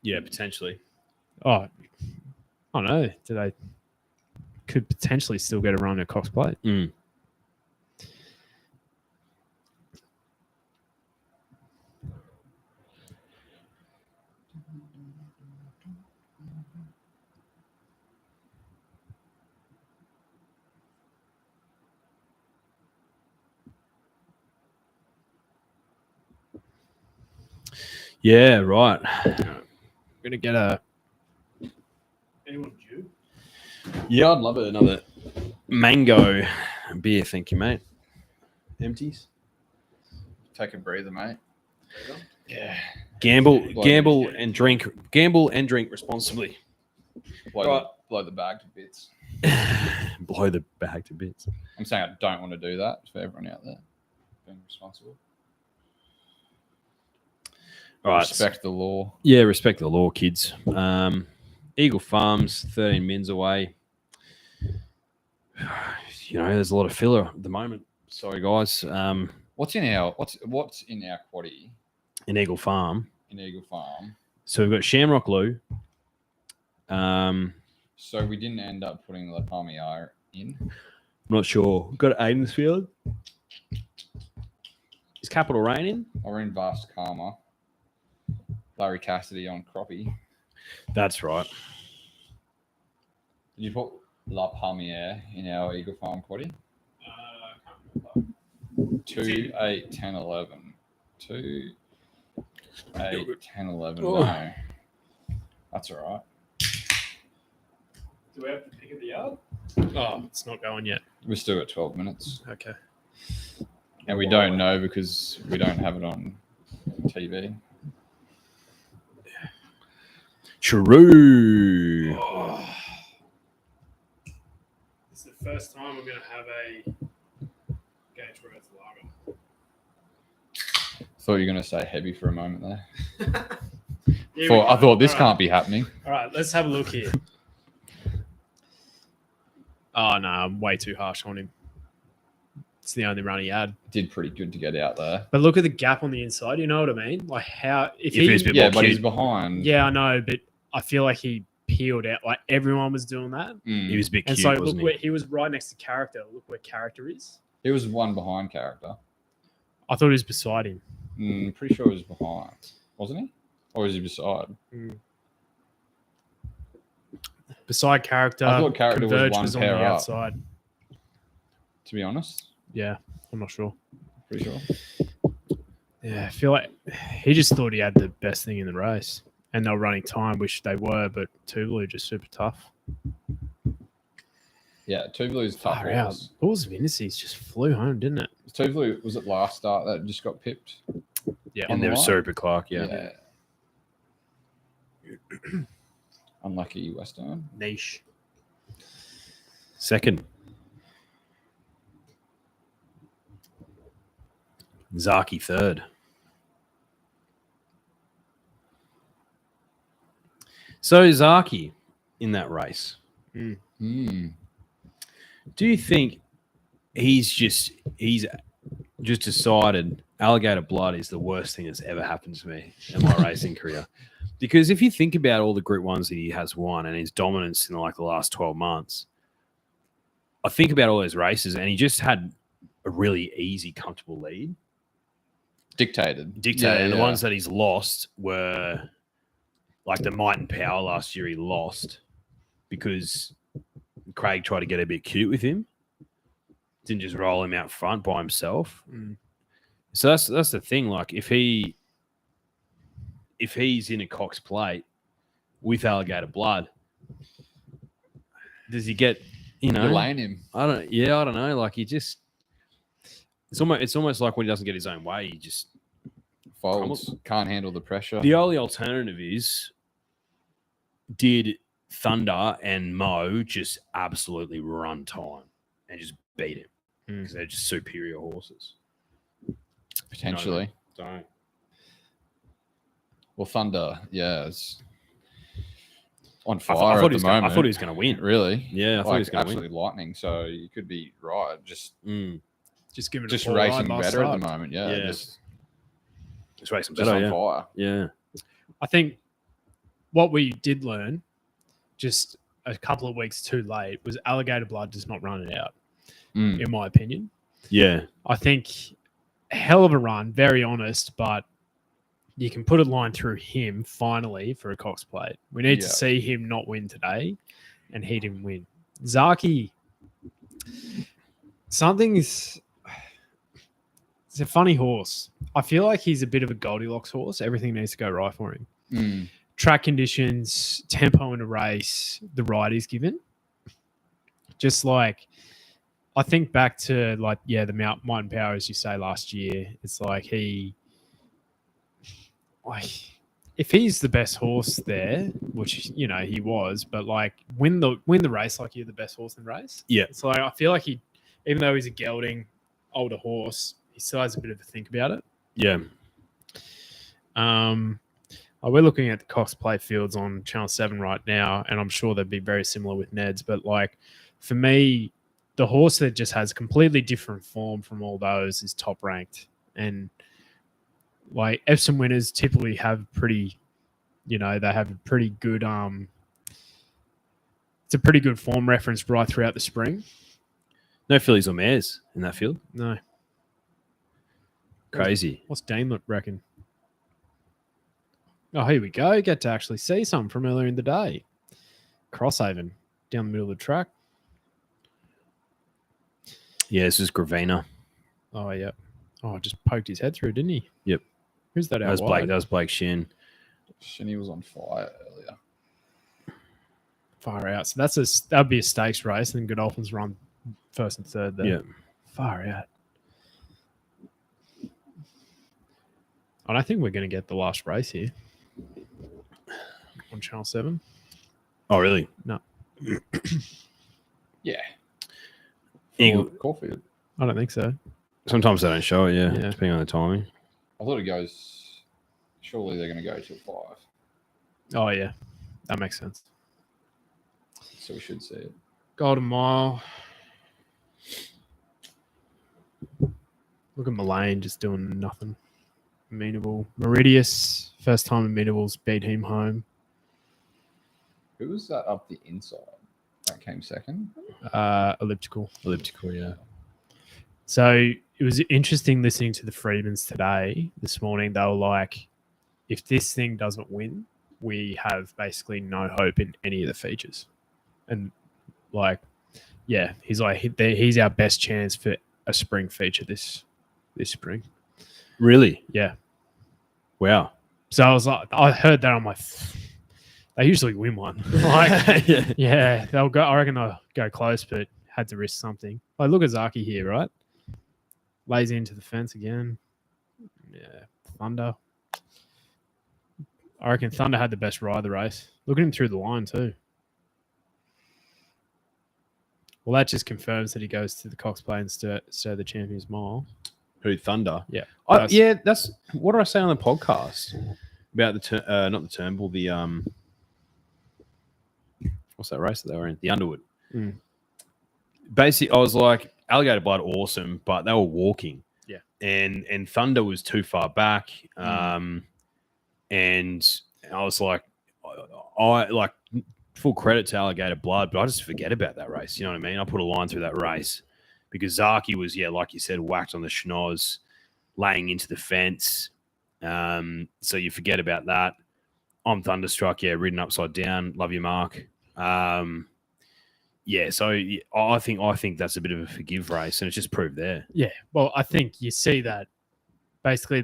Yeah, potentially. Oh, I don't know. They could potentially still get a run at Cox Plate. Mm. Yeah, right. I'm gonna get a. Anyone due? Yeah, I'd love another mango beer, thank you, mate. Empties. Take a breather, mate. Yeah. Gamble Blow and drink responsibly. Blow the bag to bits. Blow the bag to bits. I'm saying I don't want to do that for everyone out there. Being responsible. All right. Respect the law. Yeah, respect the law, kids. Eagle Farms, 13 mins away. You know, there's a lot of filler at the moment. Sorry, guys. What's in our quaddie In Eagle Farm. in Eagle Farm? So we've got Shamrock Lou. So we didn't end up putting La Palmier in. I'm not sure. We've got Aidensfield. Is Capital Rain in? Or in Vast Karma. Larry Cassidy on Croppy. That's right. Did you put La Palmier in our Eagle Farm quaddie? 2, 8, 10, 11. 2, 8, 10, 11. Oh. No. That's all right. Do we have to pick at the yard? Oh, it's not going yet. We're still at 12 minutes. Okay. And we don't know because we don't have it on TV. True. Oh. This is the first time we're going to have a Gage Worth lager. Thought you were going to say heavy for a moment there. I thought this can't be happening. All right, let's have a look here. Oh, no, I'm way too harsh on him. It's the only run he had. Did pretty good to get out there. But look at the gap on the inside. You know what I mean? Like how if he's a bit Yeah, more but cute. he's behind. Yeah, I know, but I feel like he peeled out. Like everyone was doing that. He was a bit And cute, so look wasn't where he was right next to character. Look where character is. He was one behind character. I thought he was beside him. Pretty sure he was behind, wasn't he? Or was he beside? Beside character. I thought character was Converge one on the pair up. outside. To be honest, Yeah, I'm not sure. pretty sure. Yeah, I feel like he just thought he had the best thing in the race. And they were running time, which they were, but Tuvalu just super tough. Yeah, Tuvalu's tough. Far out. Balls of Indices just flew home, didn't it? Tuvalu, was it last start that just got pipped? Yeah. And there was Super Clark, yeah. Unlucky Western. Niche. Second. Zaki third. So Zaki in that race. Mm. Do you think he's just decided alligator blood is the worst thing that's ever happened to me in my racing career? Because if you think about all the Group 1s that he has won and his dominance in like the last 12 months, I think about all those races and he just had a really easy, comfortable lead. Dictated. And the ones that he's lost were like the Might and Power last year he lost because Craig tried to get a bit cute with him. Didn't just roll him out front by himself. So that's the thing. Like if he's in a Cox plate with alligator blood, does he get You're laying him. I don't know. Like he just it's almost like when he doesn't get his own way, he just Folds. Can't handle the pressure. The only alternative is did Thunder and Mo just absolutely run time and just beat him because they're just superior horses. Potentially. Don't. Well, Thunder, it's on fire I at the moment. I thought he was going to win. Really? Yeah, I thought he was going to win. Absolutely lightning. So you could be right. Just giving just it a racing ride better at last the start. moment. Yeah. Just racing Just better. on fire. Yeah. I think what we did learn just a couple of weeks too late was alligator blood does not run it out, in my opinion. Yeah. I think hell of a run, very honest, but you can put a line through him finally for a Cox plate. We need to see him not win today, and he didn't win. Zaki, it's a funny horse. I feel like he's a bit of a Goldilocks horse. Everything needs to go right for him. Track conditions, tempo in a race, the ride he's given. Just like, I think back to the Might and Power, as you say, last year. It's like if he's the best horse there, which he was, but win the race like you're the best horse in the race. Yeah. So I feel like he, even though he's a gelding older horse, he still has a bit of a think about it. Yeah. We're looking at the Cox Plate fields on Channel 7 right now, and I'm sure they'd be very similar with Ned's. But for me, the horse that just has completely different form from all those is top ranked. And Epsom winners typically have pretty, they have a pretty good, it's a pretty good form reference right throughout the spring. No fillies or mares in that field. No. Crazy. What's Dean reckon? Oh, here we go. Get to actually see some from earlier in the day. Crosshaven down the middle of the track. Yeah, this is Gravina. Oh, yeah. Oh, just poked his head through, didn't he? Yep. Who's that out That wide? was Blake Shin. Shinny was on fire earlier. Far out. So that'd be a stakes race, and then Godolphin's run first and third there. Yeah. Far out. I don't think we're going to get the last race here on Channel 7. Oh, really? No. Yeah. Eagle. Caulfield. I don't think so. Sometimes they don't show it, Yeah. depending on the timing. I thought it goes. Surely they're going to go till 5. Oh, yeah. That makes sense. So we should see it. Golden Mile. Look at Mullane just doing nothing. Amenable. Meridius, first time Amenables beat him home. Who was that up the inside? That came second. Elliptical. Yeah. So it was interesting listening to the Freemans today, this morning. They were like, if this thing doesn't win, we have basically no hope in any of the features. And like, yeah, he's like, he's our best chance for a spring feature this spring. Really? Yeah. Wow. So I was like, I heard that. I'm like, they usually win one. Like, yeah, they'll go. I reckon they'll go close, but had to risk something. Like, look at Zaki here, right? Lazy into the fence again. Yeah, Thunder. I reckon Thunder had the best ride of the race. Look at him through the line too. Well, that just confirms that he goes to the Cox Plate instead of the Champions Mile. Who, Thunder? Yeah. That's what did I say on the podcast about the not the Turnbull, the what's that race that they were in? The Underwood. Mm. Basically, I was like, Alligator Blood, awesome, but they were walking. Yeah. And Thunder was too far back. And I was like, I like full credit to Alligator Blood, but I just forget about that race. You know what I mean? I put a line through that race because Zaki was, like you said, whacked on the schnoz, laying into the fence. So you forget about that. I'm thunderstruck, ridden upside down. Love you, Mark. So I think that's a bit of a forgive race, and it's just proved there. Yeah, well, I think you see that basically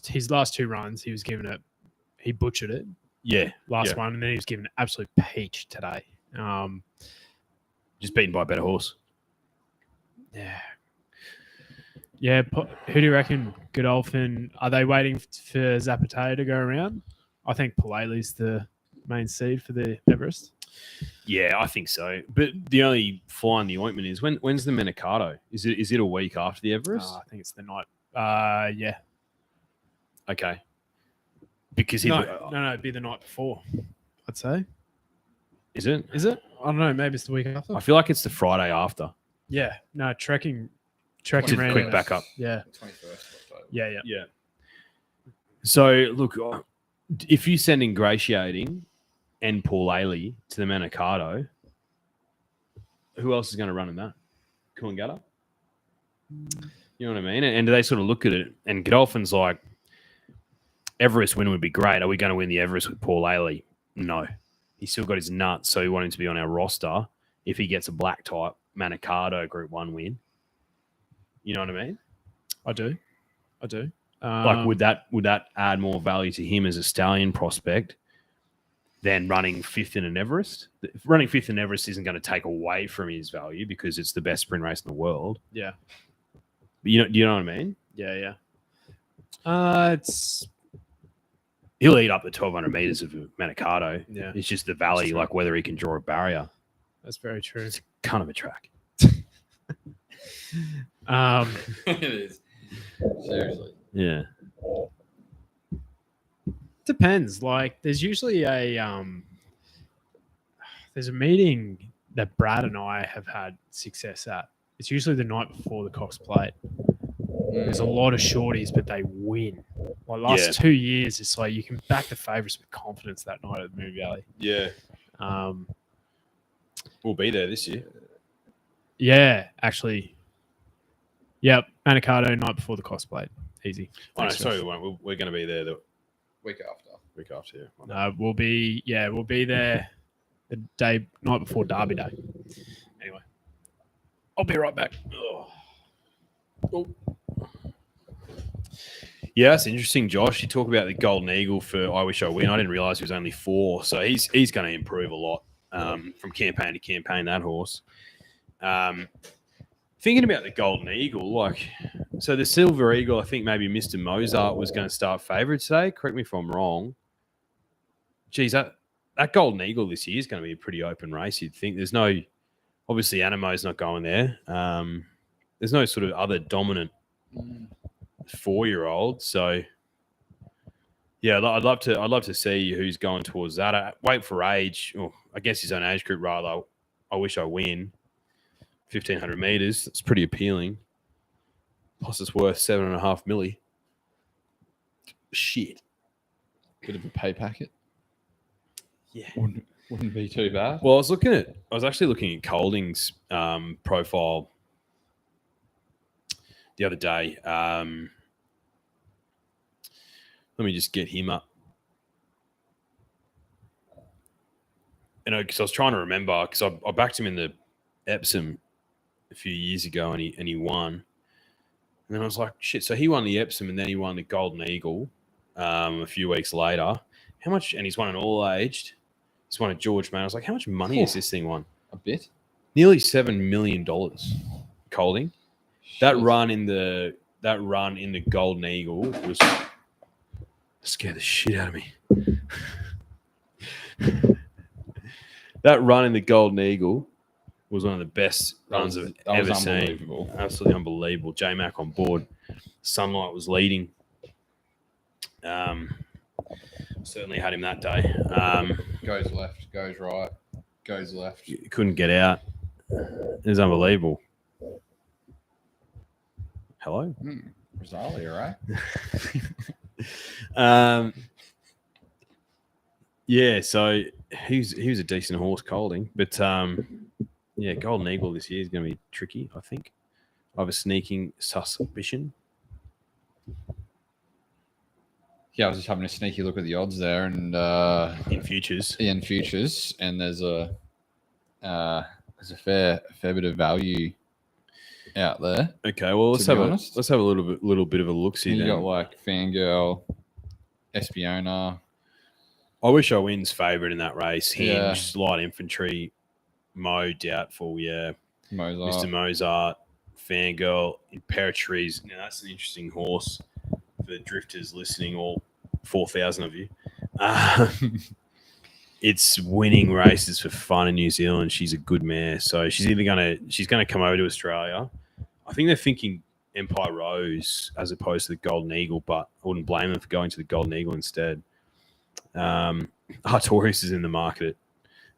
his last two runs, he was given it, he butchered it. Yeah, last one, and then he was given an absolute peach today. Just beaten by a better horse. Yeah. Yeah, who do you reckon? Godolphin, are they waiting for Zapateo to go around? I think Paleli's the main seed for the Everest. Yeah, I think so. But the only fly in the ointment is when's the Manikato? Is it a week after the Everest? I think it's the night. Yeah. Okay. Because no, it'd be the night before, I'd say. Is it? Is it? I don't know. Maybe it's the week after. I feel like it's the Friday after. Yeah. No, trekking Just a quick backup. Yeah. 21st October. Yeah. So, look, if you send Ingratiating and Paul Ailey to the Manikato, who else is going to run in that? Coolangatta? You know what I mean? And do they sort of look at it? And Godolphin's like, Everest win would be great. Are we going to win the Everest with Paul Ailey? No. He's still got his nuts, so we want him to be on our roster if he gets a black type Manikato Group 1 win. You know what I mean? I do. Like, would that add more value to him as a stallion prospect than running fifth in an Everest? Running fifth in Everest isn't going to take away from his value because it's the best sprint race in the world. Yeah. But do you know what I mean? Yeah. He'll eat up the 1,200 meters of Manikato. Yeah. It's just the valley, like whether he can draw a barrier. That's very true. It's kind of a track. It is. Seriously. Yeah. Depends. Like, there's usually there's a meeting that Brad and I have had success at. It's usually the night before the Cox Plate. There's a lot of shorties, but they win. Like last 2 years, it's like you can back the favourites with confidence that night at the Moon Valley. Yeah. We'll be there this year. Yeah, actually. Yep, Manikato night before the Cox Plate. Easy. Oh, no, sorry, we're going to be there the Week after. Yeah. We'll be there the night before Derby Day. Anyway, I'll be right back. Oh. Yeah, that's interesting, Josh. You talk about the Golden Eagle for I Wish I Win. I didn't realize he was only 4, so he's going to improve a lot from campaign to campaign, that horse. Thinking about the Golden Eagle, so the Silver Eagle, I think maybe Mr. Mozart was going to start favourite today. Correct me if I'm wrong. Geez, that Golden Eagle this year is going to be a pretty open race, you'd think. There's no, obviously Anamo's not going there. There's no sort of other dominant 4-year-old. So, Yeah, I'd love to see who's going towards that. Wait for age, or I guess his own age group rather. I wish I win 1,500 meters. It's pretty appealing. Plus, it's worth 7.5 milli. Shit. Bit of a pay packet. Yeah, wouldn't be too bad. Well, I was actually looking at Colding's profile the other day. Let me just get him up. Because I was trying to remember, because I backed him in the Epsom a few years ago, and he won. And then I was like, shit. So he won the Epsom, and then he won the Golden Eagle a few weeks later. How much? And he's won an all-aged. He's won a George Main. I was like, how much money has this thing won? A bit. Nearly $7 million. Colding. Shit. That run in the Golden Eagle was scared the shit out of me. That run in the Golden Eagle was one of the best runs I've ever seen. Absolutely unbelievable. J-Mac on board. Sunlight was leading. Certainly had him that day. Goes left, goes right, goes left. Couldn't get out. It was unbelievable. Hello? Rosalia, right? Yeah, so he was a decent horse, Colding. But, yeah, Golden Eagle this year is going to be tricky, I think. I have a sneaking suspicion. Yeah, I was just having a sneaky look at the odds there, and in futures, and there's a fair bit of value out there. Okay, well let's have a little bit of a look see. You got like Fangirl, Espiona. I wish I wins favourite in that race. Hinge, Light Infantry, Mo doubtful. Yeah, Mr. Mozart, Fangirl, Imperatrice. Now that's an interesting horse. For the drifters listening, all 4,000 of you, it's winning races for fun in New Zealand. She's a good mare, so she's gonna come over to Australia. I think they're thinking Empire Rose as opposed to the Golden Eagle, but I wouldn't blame them for going to the Golden Eagle instead. Artorius is in the market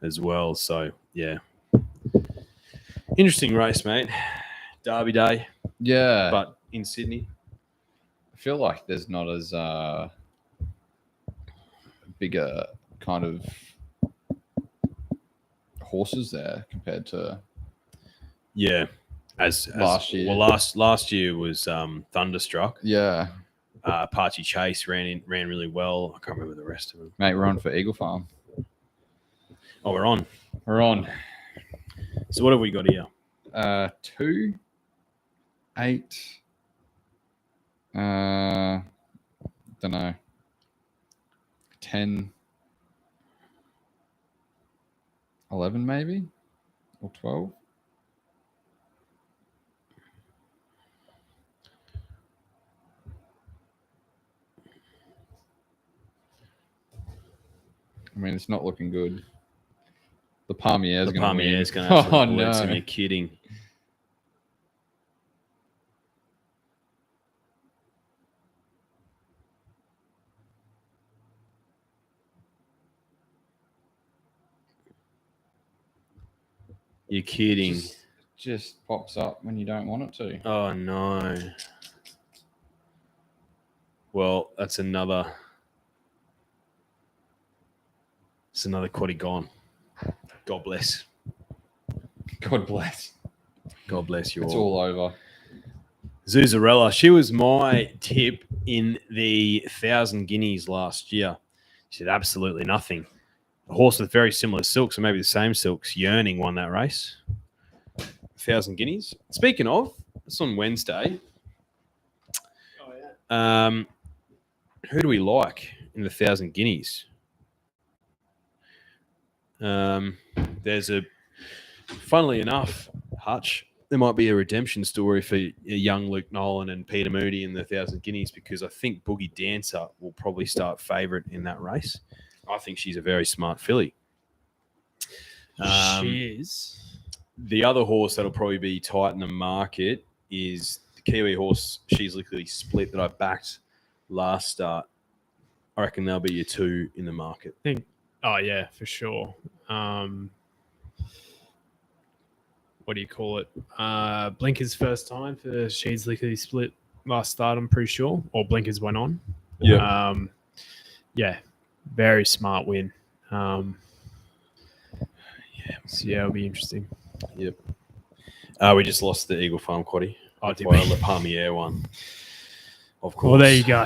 as well, so yeah, interesting race, mate. Derby Day, yeah, but in Sydney. I feel like there's not as bigger kind of horses there compared to as last year. Well, last year was Thunderstruck. Yeah, Apache Chase ran really well. I can't remember the rest of them. Mate, we're on for Eagle Farm. Oh, we're on. So what have we got here? 2, 8. Don't know. 10, 11 maybe, or 12. I mean, it's not looking good. The Palmier's going to win. Oh, no. You're kidding. You're kidding. Just pops up when you don't want it to. Oh, no. Well, that's another Quaddie gone. God bless. God bless. God bless you all. It's all over. Zuzarella. She was my tip in the 1,000 guineas last year. She said absolutely nothing. A horse with very similar silks, or maybe the same silks, Yearning won that race. 1,000 guineas. Speaking of, it's on Wednesday. Oh, yeah. Who do we like in the 1,000 guineas? Funnily enough, Hutch, there might be a redemption story for young Luke Nolan and Peter Moody in the 1,000 guineas, because I think Boogie Dancer will probably start favourite in that race. I think she's a very smart filly. She is. The other horse that'll probably be tight in the market is the Kiwi horse She's Lickily Split that I backed last start. I reckon they'll be your 2 in the market. Oh yeah, for sure. What do you call it? Blinker's first time for Sheeds Lickety Split last start, I'm pretty sure. Or Blinkers went on. Yeah. Yeah, very smart win. So yeah, it'll be interesting. Yep. We just lost the Eagle Farm Quaddie. Oh, did By we? the Palmier one. Of course. Well, there you go.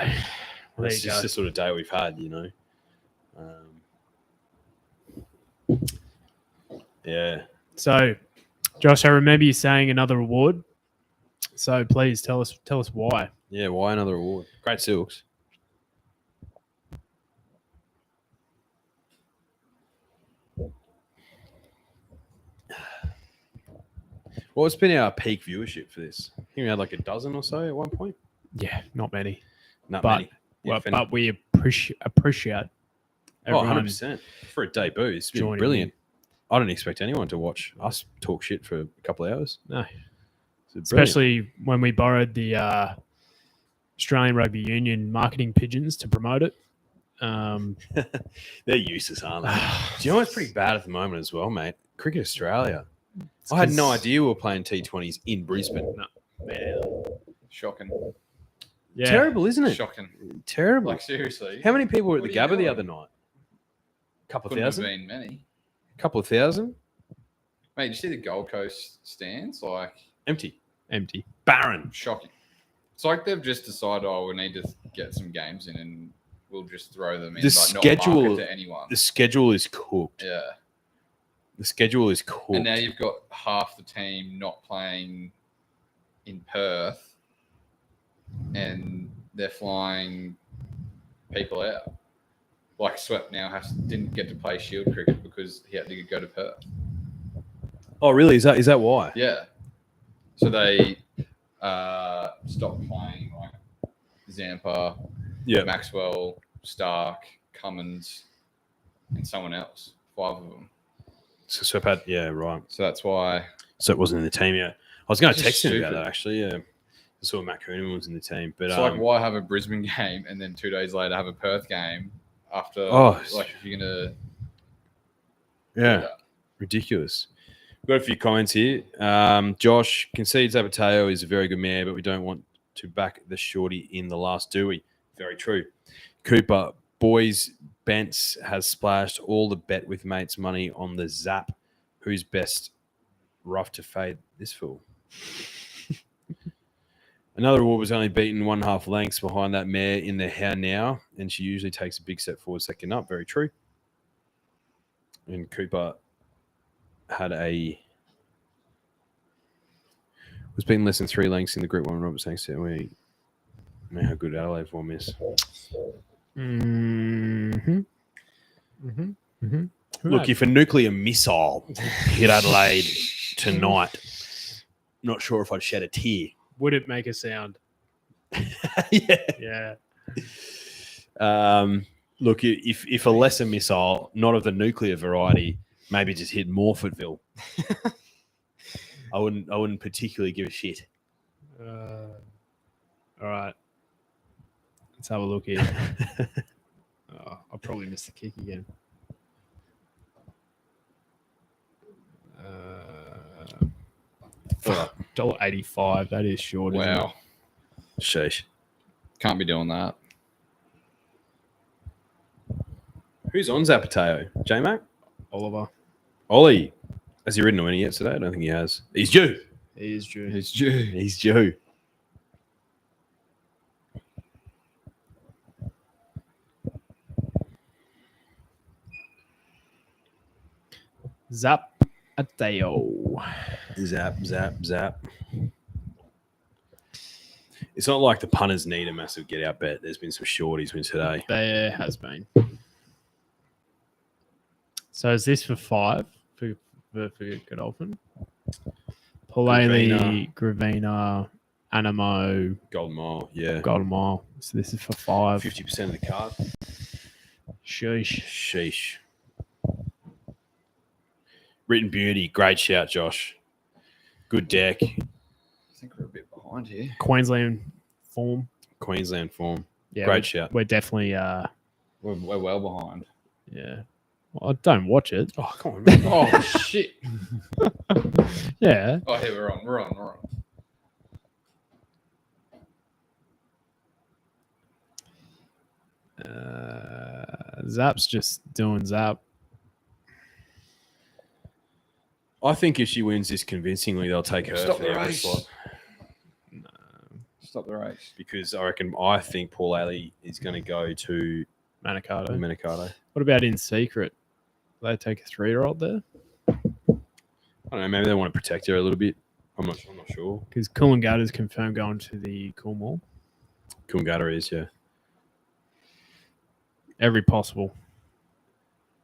That's just the sort of day we've had, you know. Yeah. So, Josh, I remember you saying another award. So please tell us why. Yeah, why another award? Great Silks. What's been our peak viewership for this? I think we had like a dozen or so at one point. Yeah, not many. Not But- many. Yeah, But we appreciate everyone. 100%. For a debut, it's been joining brilliant. I don't expect anyone to watch us talk shit for a couple of hours. No. It's brilliant. Especially when we borrowed the Australian Rugby Union marketing pigeons to promote it. They're useless, aren't they? Do you know what's pretty bad at the moment as well, mate? Cricket Australia. I had no idea we were playing T20s in Brisbane. Shocking. Yeah. Terrible, isn't it? Shocking. Terrible. Like, seriously. How many people were at What the are you Gabba the doing? other night? Couple of Couldn't have thousand? been many. Couple of thousand? Mate, did you see the Gold Coast stands? Like, Empty. Empty. Barren. shocking. It's like they've just decided, oh, we need to get some games in and we'll just throw them in. The Not schedule- market to anyone. The schedule is cooked. Yeah. The schedule is cooked. And now you've got half the team not playing in Perth and they're flying people out. Like Swept now didn't get to play Shield cricket because he had to go to Perth. Oh, really? Is that why? Yeah. So they stopped playing like Zampa, Yeah. Maxwell, Stark, Cummins, and someone else. 5 of them. So Swep had, yeah, right. So that's why. So it wasn't in the team yet. I was going to It's text just him about stupid. that actually. Yeah, I saw Matt Coonan was in the team, but It's like, why have a Brisbane game and then 2 days later have a Perth game after? Oh, like if you're gonna. yeah, ridiculous. We've got a few comments here. Josh concedes Abateo is a very good mare, but we don't want to back the shorty in the last, do we? Very true. Cooper, boys, Bents has splashed all the bet with mates money on the Zap. Who's best? Rough to fade this fool. Another award was only beaten 1.5 lengths behind that mare in the How Now, and she usually takes a big step forward second up. Very true. And Cooper had was beaten less than 3 lengths in the Group 1 Robert Thanks to we know how good Adelaide form is. Look, if a nuclear missile hit Adelaide tonight, not sure if I'd shed a tear. Would it make a sound? Yeah. Yeah. Look, if a lesser missile, not of the nuclear variety, maybe just hit Morfordville, I wouldn't particularly give a shit. All right. Let's have a look here. I'll probably miss the kick again. $1.85. That is short. isn't Wow. Sheesh. Can't be doing that. Who's on Zapateo? J-Mac? it? Oliver. Ollie. Has he ridden to any yet today? I don't think he has. He's due. He is due. It's due. He's due. Zap Ateo. Zap. It's not like the punters need a massive get out bet. There's been some shorties win today. There has been. So is this for 5 for Godolphin? Palele, Gravina, Animo, Golden Mile, yeah. Golden Mile. So this is for 5. 50% of the card. Sheesh. Sheesh. Written Beauty, great shout, Josh. Good deck. I think we're a bit behind here. Queensland form. Queensland form. Yeah, Great shout. We're definitely We're well behind. Yeah. Well, I don't watch it. Oh, come on, man. Oh shit! Yeah. Oh, here we're on. We're on. Zap's just doing Zap. I think if she wins this convincingly, they'll take her Stop for the the race. slot. Stop the race. Because I think Paul Ailey is going to go to Manicato. Manicato. What about In Secret? Do they take a 3-year-old there? I don't know. Maybe they want to protect her a little bit. I'm not sure. Because Coolangatta's confirmed going to the Coolmore. Coolangatta is, yeah. Every possible.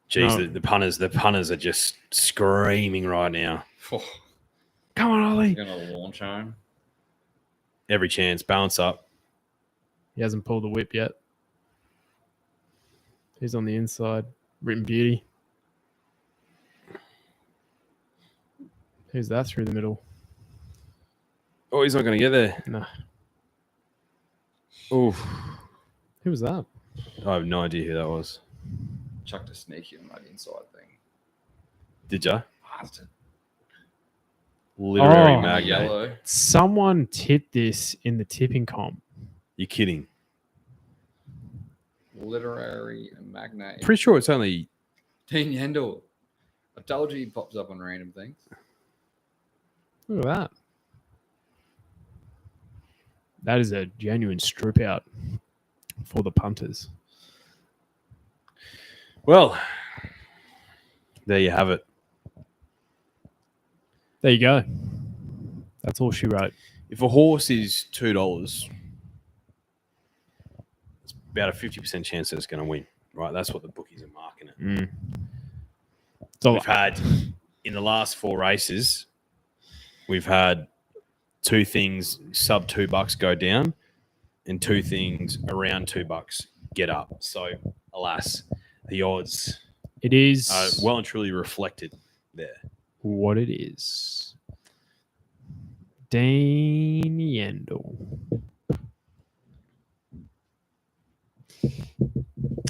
Jeez, No. the punters are just screaming right now. Oh, Come on, Ollie. you're gonna launch home. Every chance, balance up. He hasn't pulled the whip yet. He's on the inside. Written Beauty. Who's that through the middle? Oh, he's not going to get there. No. Oof. Who was that? I have no idea who that was. Chucked a sneaky on that inside thing. Did ya? Bastard. Literary Oh. magnate. Yellow. Someone tipped this in the tipping comp. You're kidding. Literary magnate. Pretty sure it's only... Dean Yendall. I told you he pops up on random things. Look at that. That is a genuine strip out for the punters. Well, there you have it. There you go. That's all she wrote. If a horse is $2, it's about a 50% chance that it's going to win, right? That's what the bookies are marking it. So We've had, in the last 4 races, we've had 2 things sub $2 go down and 2 things around $2 get up. So, alas, the odds it is are well and truly reflected there. what it is. Dean Yendall.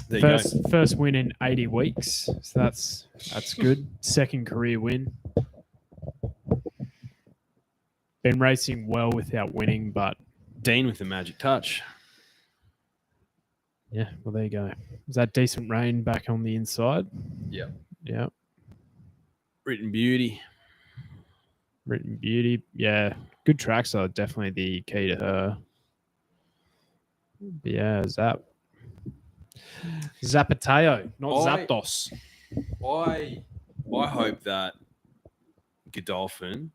There you go. First win in 80 weeks. So that's good. Second career win. Been racing well without winning, but Dean with the magic touch. yeah, well, there you go. Is that decent rain back on the inside? Yeah. Yeah. Written Beauty. Written Beauty. Yeah. Good tracks are definitely the key to her. But yeah, Zapateo, not Zapdos. I hope that Godolphin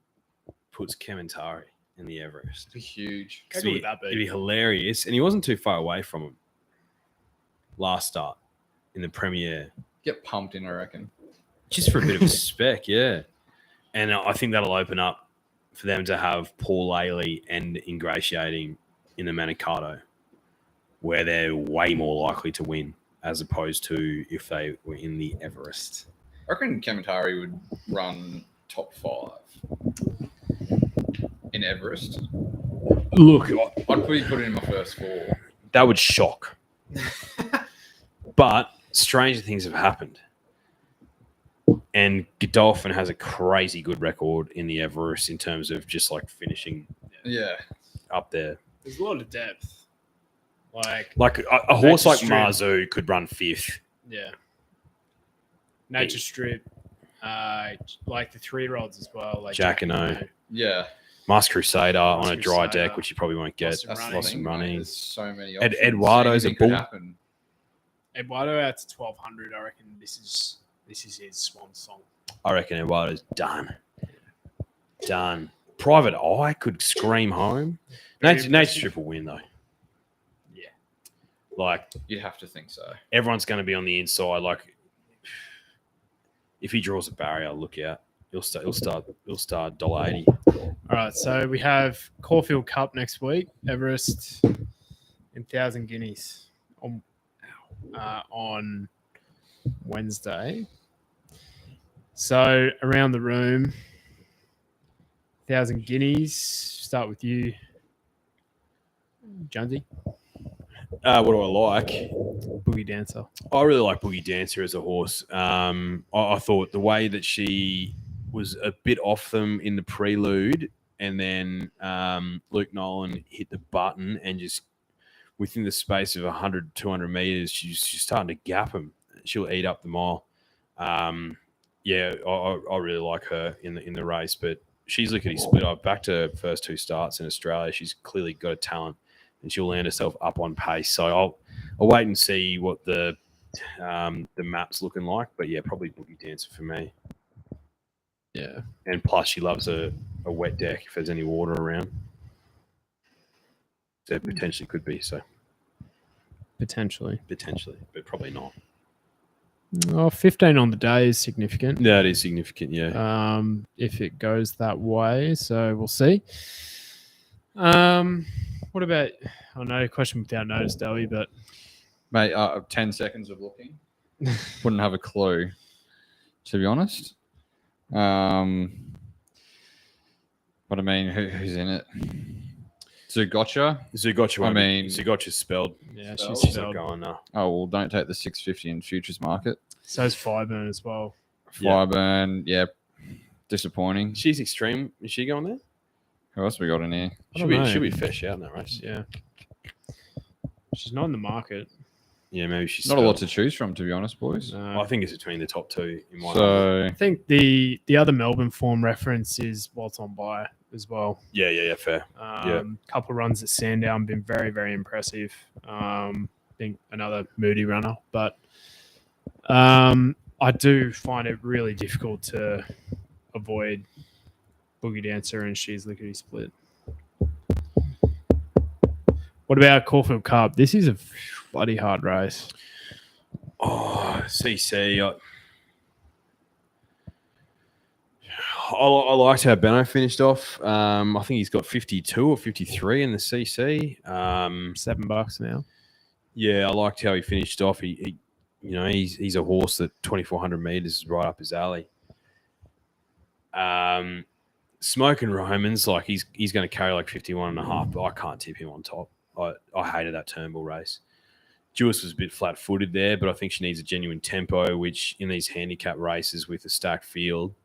puts Kementari in the Everest. It'd be huge. How good would that be? It'd be hilarious. And he wasn't too far away from him last start in the Premier. Get pumped in, I reckon. Just for a bit of a spec, yeah. And I think that'll open up for them to have Paul Ailey and Ingratiating in the Manicato, where they're way more likely to win as opposed to if they were in the Everest. I reckon Kementari would run top 5 in Everest. Look, I'd probably put it in my first 4. that would shock. But stranger things have happened. And Godolphin has a crazy good record in the Everest in terms of just like finishing Yeah. up there. There's a lot of depth. Like a horse like Strip. Marzu could run 5th. Yeah. Nature Strip. Like the 3-year-olds as well. Like Jack and O. Yeah. Mask Crusader on a dry Crusader. deck, which you probably won't get. Lost and That's Running. the thing, Running. mate. There's so many Ed- options. Eduardo's a Anything could bull. happen. Eduardo out to 1200. I reckon this is his swan song. I reckon Eduardo's done. Done. Private Eye could scream home. Very Nature impressive. Strip will win, though. Yeah. Like, you'd have to think so. Everyone's going to be on the inside. Like, if he draws a barrier, look out. He'll start $1.80. All right. So we have Caulfield Cup next week. Everest in 1,000 guineas on Wednesday. So around the room, 1,000 guineas. Start with you, Jonesy. What do I like? Boogie Dancer. I really like Boogie Dancer as a horse. I thought the way that she was a bit off them in the prelude, and then Luke Nolan hit the button and just within the space of 100, 200 meters, she's starting to gap him. She'll eat up the mile. I really like her in the race, but she's lickety split. I've backed her first 2 starts in Australia. She's clearly got a talent, and she'll land herself up on pace. So I'll wait and see what the map's looking like. But yeah, probably Boogie Dancer for me. Yeah, and plus she loves a wet deck if there's any water around. There potentially could be, so potentially, but probably not. Oh, 15 on the day is significant. Yeah, it is significant, yeah. If it goes that way, so we'll see. What about, I know, question without notice, Dowie, but... Mate, 10 seconds of looking. Wouldn't have a clue, to be honest. But I mean, who's in it? Zugotcha. Zugotcha's spelled. Yeah, Spelled. she's She's not spelled. going now. Oh, well, don't take the 650 in futures market. So's Fireburn as well. Fireburn, yeah, disappointing. She's extreme. Is she going there? Who else we got in here? don't know. She'll be fair shout in that race. Yeah. She's not in the market. Yeah, maybe she's Not a lot to choose from, to be honest, boys. No. I think it's between the top 2 in my mind. So, I think the other Melbourne form reference is Waltz on By as well. Yeah, fair. Couple runs at Sandown been very, very impressive. I think another moody runner, but I do find it really difficult to avoid Boogie Dancer and She's Lickety Split. What about Caulfield Cup? This is a bloody hard race. Oh, CC. I liked how Benno finished off. I think he's got 52 or 53 in the CC. $7 now. Yeah, I liked how he finished off. He's a horse that 2,400 meters is right up his alley. Smoking Romans, like he's going to carry like 51 and a half, but I can't tip him on top. I hated that Turnbull race. Jewess was a bit flat-footed there, but I think she needs a genuine tempo, which in these handicap races with a stacked field,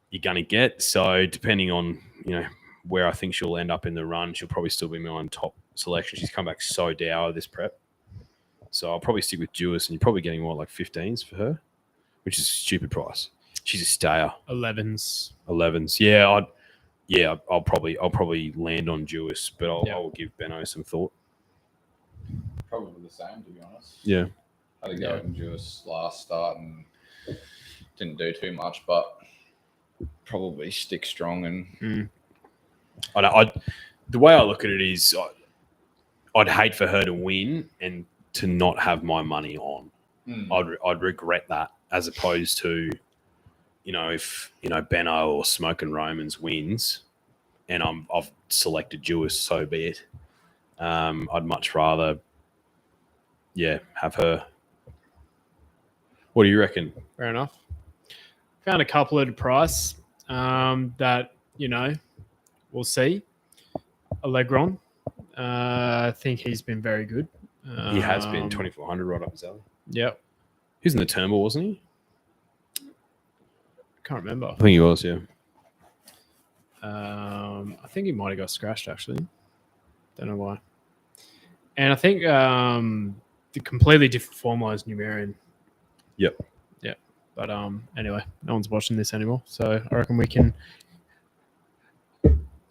you're going to get. So depending on, where I think she'll end up in the run, she'll probably still be my top selection. She's come back so dour this prep. So I'll probably stick with Jewess, and you're probably getting more like 15s for her, which is a stupid price. She's a stayer. 11s. Yeah, I'll probably land on Jewess, but I'll give Benno some thought. probably the same, to be honest. Yeah. Had to go and do his last start and didn't do too much, but probably stick strong. And the way I look at it is I'd hate for her to win and to not have my money on. I'd regret that, as opposed to, if Benno or Smoking Romans wins and I've selected Jewess, so be it. I'd much rather have her. What do you reckon? Fair enough. Found a couple at a price that, we'll see. Allegron. I think he's been very good. He has been 2,400 right up his alley. Yep. He was in the Turnbull, wasn't he? Can't remember. I think he was, yeah. I think he might have got scratched, actually. Don't know why. And I think the completely different formula is Numerian. Yep. But anyway, no one's watching this anymore, so I reckon we can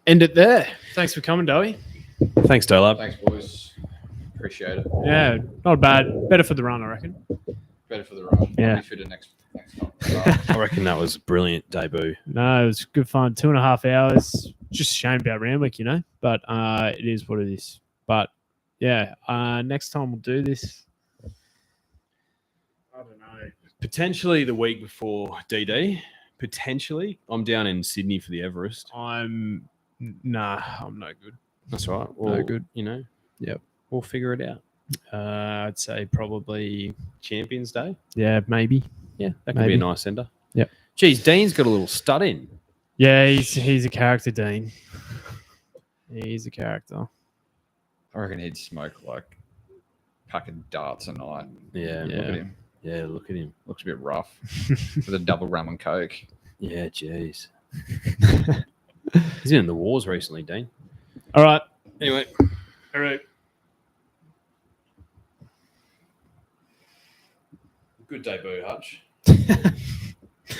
end it there. Thanks for coming, Dowie. Thanks, Dolab. thanks, boys. Appreciate it. Yeah, not bad. Better for the run, I reckon. Better for the run. Yeah. Maybe for the next time. I reckon that was a brilliant debut. No, it was good fun. 2.5 hours. Just a shame about Randwick, but it is what it is. But yeah, next time we'll do this. I don't know. Potentially the week before DD. Potentially. I'm down in Sydney for the Everest. I'm no good. That's right. No good. Yep. We'll figure it out. I'd say probably, Champions Day. yeah, maybe. Yeah, that could Maybe. be a nice ender. Yep. Geez, Dean's got a little stud in. Yeah, he's a character, Dean. He's a character. I reckon he'd smoke like a pack of darts a night. Yeah. Look at him. Yeah, look at him. Looks a bit rough with a double rum and coke. Yeah, jeez. He's been in the wars recently, Dean. All right. Anyway. All right. Good debut, Hutch.